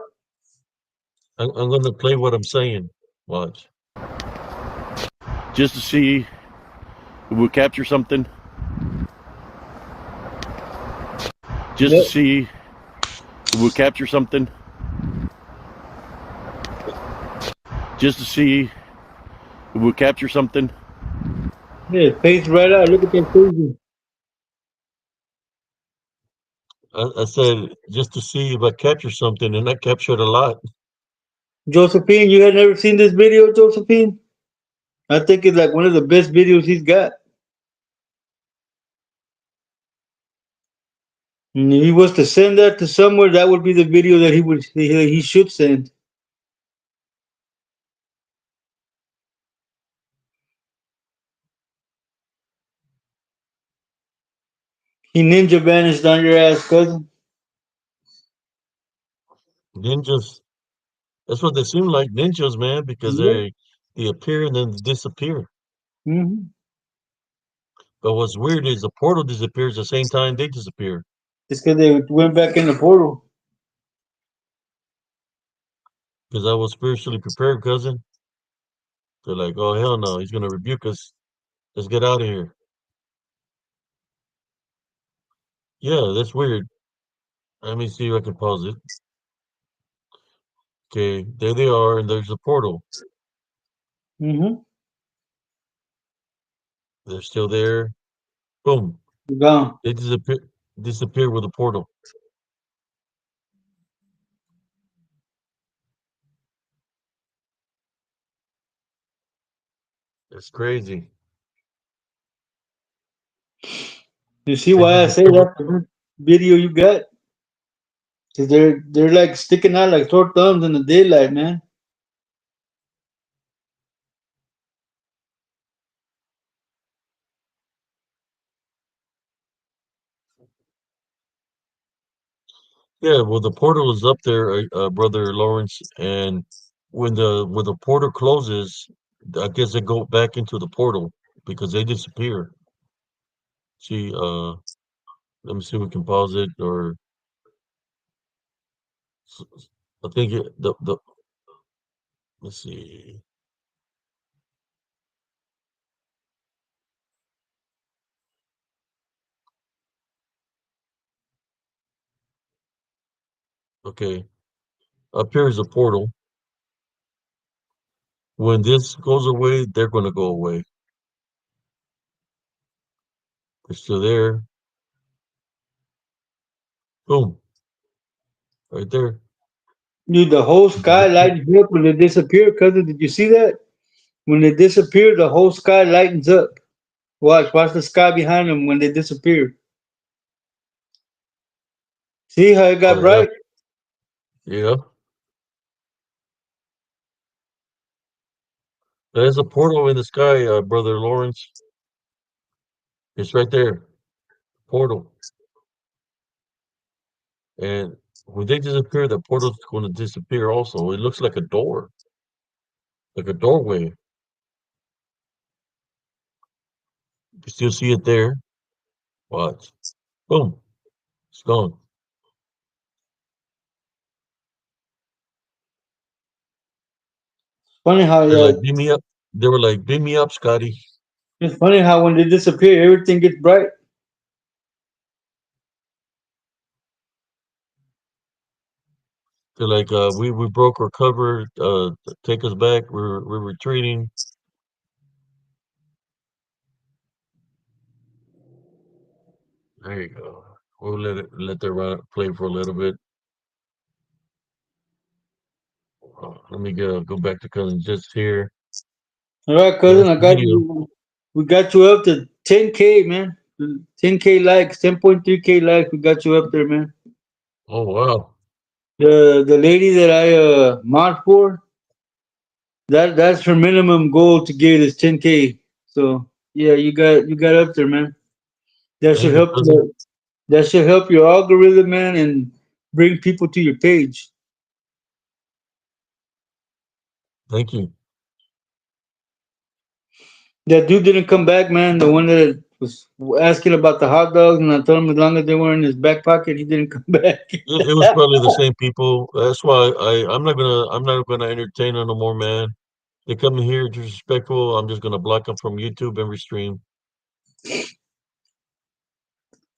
I'm gonna play what I'm saying. Watch. Just to see if we capture something. Just to Yep. see if we capture something. Just to see if we capture something. Yeah, it fades right out. Look at that fading. I said just to see if I capture something, and I captured a lot. Josephine, you had never seen this video, Josephine? I think it's like one of the best videos he's got. And if he was to send that to somewhere, that would be the video that he should send. He ninja vanished on your ass, cousin. Ninjas. That's what they seem like, ninjas, man, because Yep. they appear and then disappear. Mm-hmm. But what's weird is the portal disappears the same time they disappear. It's because they went back in the portal. Because I was spiritually prepared, cousin. They're like, oh hell no, he's gonna rebuke us. Let's get out of here. Yeah, that's weird. Let me see if I can pause it. Okay, there they are, and there's a portal. Mm-hmm. They're still there. Boom. Gone. They disappear with the portal. It's crazy. You see They why I say disappear. that's the good video you got? Cause they're like sticking out like sore thumbs in the daylight, man. Yeah, well, the portal is up there, brother Lawrence, and when the portal closes, I guess they go back into the portal because they disappear. See, let me see if we can pause it, or I think the let's see. Okay, up here is a portal. When this goes away, they're going to go away. They're still there. Boom, right there. Dude, the whole They sky disappear. lightens up when they disappear. Cousin, did you see that? When they disappear, the whole sky lightens up. Watch the sky behind them when they disappear. See how it Oh got yeah, bright? yeah. There's a portal in the sky, brother Lawrence. It's right there. Portal. And when they disappear, the portal's going to disappear also. It looks like a door, like a doorway. You still see it there. Watch. Boom. It's gone. Funny how They're yeah, like, beam me up. They were like, beam me up, Scotty. it's funny how when they disappear, everything gets bright. They're like, we broke our cover. Take us back. We're retreating. There you go. We'll let that run play for a little bit. Let me go back to cousin just here. All right, Yeah, cousin, that's I the got video. you. We got you up to 10K, man. 10K likes, 10.3K likes. We got you up there, man. Oh wow. The lady that I mod for, that's her minimum goal to get is 10K. So yeah, you got up there, man. That should Thank you, help cousin. that should help your algorithm, man, and bring people to your page. Thank you. That dude didn't come back, man. The one that was asking about the hot dogs, and I told him as long as they were in his back pocket, he didn't come back. It was probably the same people. That's why I'm not gonna entertain them no more, man. They come in here disrespectful. I'm just gonna block them from YouTube and restream.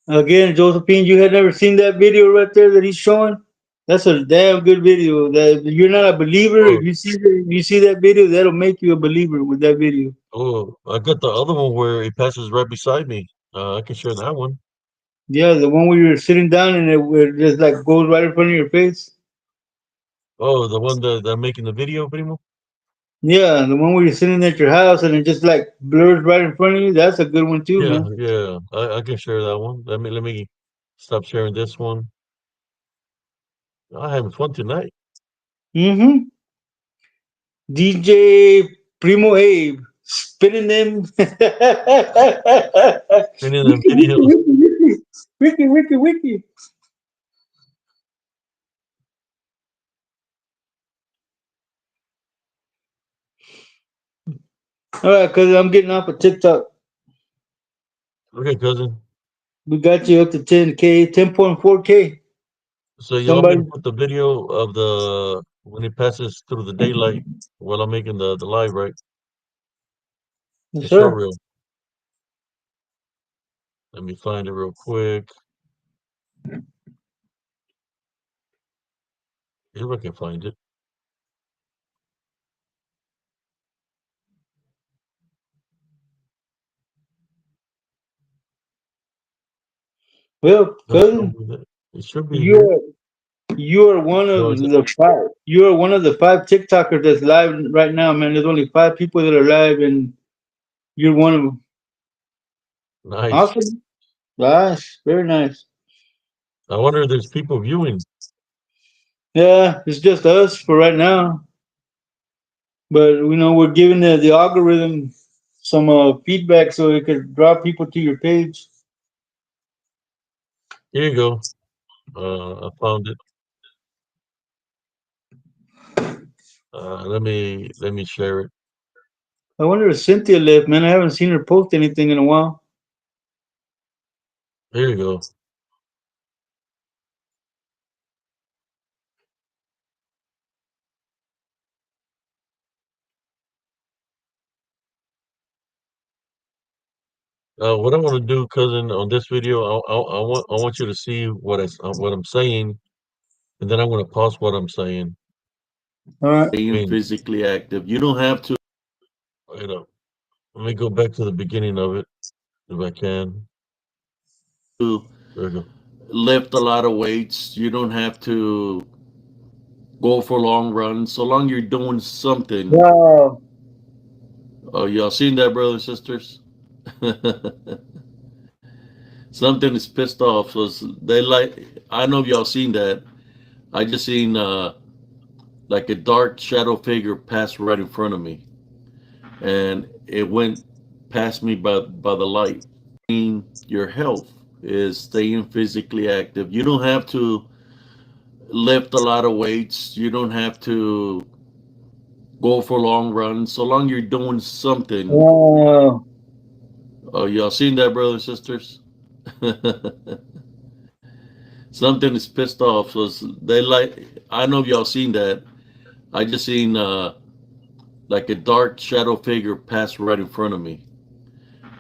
Again, Josephine, you had never seen that video right there that he's showing. That's a damn good video. That if you're not a believer, Oh, if you see that video, that'll make you a believer with that video. oh, I got the other one where it passes right beside me. I can share that one. Yeah, the one where you're sitting down and it just like goes right in front of your face. Oh, the one that I'm making the video, primo. Yeah, the one where you're sitting at your house and it just like blurs right in front of you. That's a good one too, Yeah, man. yeah. I can share that one. Let me stop sharing this one. I'm having fun tonight. Mm-hmm. DJ Primo Abe spinning them. Any of them Wiki, wiki, videos. wiki, wiki, wiki, wiki, wiki. All right, cause I'm getting off of TikTok. Okay, cousin. We got you up to 10K, 10.4K. So you want me Somebody, to put the video of the when it passes through the daylight while I'm making the live, right? yes, The short sir. reel. Let me find it real quick. if I can find it. Well, Don't tell cousin, me that. It should be you here. you are one of No, it's the five. You are one of the five TikTokers that's live right now, man. There's only five people that are live, and you're one of them. nice. Awesome, nice, very nice. I wonder if there's people viewing. Yeah, it's just us for right now, but we're giving the algorithm some feedback so it could draw people to your page. Here you go. I found it. Let me share it. I wonder if Cynthia left, man. I haven't seen her post anything in a while. Here you go. What I want to do, cousin, on this video, I want you to see what I'm saying, and then I'm going to pause what I'm saying. All right. I Staying mean, physically active. You don't have you know, let me go back to the beginning of it if I can. to There we go. lift a lot of weights. You don't have to go for long runs. So long you're doing something. Wow. Oh, y'all seen that, brothers and sisters? Something is pissed off. So they like. I know if y'all seen that. I just seen like a dark shadow figure pass right in front of me, and it went past me by the light. Your health is staying physically active. You don't have to lift a lot of weights. You don't have to go for long runs. So long you're doing something. Wow. Oh, y'all seen that, brothers and sisters? Something is pissed off. So they like. I know if y'all seen that. I just seen like a dark shadow figure pass right in front of me,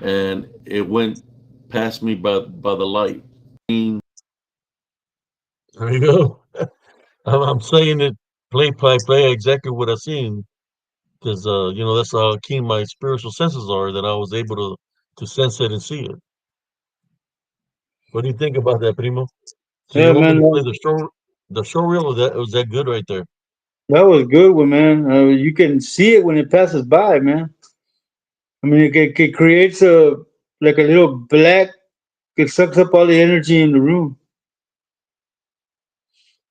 and it went past me by the light. There you go. I'm saying it play exactly what I seen because that's how keen my spiritual senses are that I was able to sense it and see it. What do you think about that, Primo? So Yeah, you want me man. to play the show reel? Or that was that good right there? That was a good one, man. You can see it when it passes by, man. I mean, it creates like a little black. It sucks up all the energy in the room.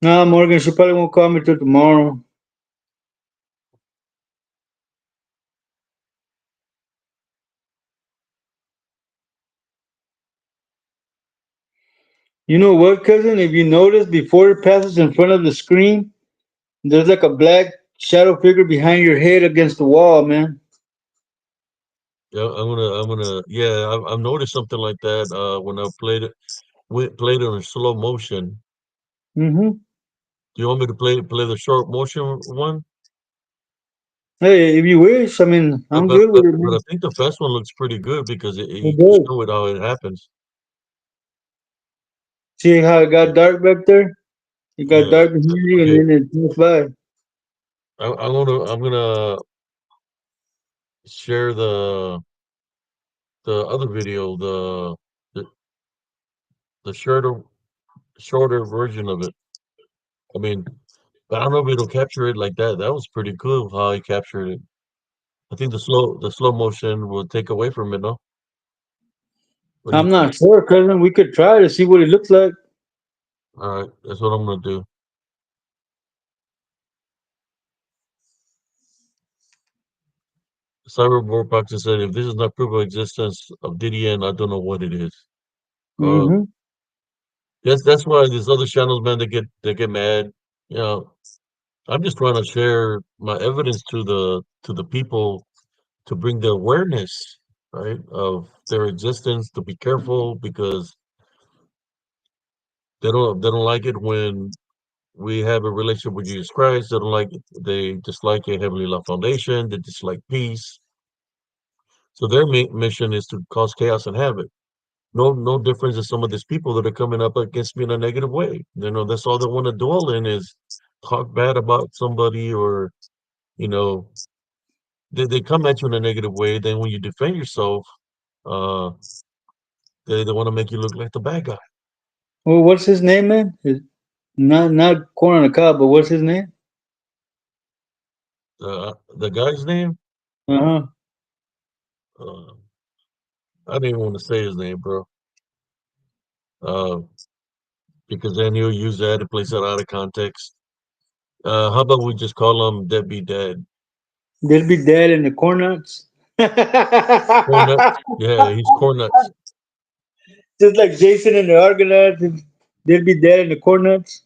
Nah, Morgan, she probably won't call me till tomorrow. You know what, cousin? If you notice, before it passes in front of the screen, there's like a black shadow figure behind your head against the wall, man. Yeah, Yeah, I've noticed something like that. When I played it in slow motion. Mm-hmm. Do you want me to play the short motion one? Hey, if you wish, I mean, But I'm but good with but, it, but I man. think the fast one looks pretty good because It you can does. show it how it happens. See how it Yeah, got dark back there? It got yeah. dark behind you, and Okay, then it passed by. I'm gonna share the other video, the the shorter version of it. I mean, but I don't know if it'll capture it like that. That was pretty cool how he captured it. I think the slow motion will take away from it, no? What do you I'm think? not sure, cousin. We could try to see what it looks like. All right, that's what I'm gonna do. Cyberboard Boxer said, if this is not proof of existence of DDN, I don't know what it is. Uh, Mm-hmm. that's why these other channels, man, they get mad. You know, I'm just trying to share my evidence to the people to bring the awareness, right, of their existence, to be careful because they don't like it when we have a relationship with Jesus Christ. They don't like it. They dislike a Heavenly Love Foundation. They dislike peace. So their mission is to cause chaos and havoc. No difference in some of these people that are coming up against me in a negative way. That's all they want to dwell in is talk bad about somebody, or you know, they come at you in a negative way. Then when you defend yourself, uh, they want to make you look like the bad guy. Well, what's his name, man? Not corn on the cob, but what's his name? The guy's name, Uh huh. uh, I didn't even want to say his name, bro. Uh, because then he'll use that and place it out of context. How about we just call him Deadbeat Dad? They'll be dead in the corn nuts. Corn nuts. Yeah, he's corn nuts. Just like Jason and the Argonauts, they'll be dead in the corn nuts.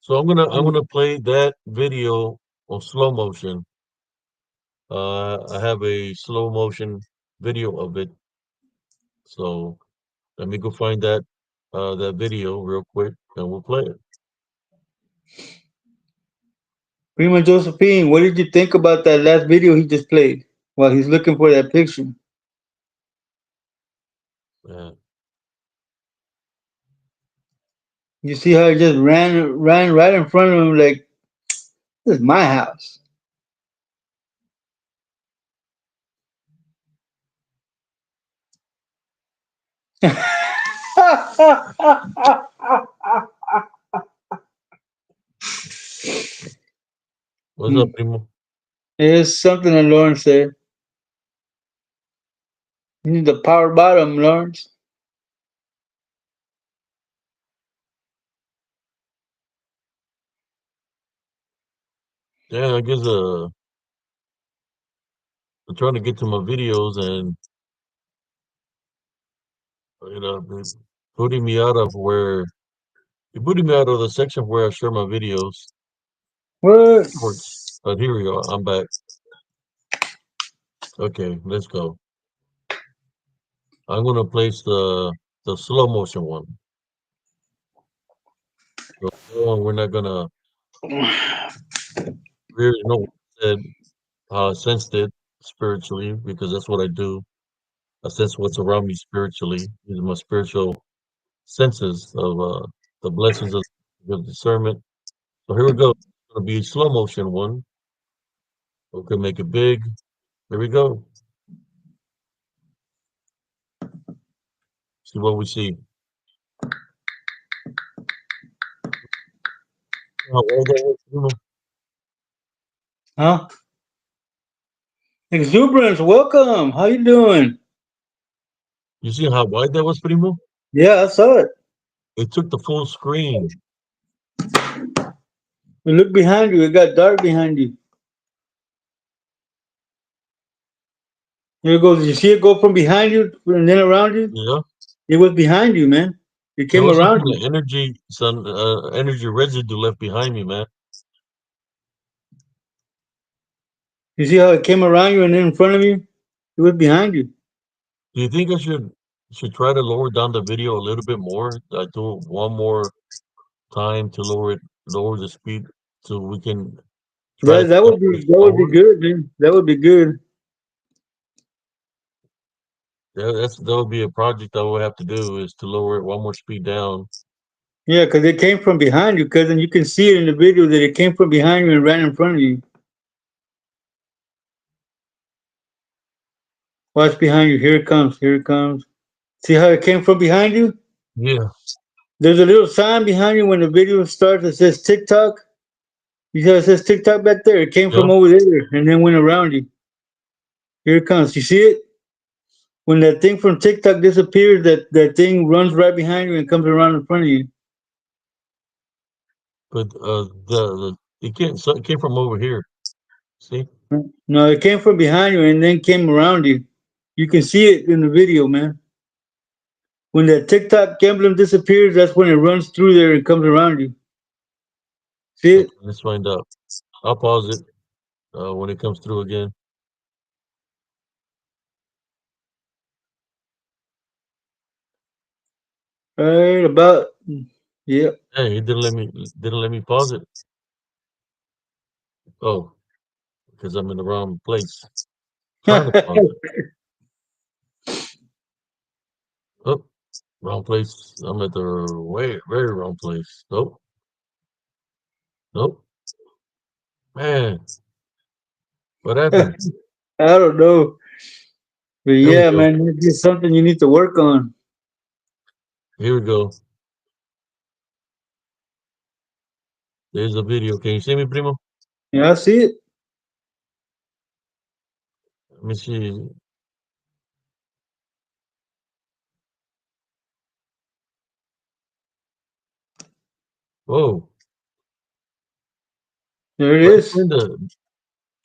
So I'm gonna play that video on slow motion. I have a slow motion video of it. So let me go find that video real quick and we'll play it. Prima Josephine, what did you think about that last video he just played while he's looking for that picture? Yeah. You see how he just ran right in front of him like, this is my house. What's up, Primo? Here's something that Lawrence said. You need the power bottom, Lawrence. Yeah, I guess I'm trying to get to my videos and it's putting me out of where you're putting me out of the section where I share my videos. What? Shorts. But here we go. I'm back. Okay, let's go. I'm gonna place the slow motion one. So that one we're not gonna really know what I said, how I sensed it spiritually, because that's what I do. I sense what's around me spiritually. These are my spiritual senses of the blessings of discernment. So here we go. It's gonna be a slow motion one. Okay, make it big. Here we go. See what we see. All that was, Huh? Exuberance, welcome. How you doing? you see how wide that was, Primo? Yeah, I saw it. It took the full screen. You look behind you. It got dark behind you. Here it goes. You see it go from behind you and then around you? Yeah. It was behind you, man. It There came was some around kind you. of energy residue left behind me, man. You see how it came around you and then in front of you? It was behind you. Do you think I should try to lower down the video a little bit more? I do it one more time to lower the speed so we can try to That get would be it that would be lower. good, man. That would be good. Yeah, that would be a project I would have to do is to lower it one more speed down. Yeah, because it came from behind you, cousin. You can see it in the video that it came from behind you and ran in front of you. Watch behind you. Here it comes. Here it comes. See how it came from behind you? Yeah, There's a little sign behind you when the video starts that says TikTok. You see how it says TikTok back there? It came yeah. from over there and then went around you. Here it comes. You see it? When that thing from TikTok disappears, that thing runs right behind you and comes around in front of you. But it came from over here. See? No, it came from behind you and then came around you. You can see it in the video, man. When that TikTok emblem disappears, that's when it runs through there and comes around you. See Okay, it? let's find out. I'll pause it when it comes through again. Right about. Yeah. Hey, it didn't let me pause it. Oh, because I'm in the wrong place. Trying to pause it. Oh, Wrong place. I'm at the way very wrong place. Nope. Nope. Man, what happened? I don't know. But There we yeah, go. man, it's just something you need to work on. Here we go. There's a video. Can you see me, primo? Yeah, I see it. Let me see. Whoa. There it Right is. in the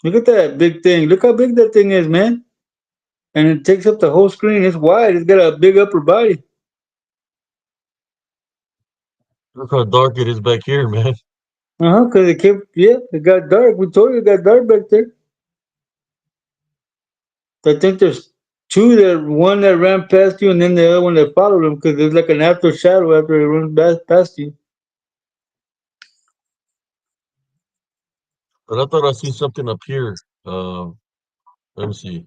Look at that big thing. Look how big that thing is, man. And it takes up the whole screen. It's wide. It's got a big upper body. look how dark it is back here, man. Because it kept, yeah, it got dark. We told you it got dark back there. I think there's two that one that ran past you and then the other one that followed him because there's like an after shadow after it runs past you. But I thought I see something up here. Let me see.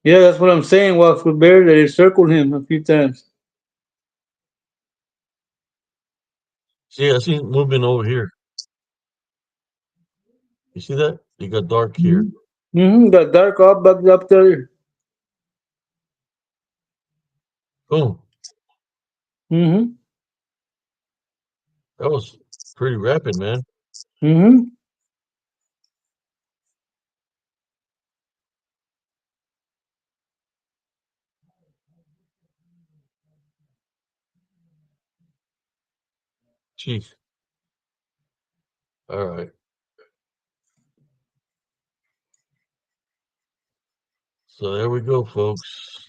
Yeah, that's what I'm saying. Walks with Bear that it circled him a few times. See, I see movement over here. You see that? It got dark here. Got dark all bugged up there. Boom. Mm-hmm. That was pretty rapid, man. Mm-hmm. Chief. All right. So there we go, folks.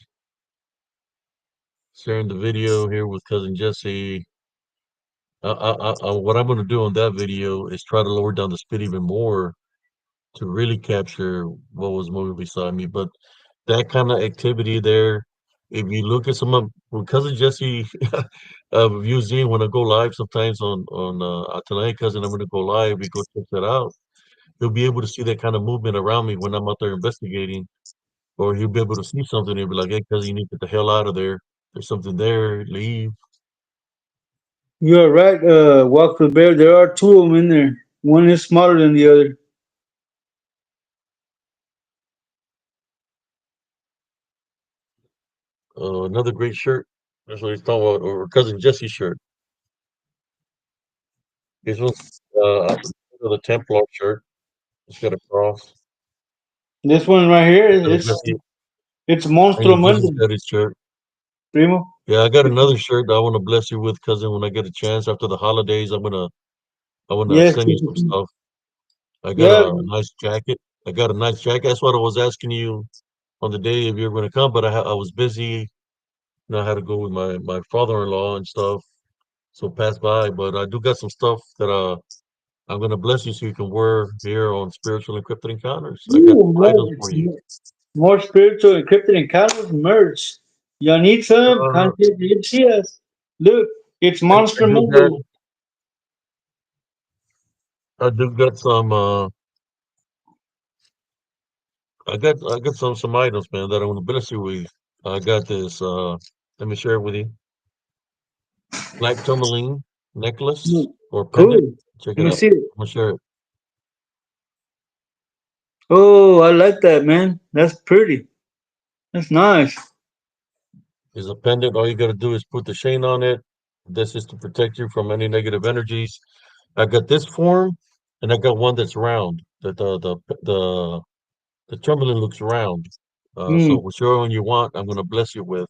Sharing the video here with cousin Jesse. What I'm going to do on that video is try to lower down the speed even more to really capture what was moving beside me. But that kind of activity there, if you look at some of when cousin Jesse views in when I go live sometimes on tonight, cousin, I'm going to go live. We go check that out. He'll be able to see that kind of movement around me when I'm out there investigating, or he'll be able to see something and be like, "Hey, cousin, you need to get the hell out of there. There's something there. Leave." You're right, Walks with Bear. There are two of them in there. One is smaller than the other. Another great shirt. That's what he's talking about. Or cousin Jesse's shirt. This one's the Templar shirt. It's got a cross. This one right here, Cousin Jesse, it's and Monstro Jesse's Monday, got his shirt. primo. Yeah, I got another shirt that I want to bless you with, cousin. When I get a chance after the holidays, I wanna Yes, send you some stuff. I got yeah. a nice jacket. I got a nice jacket. That's what I was asking you on the day if you were going to come, but I was busy. I had to go with my father-in-law and stuff, so pass by. But I do got some stuff that I'm gonna bless you so you can wear here on Spiritual Encrypted Encounters. I got Ooh, some items for merch. you. More spiritual encrypted encounters merch. Y'all need some? Uh, Contact us. Look, it's I Monster do got Monday. I do got some I got some items, man, that I want to bless you with. I got this let me share it with you. Black tourmaline necklace or pendant. Cool. Check Let it me out. see it. I'm gonna share it. Oh, I like that, man. That's pretty. That's nice. It's a pendant. All you gotta do is put the chain on it. This is to protect you from any negative energies. I got this form, and I got one that's round. The tourmaline looks round. So Mm. whichever one you want, I'm gonna bless you with,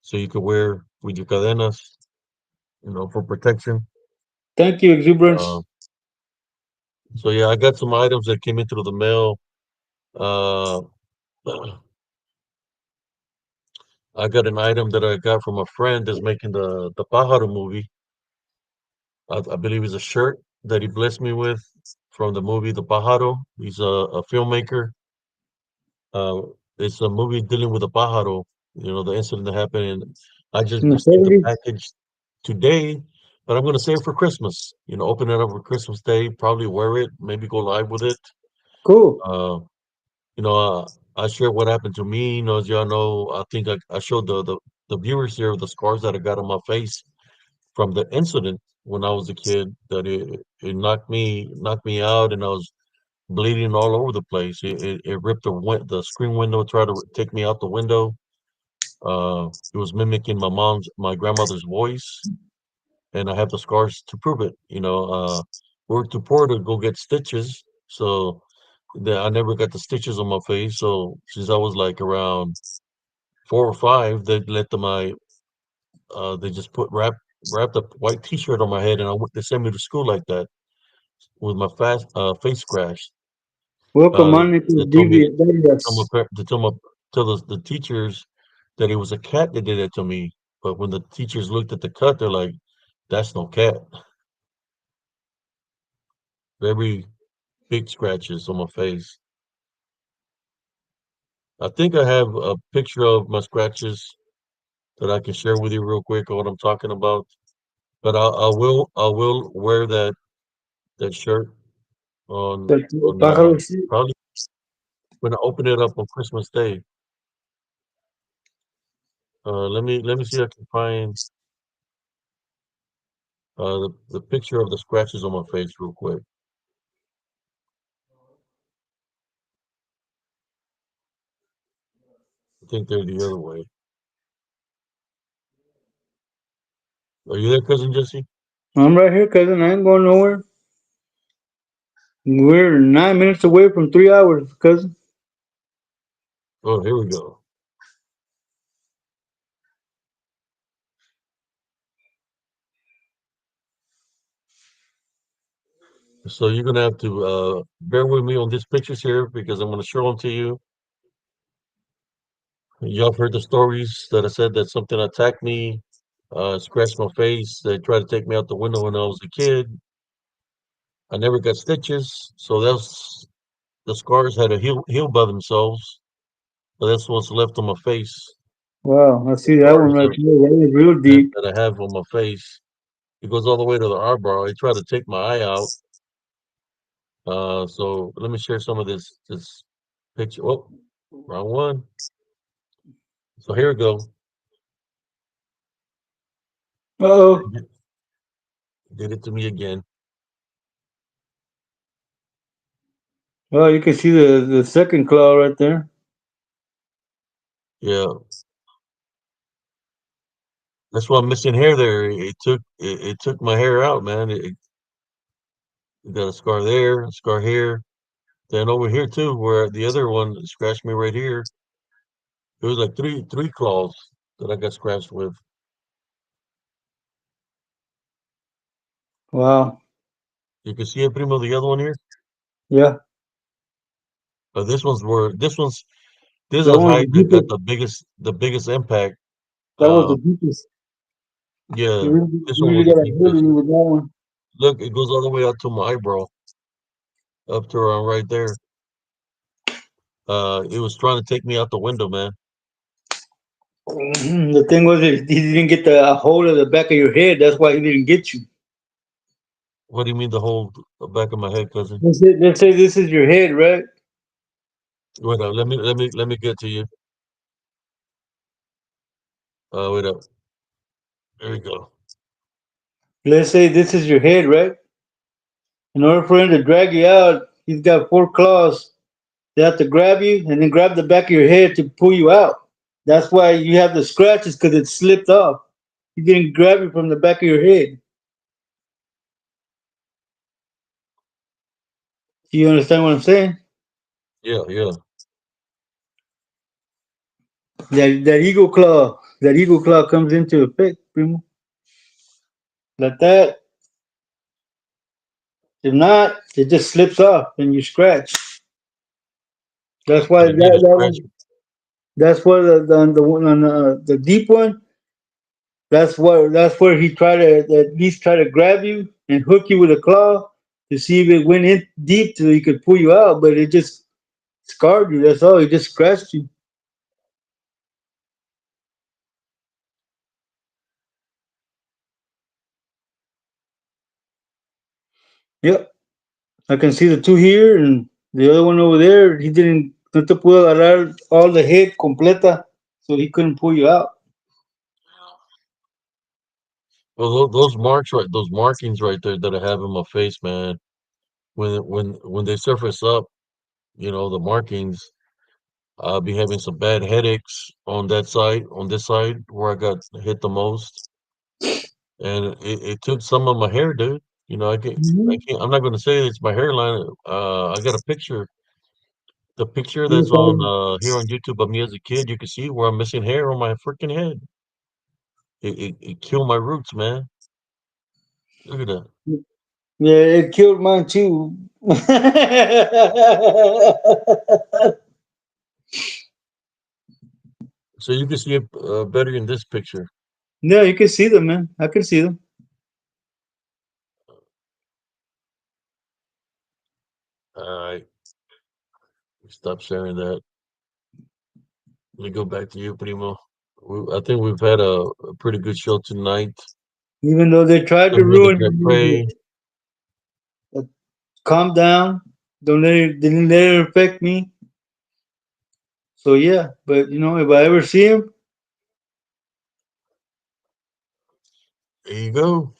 so you can wear with your cadenas, for protection. Thank you, Uh, Exuberance. so yeah, I got some items that came in through the mail. Uh, I got an item that I got from a friend that's making the Pájaro movie. I believe it's a shirt that he blessed me with from the movie The Pájaro. He's a filmmaker. Uh, it's a movie dealing with a pájaro, the incident that happened. And I just In the received the 70s? package today, but I'm going to save it for Christmas. Open it up for Christmas Day, probably wear it, maybe go live with it. Cool. Uh, you know, I share what happened to me. You know, as y'all know, I think I showed the viewers here the scars that I got on my face from the incident when I was a kid. That it knocked me out, and I was bleeding all over the place. It ripped the screen window, tried to take me out the window. It was mimicking my grandmother's voice, and I have the scars to prove it. You know, we were too poor to go get stitches, so I never got the stitches on my face. So since I was like around 4 or 5, they just wrapped a white T-shirt on my head, and they sent me to school like that with my face scratched. Welcome Uh, on they Nicholas told me Deviant tell my Vegas. par- to tell my tell the teachers that it was a cat that did it to me. But when the teachers looked at the cut, they're like, "That's no cat." Very big scratches on my face. I think I have a picture of my scratches that I can share with you real quick on what I'm talking about. But I will wear that shirt on The on pájaro shit. probably when I open it up on Christmas Day. Let me see if I can find the picture of the scratches on my face real quick. I think they're the other way. Are you there, cousin Jesse? I'm right here, cousin. I ain't going nowhere. We're 9 minutes away from 3 hours, cousin. Oh, here we go. So you're gonna have to bear with me on these pictures here because I'm gonna show them to you. Y'all have heard the stories that I said that something attacked me, scratched my face. They tried to take me out the window when I was a kid. I never got stitches, so that's the scars had to heal by themselves. But that's what's left on my face. Wow, I The see that one scars right that, there. That was real that, deep. that I have on my face. It goes all the way to the eyebrow. They tried to take my eye out. So let me share some of this picture. Oh, wrong one. So here we go. Uh-oh. Did it to me again. Well, you can see the second claw right there. Yeah, that's why I'm missing hair there. It took my hair out, man. It got a scar there, a scar here, then over here too, where the other one scratched me right here. It was like three claws that I got scratched with. Wow. You can see it, primo, the other one here. Yeah. But this is That the one's the height that got deepest. the biggest impact. That was the Uh, deepest. yeah, this You one really was the got a hit deepest. in with that one. Look, it goes all the way out to my eyebrow, up to around right there. It was trying to take me out the window, man. The thing was, he didn't get the a hold of the back of your head. That's why he didn't get you. What do you mean the whole back of my head, cousin? Let's say this is your head, right? Wait up, let me get to you. Wait up. There we go. Let's say this is your head, right? In order for him to drag you out, he's got four claws. They have to grab you and then grab the back of your head to pull you out. That's why you have the scratches because it slipped off. He didn't grab you from the back of your head. Do you understand what I'm saying? Yeah, yeah. That eagle claw comes into effect, primo. Like that. If not, it just slips off and you scratch. That's why But it didn't that scratch one. That's why the one on the deep one. That's where he tried to at least try to grab you and hook you with a claw to see if it went in deep so he could pull you out, but it just scarred you. That's all. He just scratched you. Yep. I can see the two here, and The other one over there, he didn't. No te pudo agarrar all the head completa, so he couldn't pull you out. Well, those marks right, those markings right there that I have in my face, man. When they surface up, the markings. I'll be having some bad headaches on that side, on this side where I got hit the most, and it took some of my hair, dude. I Mm-hmm. can't. I'm not going to say it's my hairline. I got a picture. The picture that's on here on YouTube of me as a kid. You can see where I'm missing hair on my freaking head. It killed my roots, man. Look at that. Yeah, it killed mine too. So you can see it better in this picture. Yeah, you can see them, man. I can see them. All right, stop sharing that. Let me go back to you, Primo. I think we've had a pretty good show tonight. Even though they tried to Some really ruin great prey. it, but calm down. Don't let it. Didn't let it affect me. So yeah, but if I ever see him, There you go.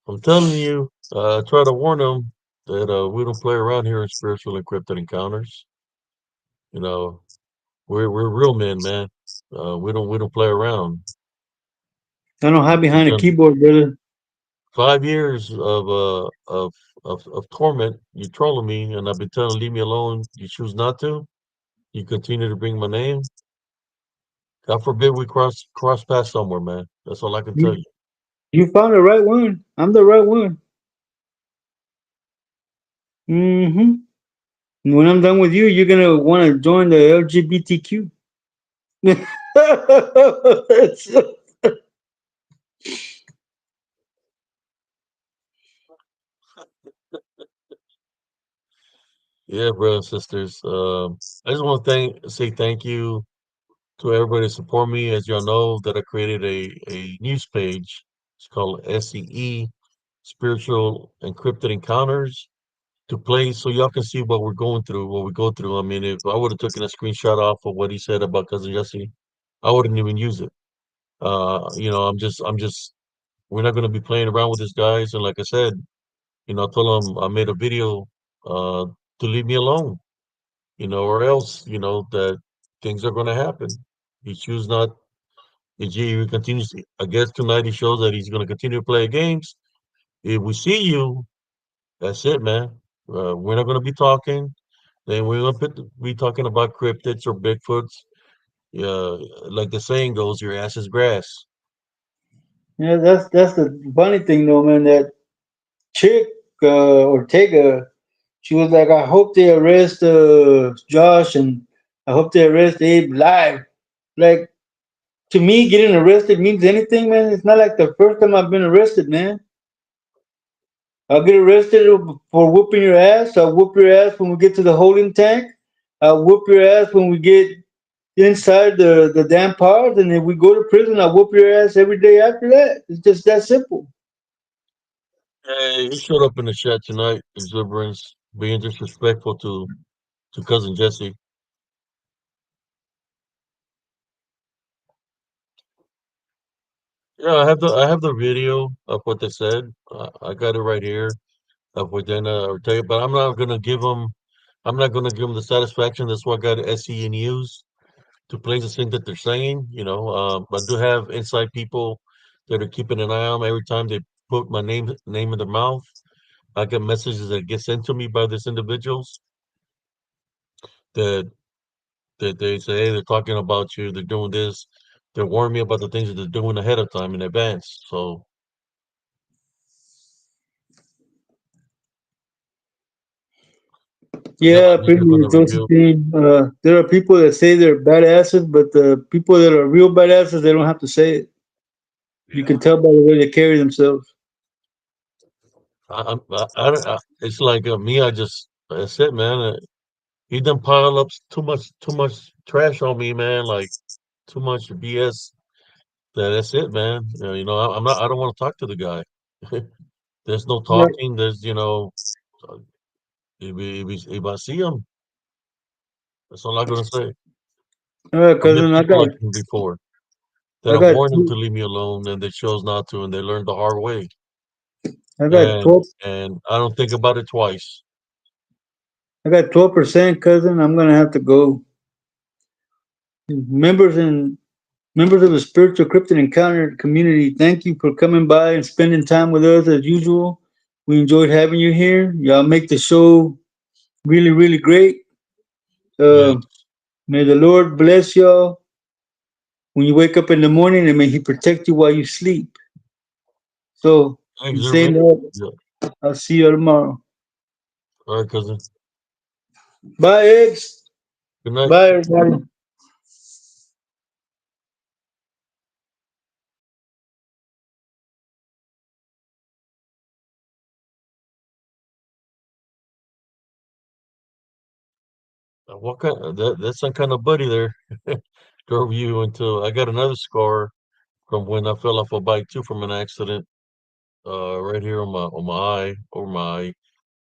I'm telling you, try to warn them that we don't play around here in spiritual encrypted encounters. You know, we're real men, man. We don't play around. I don't hide We've behind a done keyboard, brother. 5 years of torment. You trolling me, and I've been telling you, leave me alone. You choose not to. You continue to bring my name. God forbid we cross paths somewhere, man. That's all I can tell You, you. you found the right one. I'm the right one. Mm-hmm. When I'm done with you, you're gonna want to join the LGBTQ. Yeah, brothers and sisters. I just want to say thank you to everybody that support me. As y'all know, that I created a news page. It's called SEE, Spiritual Encrypted Encounters, to play so y'all can see what we're going through, what we go through. I mean, if I would have taken a screenshot off of what he said about cousin Jesse, I wouldn't even use it. I'm just. We're not going to be playing around with these guys. And like I said, I told him I made a video uh, to leave me alone, or else, that things are going to happen. He choose not. He continues. I guess tonight he shows that he's going to continue to play games. If we see you, that's it, man. We're not going to be talking. Then we're going to be talking about cryptids or Bigfoots. Yeah, like the saying goes, your ass is grass. Yeah, that's the funny thing though, man. That chick Ortega, she was like, "I hope they arrest Josh, and I hope they arrest Abe live." Like, to me, getting arrested means anything, man. It's not like the first time I've been arrested, man. I'll get arrested for whooping your ass. I'll whoop your ass when we get to the holding tank. I'll whoop your ass when we get inside the damn pod. And if we go to prison, I'll whoop your ass every day after that. It's just that simple. Hey, he showed up in the chat tonight. Exuberance, being disrespectful to cousin Jesse. Yeah, I have the video of what they said. I got it right here of what Dana Ortega, but I'm not gonna give them the satisfaction. That's why I got SE and use to place the thing that they're saying. I do have inside people that are keeping an eye on me every time they put my name in their mouth. I get messages that get sent to me by these individuals that they say, hey, they're talking about you, they're doing this, they're warning me about the things that they're doing ahead of time in advance. So yeah, Yeah, these pretty are much gonna review. Josephine. There are people that say they're badasses, but the people that are real badasses, they don't have to say it. You can tell by the way they carry themselves. It's like me. That's it, man. He done pile up too much trash on me, man. Like too much BS. That's it, man. I'm not. I don't want to talk to the guy. There's no Right. talking. There's, uh, if I see them, that's all I'm gonna say. All right, I've met cousin. people like him before that I I got warned them two, to leave me alone, and they chose not to, and they learned the hard way. I got And 12. and I don't think about it twice. I got 12%, cousin. I'm gonna have to go. Members of the Spiritual Cryptid Encounter community, thank you for coming by and spending time with us as usual. We enjoyed having you here. Y'all make the show really, really great. Yeah, Uh, May the Lord bless y'all when you wake up in the morning, and may He protect you while you sleep. So, thanks, in saying Irvin. that, Yeah, I'll see you tomorrow. all right, cousin. Bye, eggs. Good night. Bye, everybody. What kind? That's some kind of buddy there. Drove you until I got another scar from when I fell off a bike too from an accident. Right here on my eye, over my eye.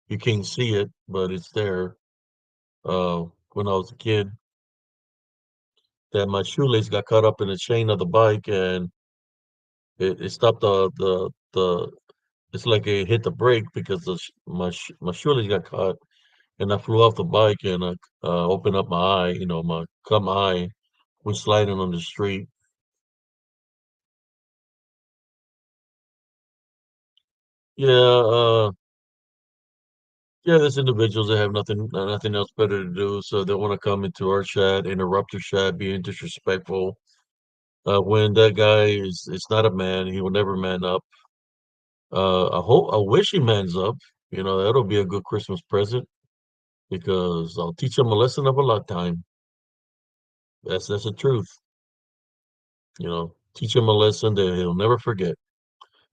You can't see it, but it's there. When I was a kid, that my shoelace got caught up in the chain of the bike, and it stopped the. It's like it hit the brake because my shoelace got caught, and I flew off the bike and I opened up my eye. My cut my eye when sliding on the street. Yeah, yeah. There's individuals that have nothing else better to do, so they want to come into our chat, interrupt our chat, being disrespectful. When that guy is not a man, he will never man up. I wish he mans up. That'll be a good Christmas present because I'll teach him a lesson of a lifetime. That's the truth. Teach him a lesson that he'll never forget.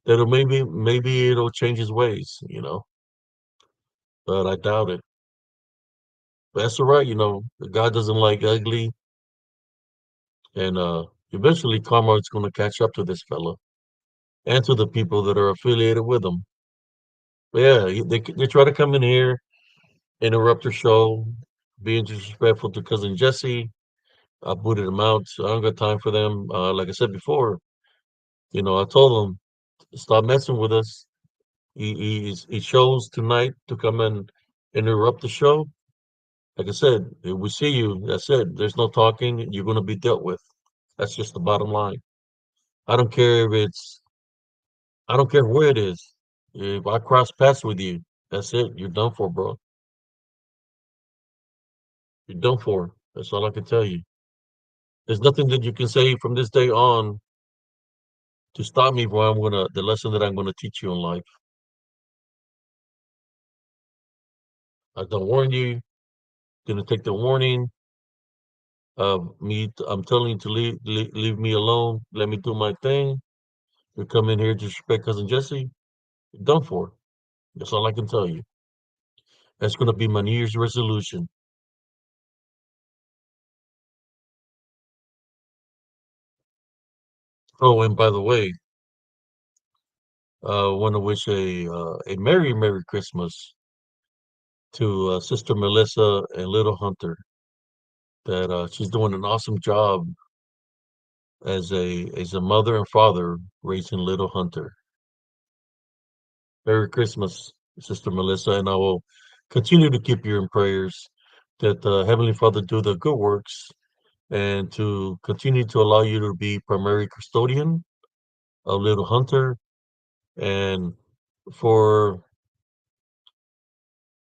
That'll maybe it'll change his ways. But I doubt it. But that's all right. God doesn't like ugly, and eventually karma is going to catch up to this fella and to the people that are affiliated with him. But yeah, they try to come in here, interrupt her show, being disrespectful to cousin Jesse. I booted him out. So I don't got time for them. Like I said before, I told him stop messing with us. He chose tonight to come and interrupt the show. Like I said, if we see you, that's it. There's no talking. You're going to be dealt with. That's just the bottom line. I don't care if it's. I don't care where it is. If I cross paths with you, that's it. You're done for, bro. You're done for. That's all I can tell you. There's nothing that you can say from this day on to stop me from the lesson that I'm gonna teach you in life. I don't warn you. Gonna take the warning of me. I'm telling you to leave me alone. Let me do my thing. You come in here to disrespect cousin Jesse. You're done for. That's all I can tell you. That's gonna be my New Year's resolution. Oh, and by the way, want to wish a Merry Christmas to Sister Melissa and Little Hunter. That she's doing an awesome job as a mother and father raising Little Hunter. Merry Christmas, Sister Melissa, and I will continue to keep you in prayers that the Heavenly Father do the good works and to continue to allow you to be primary custodian of Little Hunter and for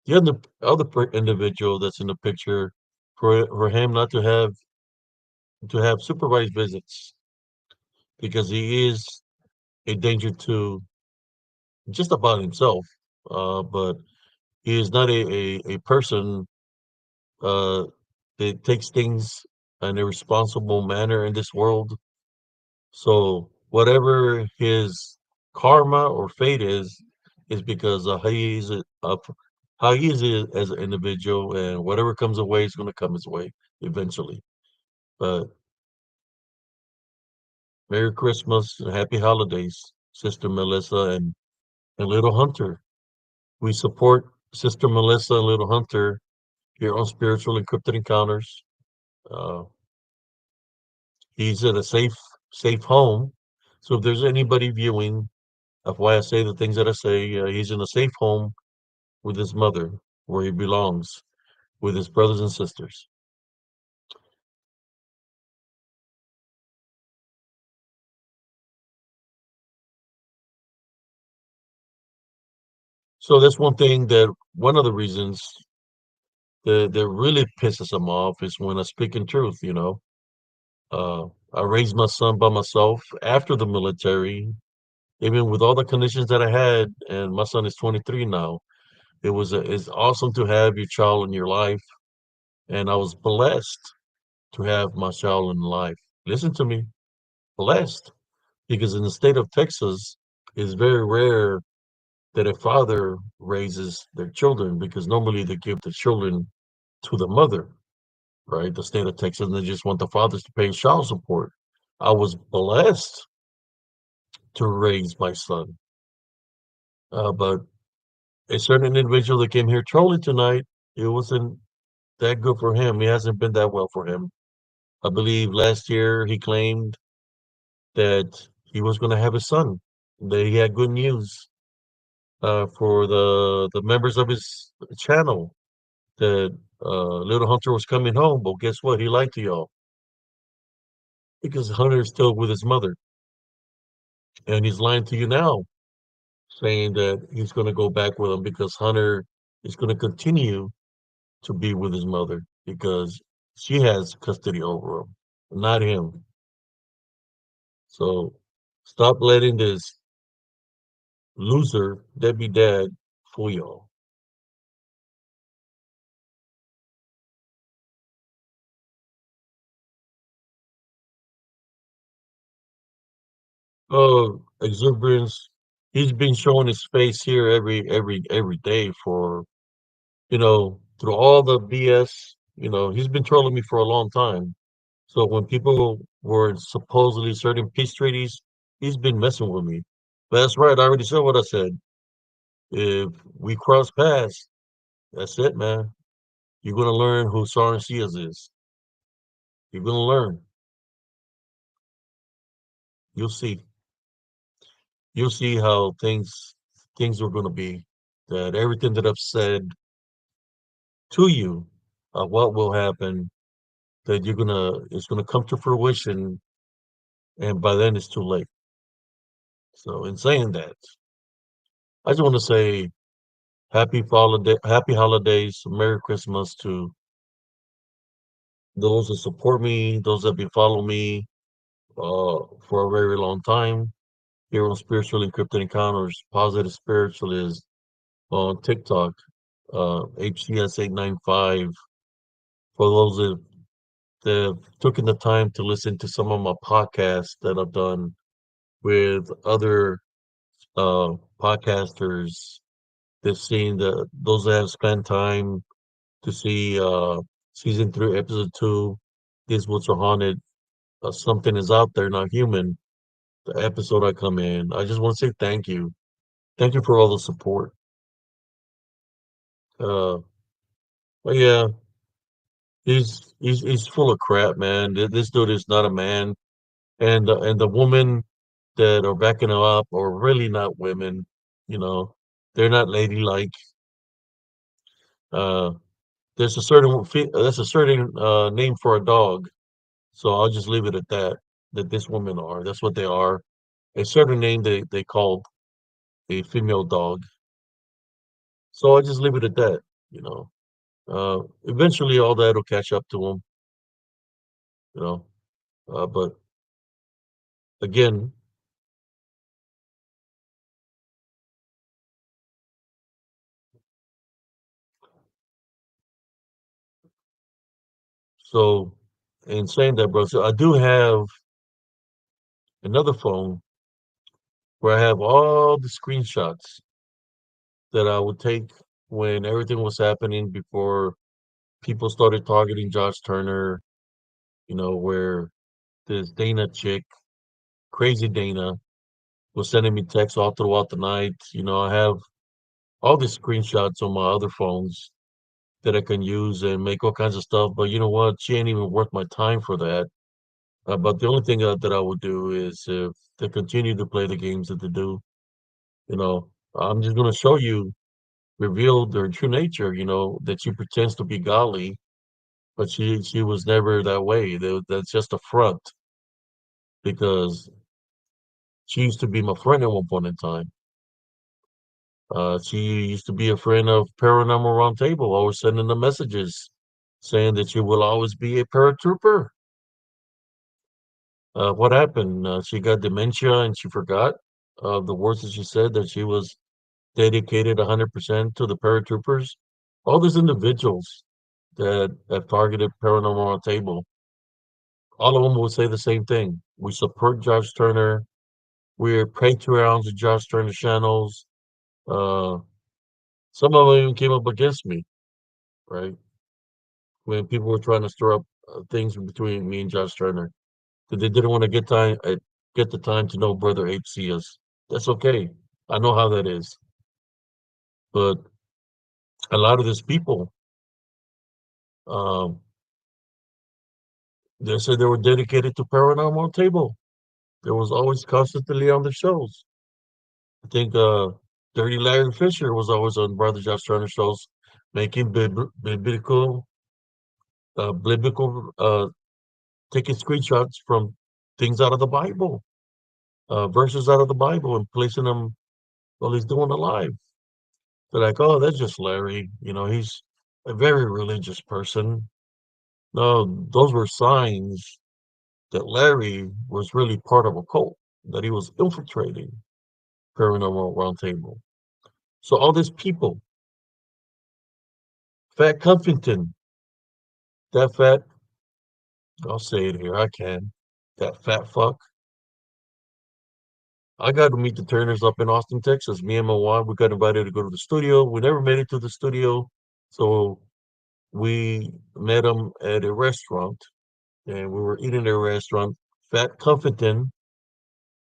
the other individual that's in the picture for him not to have supervised visits because he is a danger to just about himself. But he is not a person uh, that takes things in a responsible manner in this world. So whatever his karma or fate is because of how he is as an individual, and whatever comes away is going to come his way eventually. But Merry Christmas and Happy Holidays, Sister Melissa and and Little Hunter. We support Sister Melissa and Little Hunter here on Spiritual Encrypted Encounters. Uh, he's in a safe home. So if there's anybody viewing, that's why I say the things that I say. He's in a safe home with his mother, where he belongs, with his brothers and sisters. So that's one of the reasons that really pisses him off is when I speak in truth, you know. Uh, I raised my son by myself after the military, even with all the conditions that I had, and my son is 23 now. It's awesome to have your child in your life, and I was blessed to have my child in life. Listen to me, blessed, because in the state of Texas, it's very rare that a father raises their children because normally they give the children to the mother, right? The state of Texas, and they just want the fathers to pay child support. I was blessed to raise my son, but a certain individual that came here trolling tonight, it wasn't that good for him. It hasn't been that well for him. I believe last year he claimed that he was going to have a son, that he had good news for the members of his channel that Little Hunter was coming home. But guess what? He lied to y'all because Hunter is still with his mother, and he's lying to you now, saying that he's going to go back with him because Hunter is going to continue to be with his mother because she has custody over him, not him. So stop letting this loser deadbeat dad fool y'all. Oh, exuberance. He's been showing his face here every day for, through all the BS. He's been trolling me for a long time. So when people were supposedly certain peace treaties, he's been messing with me. But that's right. I already said what I said. If we cross paths, that's it, man. You're gonna learn who Soren Sears is. You're gonna learn. You'll see. You'll see how things are gonna be. That everything that I've said to you, what will happen, that it's gonna come to fruition, and by then it's too late. So in saying that, I just want to say happy holidays, Merry Christmas to those that support me, those that been following me for a very long time. Here on Spiritual Encrypted Encounters, Positive Spiritualist on TikTok, HCS895. For those that have taken the time to listen to some of my podcasts that I've done with other podcasters, they've seen those that have spent time to see season 3, episode 2. These woods are haunted. Something is out there, not human. The episode I come in. I just want to say thank you. Thank you for all the support. Uh, but yeah, he's full of crap, man. This dude is not a man, and the women that are backing him up are really not women. You know, they're not ladylike. Uh, there's a certain name for a dog, so I'll just leave it at that. That this women are. That's what they are. A certain name they call a female dog. So I'll just leave it at that. You know. Eventually, all that will catch up to him. You know. But again, so in saying that, bro, so I do have another phone where I have all the screenshots that I would take when everything was happening before people started targeting Josh Turner, where this Dana chick, crazy Dana, was sending me texts all throughout the night. I have all these screenshots on my other phones that I can use and make all kinds of stuff. But you know what? She ain't even worth my time for that. But the only thing that I would do is if they continue to play the games that they do, I'm just going to show you, reveal their true nature, that she pretends to be godly, but she was never that way. That's just a front because she used to be my friend at one point in time. She used to be a friend of Paranormal Roundtable. I was sending the messages saying that she will always be a paratrooper. What happened? She got dementia and she forgot the words that she said, that she was dedicated 100% to the paratroopers. All these individuals that have targeted Paranormal Roundtable, all of them will say the same thing. We support Josh Turner. We're Patreons of Josh Turner channels. Uh, some of them even came up against me, right? When people were trying to stir up things between me and Josh Turner, that they didn't want to get the time to know Brother HC is. That's okay. I know how that is. But a lot of these people, um, they said they were dedicated to Paranormal Table. There was always constantly on the shows. I think Dirty Larry Fisher was always on Brother Josh Turner shows, making biblical, taking screenshots from things out of the Bible, verses out of the Bible, and placing them while he's doing it live. They're like, oh, that's just Larry. He's a very religious person. No, those were signs that Larry was really part of a cult, that he was infiltrating Paranormal Roundtable. So all these people, Fat Cuffington, that fat, I'll say it here, I can, that fat fuck. I got to meet the Turners up in Austin, Texas. Me and my wife, we got invited to go to the studio. We never made it to the studio. So we met them at a restaurant and we were eating at a restaurant. Fat Cuffington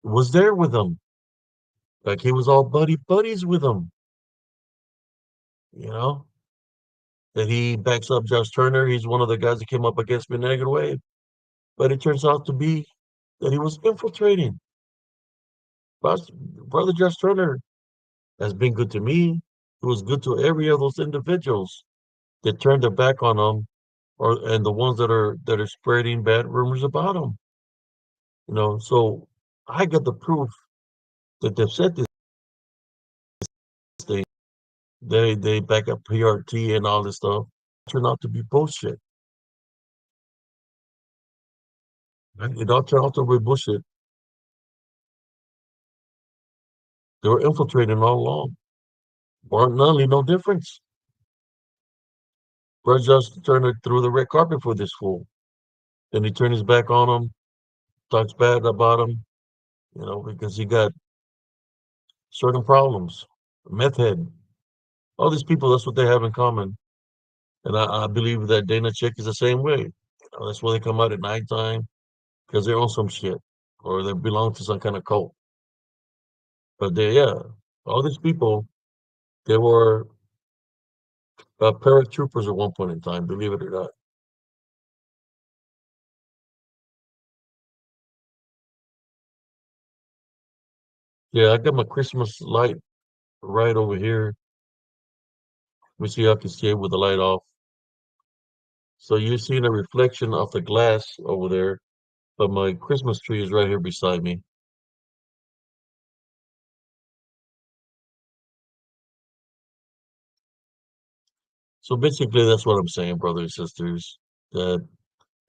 was there with them. Like he was all buddies with them, you know? That he backs up Josh Turner. He's one of the guys that came up against me in a negative way. But it turns out to be that he was infiltrating. Brother Josh Turner has been good to me. He was good to every of those individuals that turned their back on him, and the ones that are spreading bad rumors about him. So I got the proof that they've said this thing. They back up PRT and all this stuff. Turned out to be bullshit. Right? It all turned out to be bullshit. They were infiltrating all along. Weren't none no difference. Brother just turned through the red carpet for this fool. Then he turned his back on him, talks bad about him, because he got certain problems. Meth head. All these people, that's what they have in common. And I believe that Dana chick is the same way. That's why they come out at nighttime, because they're on some shit or they belong to some kind of cult. But yeah, all these people, they were paratroopers at one point in time, believe it or not. Yeah, I got my Christmas light right over here. Let me see how I can see it with the light off. So you're seeing a reflection of the glass over there, but my Christmas tree is right here beside me. So basically, that's what I'm saying, brothers and sisters. That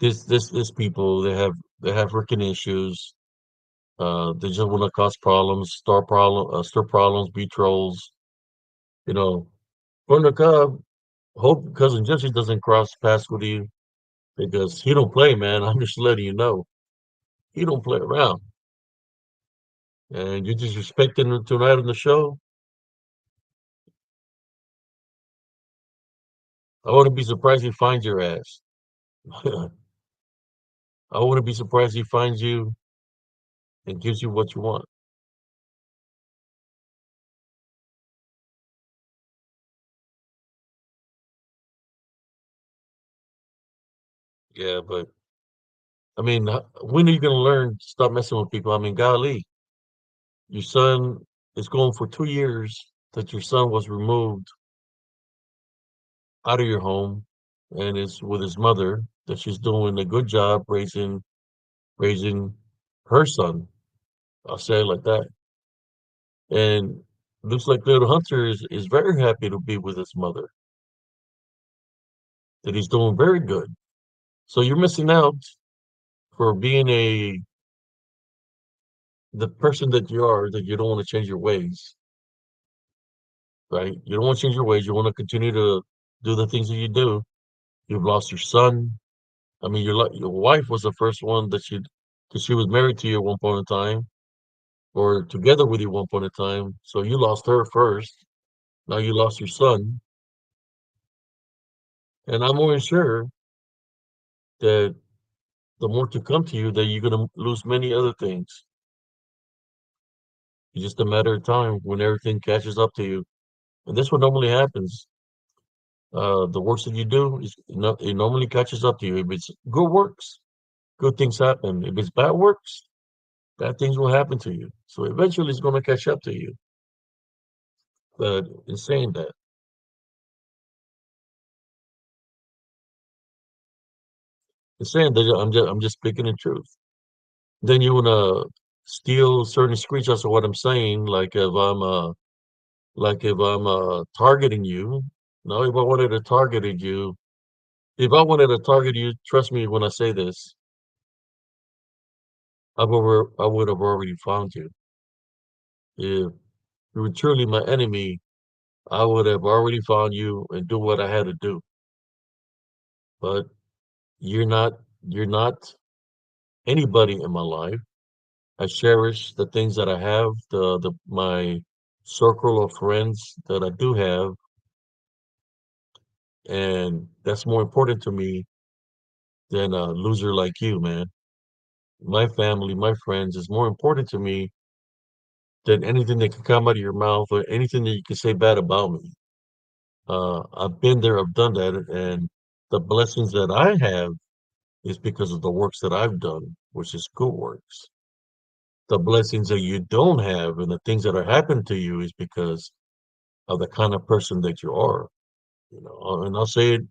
this people, they have freaking issues. They just want to cause problems, stir problems, be trolls. You know, from the cub, hope cousin Jesse doesn't cross paths with you because he don't play, man. I'm just letting you know he don't play around. And you're disrespecting him tonight on the show. I wouldn't be surprised if he finds your ass. I wouldn't be surprised if he finds you and gives you what you want. Yeah, but I mean, when are you gonna learn to stop messing with people? I mean, golly, your son is going for 2 years that your son was removed out of your home and is with his mother, that she's doing a good job raising her son. I'll say it like that. And looks like little Hunter is very happy to be with his mother, that he's doing very good. So you're missing out for being the person that you are, that you don't want to change your ways, right? You don't want to change your ways. You want to continue to do the things that you do. You've lost your son. I mean, your wife was the first one because she was married to you at one point in time, or together with you at one point in time. So you lost her first. Now you lost your son, and I'm more sure that the more to come to you, that you're gonna lose many other things. It's just a matter of time when everything catches up to you, and that's what normally happens. The works that you do it normally catches up to you. If it's good works, good things happen. If it's bad works, bad things will happen to you. So eventually, it's going to catch up to you. But in saying that, I'm just speaking the truth. Then you wanna steal certain screenshots of what I'm saying, like if I'm targeting you. No, if I wanted to target you, trust me when I say this, I would have already found you. If you were truly my enemy, I would have already found you and do what I had to do. But you're not anybody in my life. I cherish the things that I have, the my circle of friends that I do have, and that's more important to me than a loser like you, man. My family, my friends is more important to me than anything that can come out of your mouth or anything that you can say bad about me. I've been there, I've done that, and the blessings that I have is because of the works that I've done, which is good works. The blessings that you don't have and the things that are happening to you is because of the kind of person that you are. And I'll say it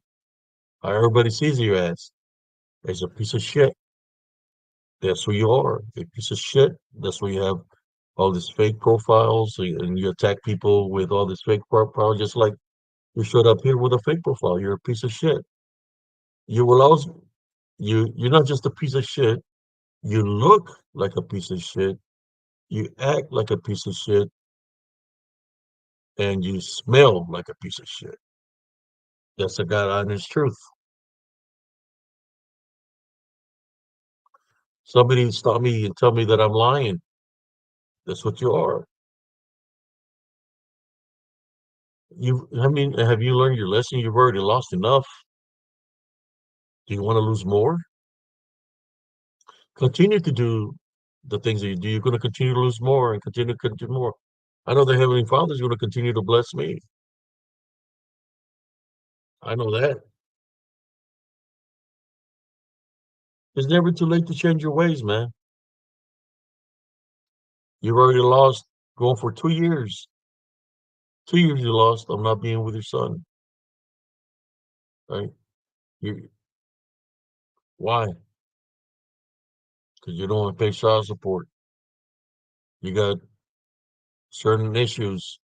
how everybody sees you as a piece of shit. That's who you are, a piece of shit. That's why you have all these fake profiles and you attack people with all this fake profile, just like you showed up here with a fake profile. You're a piece of shit. You will also you're not just a piece of shit. You look like a piece of shit. You act like a piece of shit, and you smell like a piece of shit. That's the God honest truth. Somebody stop me and tell me that I'm lying. That's what you are. I mean, have you learned your lesson? You've already lost enough. Do you want to lose more? Continue to do the things that you do. You're going to continue to lose more and continue more. I know the Heavenly Father is going to continue to bless me. I know that. It's never too late to change your ways, man. You've already lost going for 2 years. 2 years you lost on not being with your son, right? You why? Because you don't want to pay child support. You got certain issues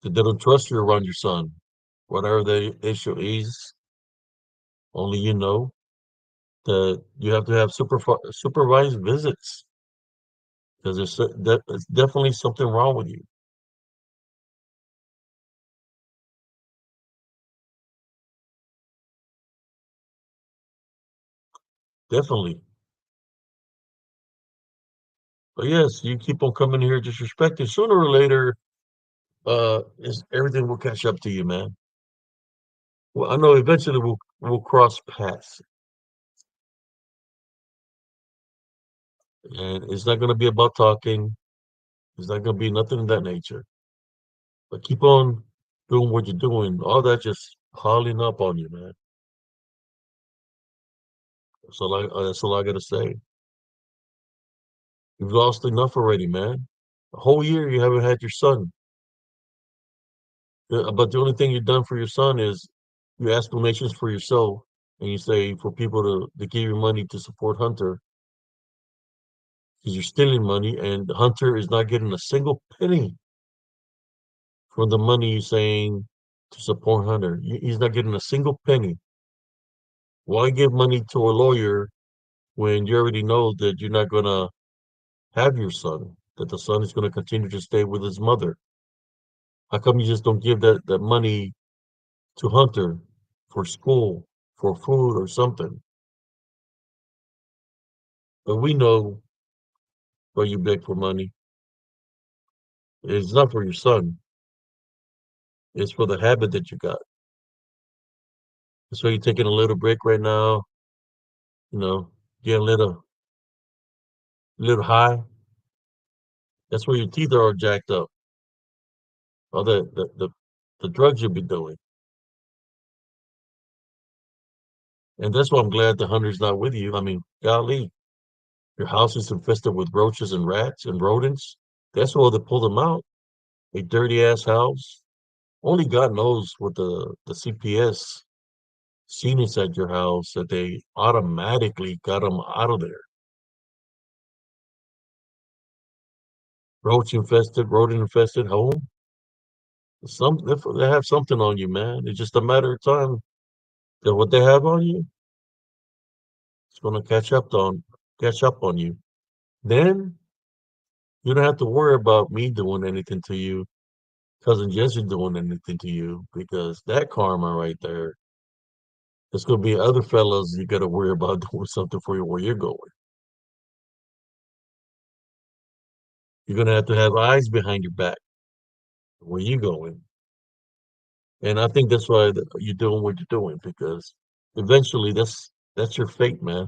that they don't trust you around your son. Whatever the issue is, only you know that you have to have supervised visits because there's definitely something wrong with you. Definitely. But yes, you keep on coming here disrespecting. Sooner or later, is everything will catch up to you, man. Well, I know eventually we'll cross paths, and it's not going to be about talking. It's not going to be nothing of that nature. But keep on doing what you're doing. All that just piling up on you, man. That's all I gotta say. You've lost enough already, man. A whole year you haven't had your son. But the only thing you've done for your son is you ask donations for yourself and you say for people to give you money to support Hunter because you're stealing money and Hunter is not getting a single penny from the money you're saying to support Hunter. He's not getting a single penny. Why give money to a lawyer when you already know that you're not gonna have your son, that the son is gonna continue to stay with his mother? How come you just don't give that money to Hunter for school, for food or something? But we know why you beg for money. It's not for your son. It's for the habit that you got. That's why you're taking a little break right now, you know, getting little high. That's where your teeth are all jacked up. All the drugs you've been doing. And that's why I'm glad the hunter's not with you. I mean, golly, your house is infested with roaches and rats and rodents. That's why they pulled them out. A dirty ass house. Only God knows what the CPS seen inside your house that they automatically got them out of there. Roach infested, rodent infested home. They have something on you, man. It's just a matter of time that what they have on you is gonna catch up on you. Then you don't have to worry about me doing anything to you, cousin Jesse doing anything to you, because that karma right there, there's gonna be other fellas you gotta worry about doing something for you where you're going. You're gonna have to have eyes behind your back where you going. And I think that's why you're doing what you're doing because eventually that's your fate, man.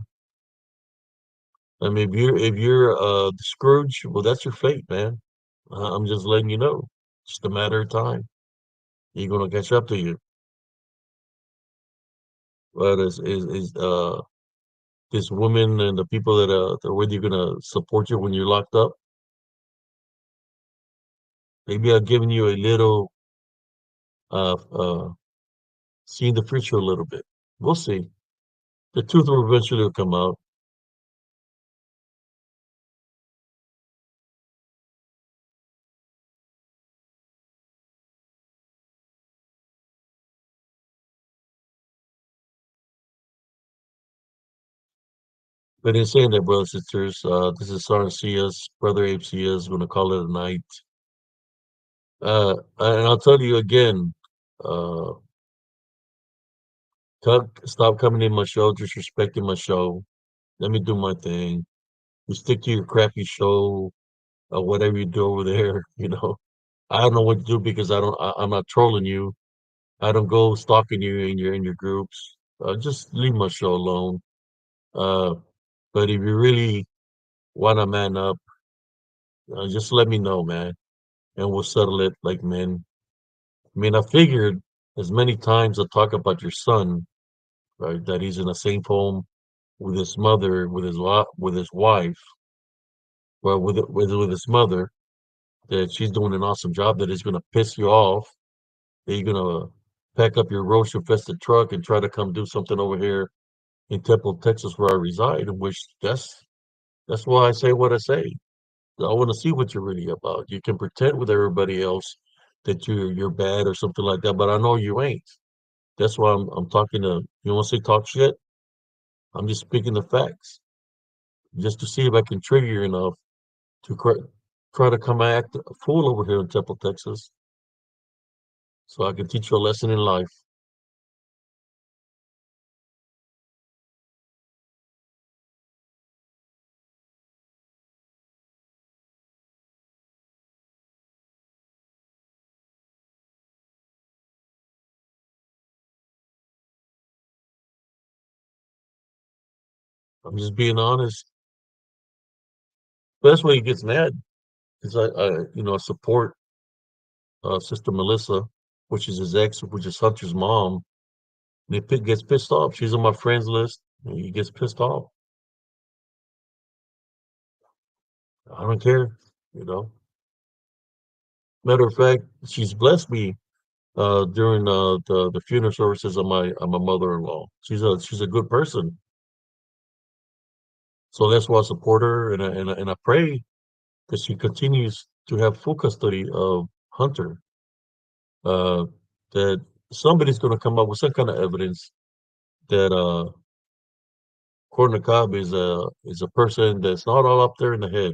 I mean, if you're the Scrooge, well, that's your fate, man. I'm just letting you know. It's just a matter of time. You're gonna catch up to you. But is this woman and the people that are with you gonna support you when you're locked up? Maybe I've given you a little seeing the future a little bit. We'll see. The truth will eventually come out. But in saying that, brothers and sisters, this is Sergeant Cias, Brother Abe Cias, gonna call it a night. And I'll tell you again, uh, stop coming in my show, disrespecting my show. Let me do my thing. You stick to your crappy show or whatever you do over there. You know, I don't know what to do because I'm not trolling you. I don't go stalking you in your groups. Just leave my show alone. Uh, but if you really want to man up, just let me know, man, and we'll settle it like men. I mean, I figured as many times I talk about your son, right, that he's in a same home with his mother, with his wife, well, with his mother, that she's doing an awesome job, that is going to piss you off, that you're going to pack up your roach infested truck and try to come do something over here in Temple, Texas, where I reside. In which that's why I say what I say. I want to see what you're really about. You can pretend with everybody else that you're bad or something like that, but I know you ain't. That's why I'm talking to you. Want to say talk shit? I'm just speaking the facts, just to see if I can trigger you enough to try to come act a fool over here in Temple, Texas, so I can teach you a lesson in life. I'm just being honest. But that's why he gets mad because I support Sister Melissa, which is his ex, which is Hunter's mom. And gets pissed off. She's on my friends list. He gets pissed off. I don't care, you know. Matter of fact, she's blessed me during the funeral services of my mother-in-law. She's a good person, so that's why I support her, and I pray that she continues to have full custody of Hunter. Uh, that somebody's going to come up with some kind of evidence that Courtney Cobb is a person that's not all up there in the head.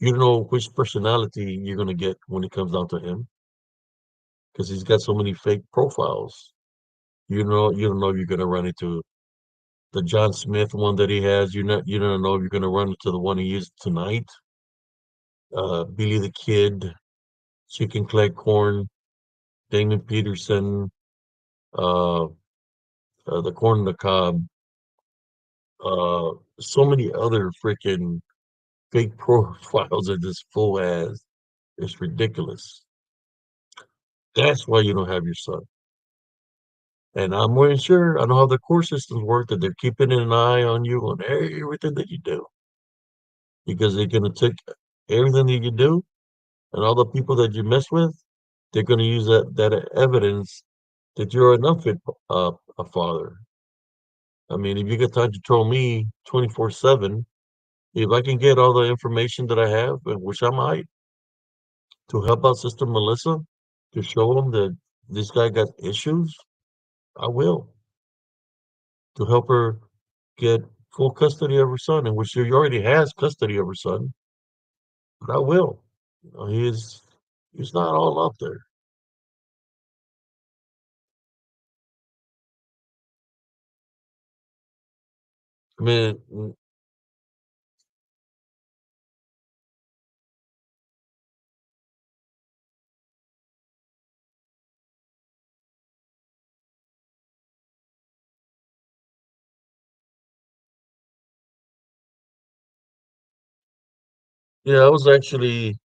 You don't know which personality you're going to get when it comes down to him because he's got so many fake profiles. You don't know if you're going to run into the John Smith one that he has. You don't know if you're going to run into the one he used tonight. Billy the Kid, Chicken Collect Corn, Damon Peterson, uh, the Corn on the Cob, so many other freaking fake profiles that this fool has. It's ridiculous. That's why you don't have your son. And I'm more than sure I know how the court systems work that they're keeping an eye on you on everything that you do because they're going to take everything that you do and all the people that you mess with. They're going to use that evidence that you're an unfit a father. I mean, if you get time to troll me 24/7, if I can get all the information that I have, which I might, to help out Sister Melissa, to show them that this guy got issues, I will. To help her get full custody of her son, in which she already has custody of her son, but I will. You know, he's not all up there. I mean, yeah, I was actually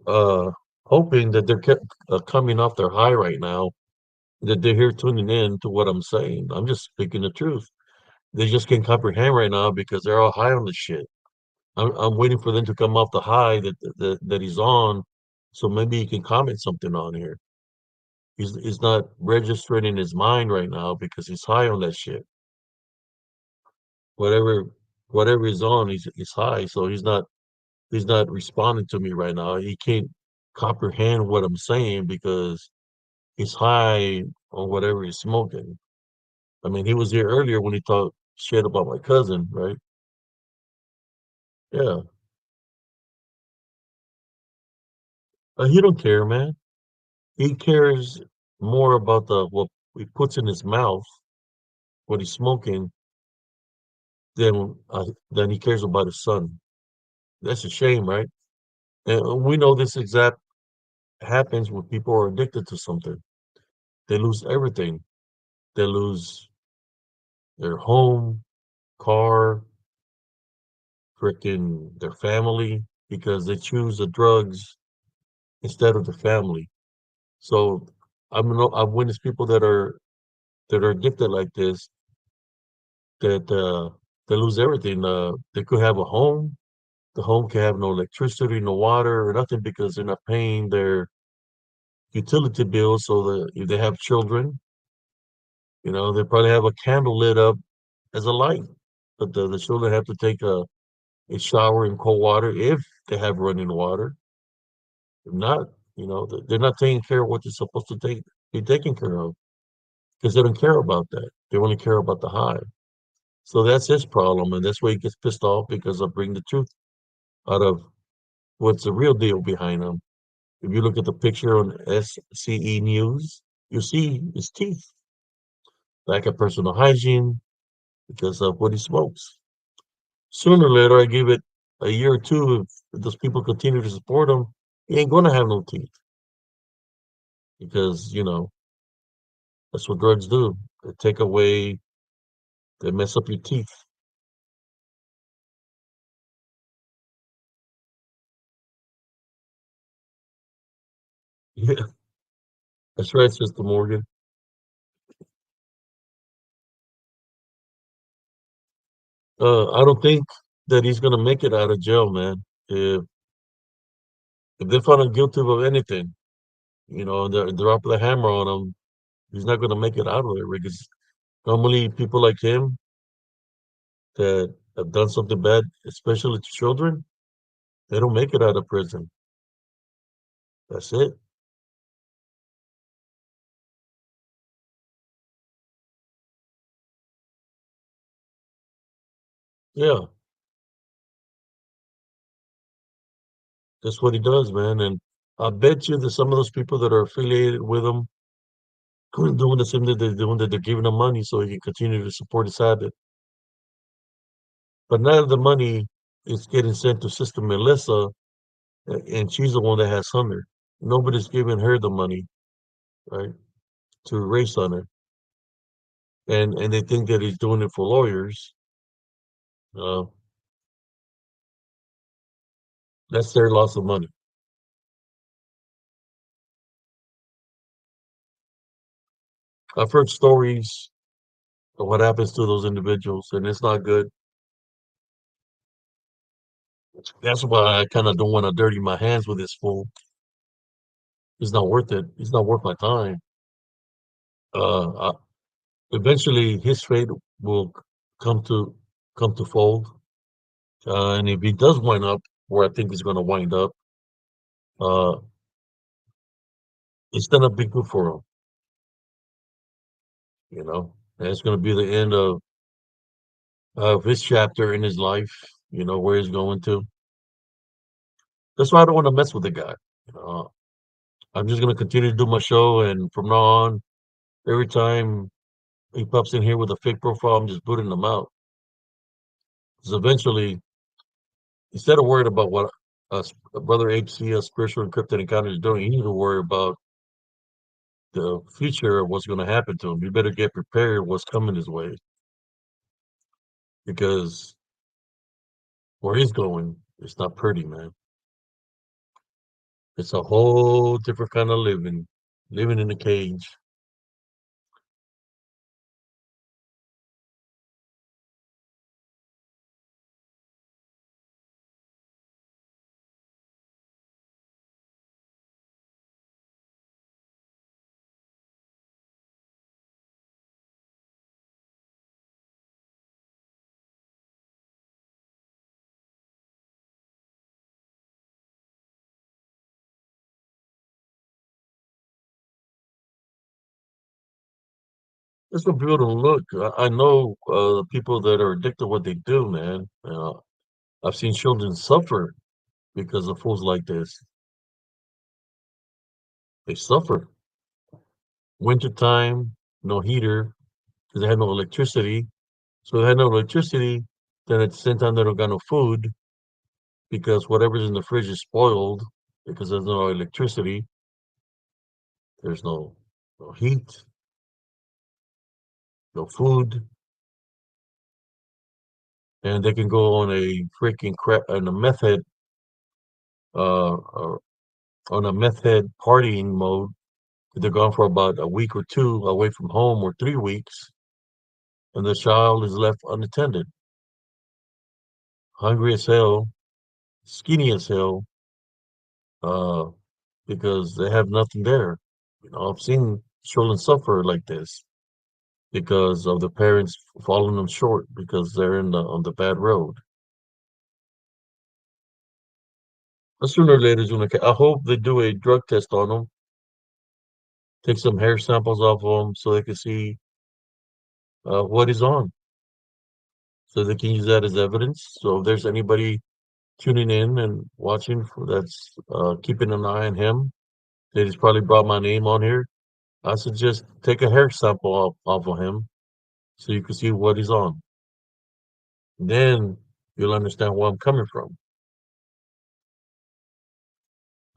uh, hoping that they're kept coming off their high right now, that they're here tuning in to what I'm saying. I'm just speaking the truth. They just can't comprehend right now because they're all high on the shit. I'm waiting for them to come off the high that he's on, so maybe he can comment something on here. He's not registering in his mind right now because he's high on that shit. Whatever whatever he's on, he's high, so he's not responding to me right now. He can't comprehend what I'm saying because he's high on whatever he's smoking. I mean, he was here earlier when he talked shit about my cousin, right? Yeah, he don't care, man. He cares more about the what he puts in his mouth, what he's smoking, than he cares about his son. That's a shame, right? And we know this exact happens when people are addicted to something. They lose everything. They lose their home, car, freaking their family because they choose the drugs instead of the family. So I've witnessed people that are addicted like this that they lose everything. They could have a home. The home can have no electricity, no water, or nothing because they're not paying their utility bills. So that if they have children, you know, they probably have a candle lit up as a light. But the children have to take a shower in cold water if they have running water. If not, you know, they're not taking care of what they're supposed to be taken care of because they don't care about that. They only care about the high. So that's his problem, and that's why he gets pissed off because I bring the truth out of what's the real deal behind him. If you look at the picture on SCE News, you see his teeth, lack of personal hygiene because of what he smokes. Sooner or later, I give it a year or two, if those people continue to support him, he ain't gonna have no teeth because you know that's what drugs do. They take away, they mess up your teeth. Yeah, that's right, Sister Morgan. I don't think that he's gonna make it out of jail, man. If they find him guilty of anything, and they drop the hammer on him, he's not gonna make it out of it because normally people like him that have done something bad, especially to children, they don't make it out of prison. That's it. Yeah, that's what he does, man. And I bet you that some of those people that are affiliated with him doing the same that they're doing, that they're giving him money so he can continue to support his habit. But none of the money is getting sent to Sister Melissa, and she's the one that has Hunter. Nobody's giving her the money, right, to race Hunter. And they think that he's doing it for lawyers. Uh, that's their loss of money. I've heard stories of what happens to those individuals, and it's not good. That's why I kind of don't want to dirty my hands with this fool. It's not worth it. It's not worth my time. Uh, I, Eventually, his fate will come to come to fold. And if he does wind up where I think he's going to wind up, uh, it's gonna be good for him. And it's going to be the end of his chapter in his life. Where he's going to. That's why I don't want to mess with the guy. Uh, I'm just going to continue to do my show, and from now on, every time he pops in here with a fake profile, I'm just booting him out. Because eventually, instead of worried about what Brother HC, Spiritual Encrypted Encounter, is doing, you need to worry about the future of what's going to happen to him. You better get prepared what's coming his way, because where he's going, it's not pretty, man. It's a whole different kind of living in a cage. That's what people don't look. I know people that are addicted to what they do, man. I've seen children suffer because of fools like this. They suffer. Wintertime, no heater, because they had no electricity. So they had no electricity, then at the same time they don't got no food because whatever's in the fridge is spoiled because there's no electricity, there's no heat, no food, and they can go on a freaking crap on a meth head uh, on a meth head partying mode. They're gone for about a week or two away from home, or 3 weeks, and the child is left unattended, hungry as hell, skinny as hell, uh, because they have nothing there. I've seen children suffer like this because of the parents falling them short because they're on the bad road. But sooner or later, I hope they do a drug test on them, take some hair samples off of them so they can see what is on, so they can use that as evidence. So if there's anybody tuning in and watching that's keeping an eye on him, that he's probably brought my name on here, I suggest take a hair sample off of him so you can see what he's on. Then you'll understand where I'm coming from.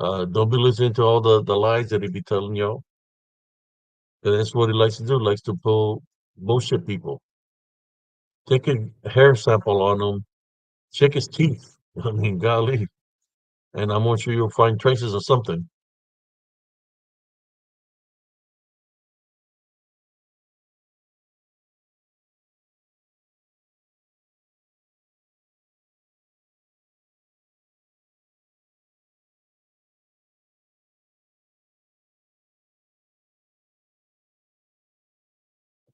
Don't be listening to all the lies that he be telling y'all. 'Cause that's what he likes to do. Likes to pull bullshit people. Take a hair sample on him. Check his teeth. I mean, golly. And I'm sure you'll find traces of something.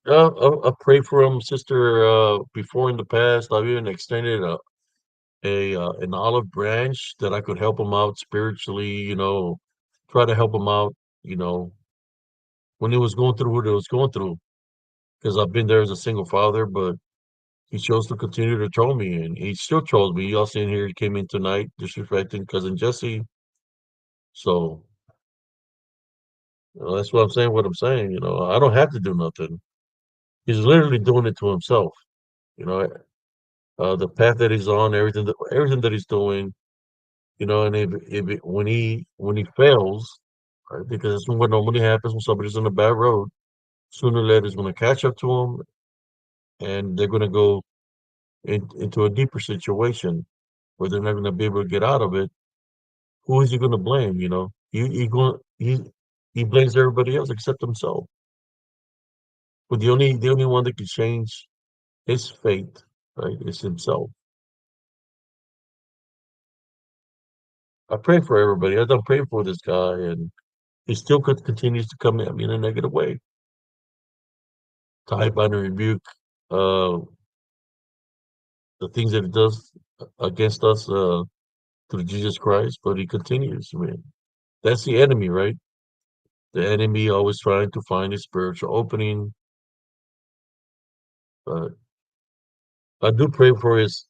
I prayed for him, sister. Before in the past, I've even extended a an olive branch that I could help him out spiritually. Try to help him out. You know, when he was going through what he was going through, because I've been there as a single father, but he chose to continue to troll me, and he still trolls me. Y'all seen here, he came in tonight disrespecting cousin Jesse. So that's what I'm saying. What I'm saying, I don't have to do nothing. He's literally doing it to himself. You know, the path that he's on, everything that he's doing. And when he fails, right? Because that's what normally happens when somebody's on a bad road. Sooner or later, it's going to catch up to them, and they're going to go into a deeper situation where they're not going to be able to get out of it. Who is he going to blame? He blames everybody else except himself. But the only one that can change his fate, right, is himself. I pray for everybody. I don't pray for this guy, and he still continues to come at me in a negative way. Type and rebuke uh, the things that he does against us through Jesus Christ, but he continues. I mean, that's the enemy, right? The enemy always trying to find a spiritual opening. But I do pray for his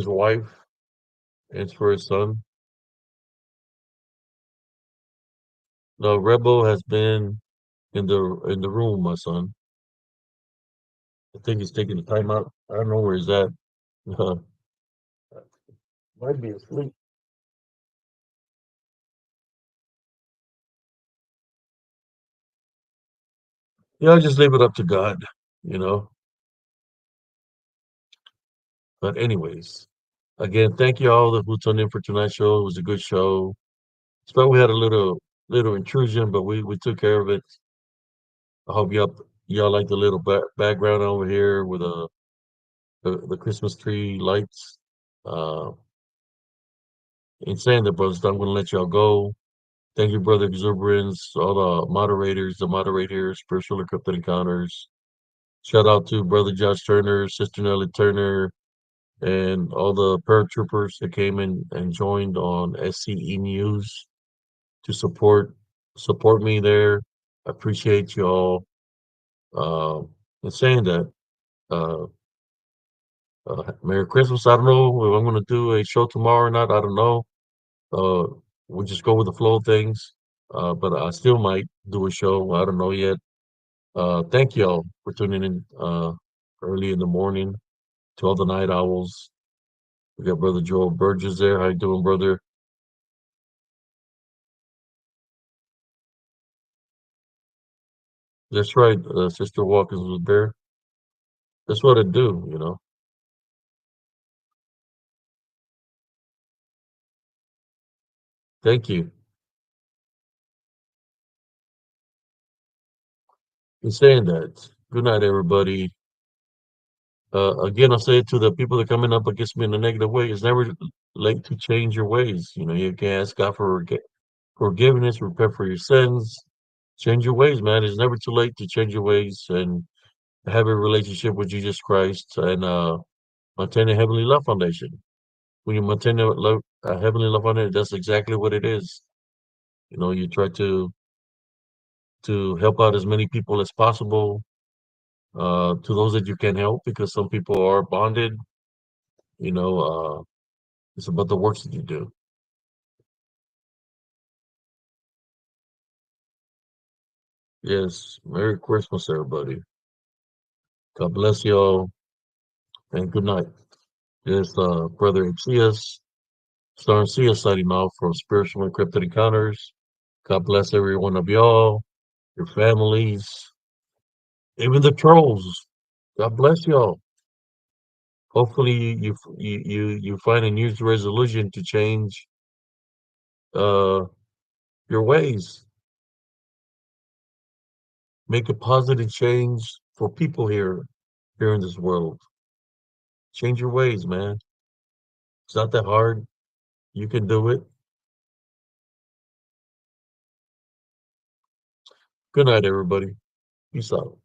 wife and for his son. The rebel has been in the room, my son. I think he's taking the time out. I don't know where he's at. Uh, might be asleep. Yeah, I just leave it up to God, you know. But anyways, again, thank you all who tuned in for tonight's show. It was a good show. It's we had a little intrusion, but we took care of it. I hope y'all like the little background over here with the Christmas tree lights. Uh, in saying that, brothers, I'm gonna let y'all go. Thank you, brother Exuberance, all the moderators, the moderators, spiritual encrypted encounters. Shout out to brother Josh Turner, sister Nelly Turner, and all the paratroopers that came in and joined on SCE News to support me there. I appreciate y'all. And saying that, uh, Merry Christmas. I don't know if I'm going to do a show tomorrow or not. I don't know. Uh, we'll just go with the flow of things. But I still might do a show. I don't know yet. Thank y'all for tuning in early in the morning to all the night owls. We got brother Joel Burgess there. How you doing, brother? That's right. Sister Walkers was there. That's what I do. Thank you. In saying that, good night, everybody. Again, I'll say it to the people that are coming up against me in a negative way. It's never late to change your ways. You can ask God for forgiveness, repent for your sins, change your ways, man. It's never too late to change your ways and have a relationship with Jesus Christ and maintain a heavenly love foundation. When you maintain a heavenly love foundation, that's exactly what it is. You try to help out as many people as possible, to those that you can help, because some people are bonded. You know, it's about the works that you do. Yes, Merry Christmas, everybody. God bless y'all, and good night. Yes, Brother Exius, Star Cia signing off from Spiritual Encrypted Encounters. God bless every one of y'all, your families, even the trolls. God bless y'all. Hopefully, you find a new resolution to change uh, your ways. Make a positive change for people here in this world. Change your ways, man. It's not that hard. You can do it. Good night, everybody. Peace out.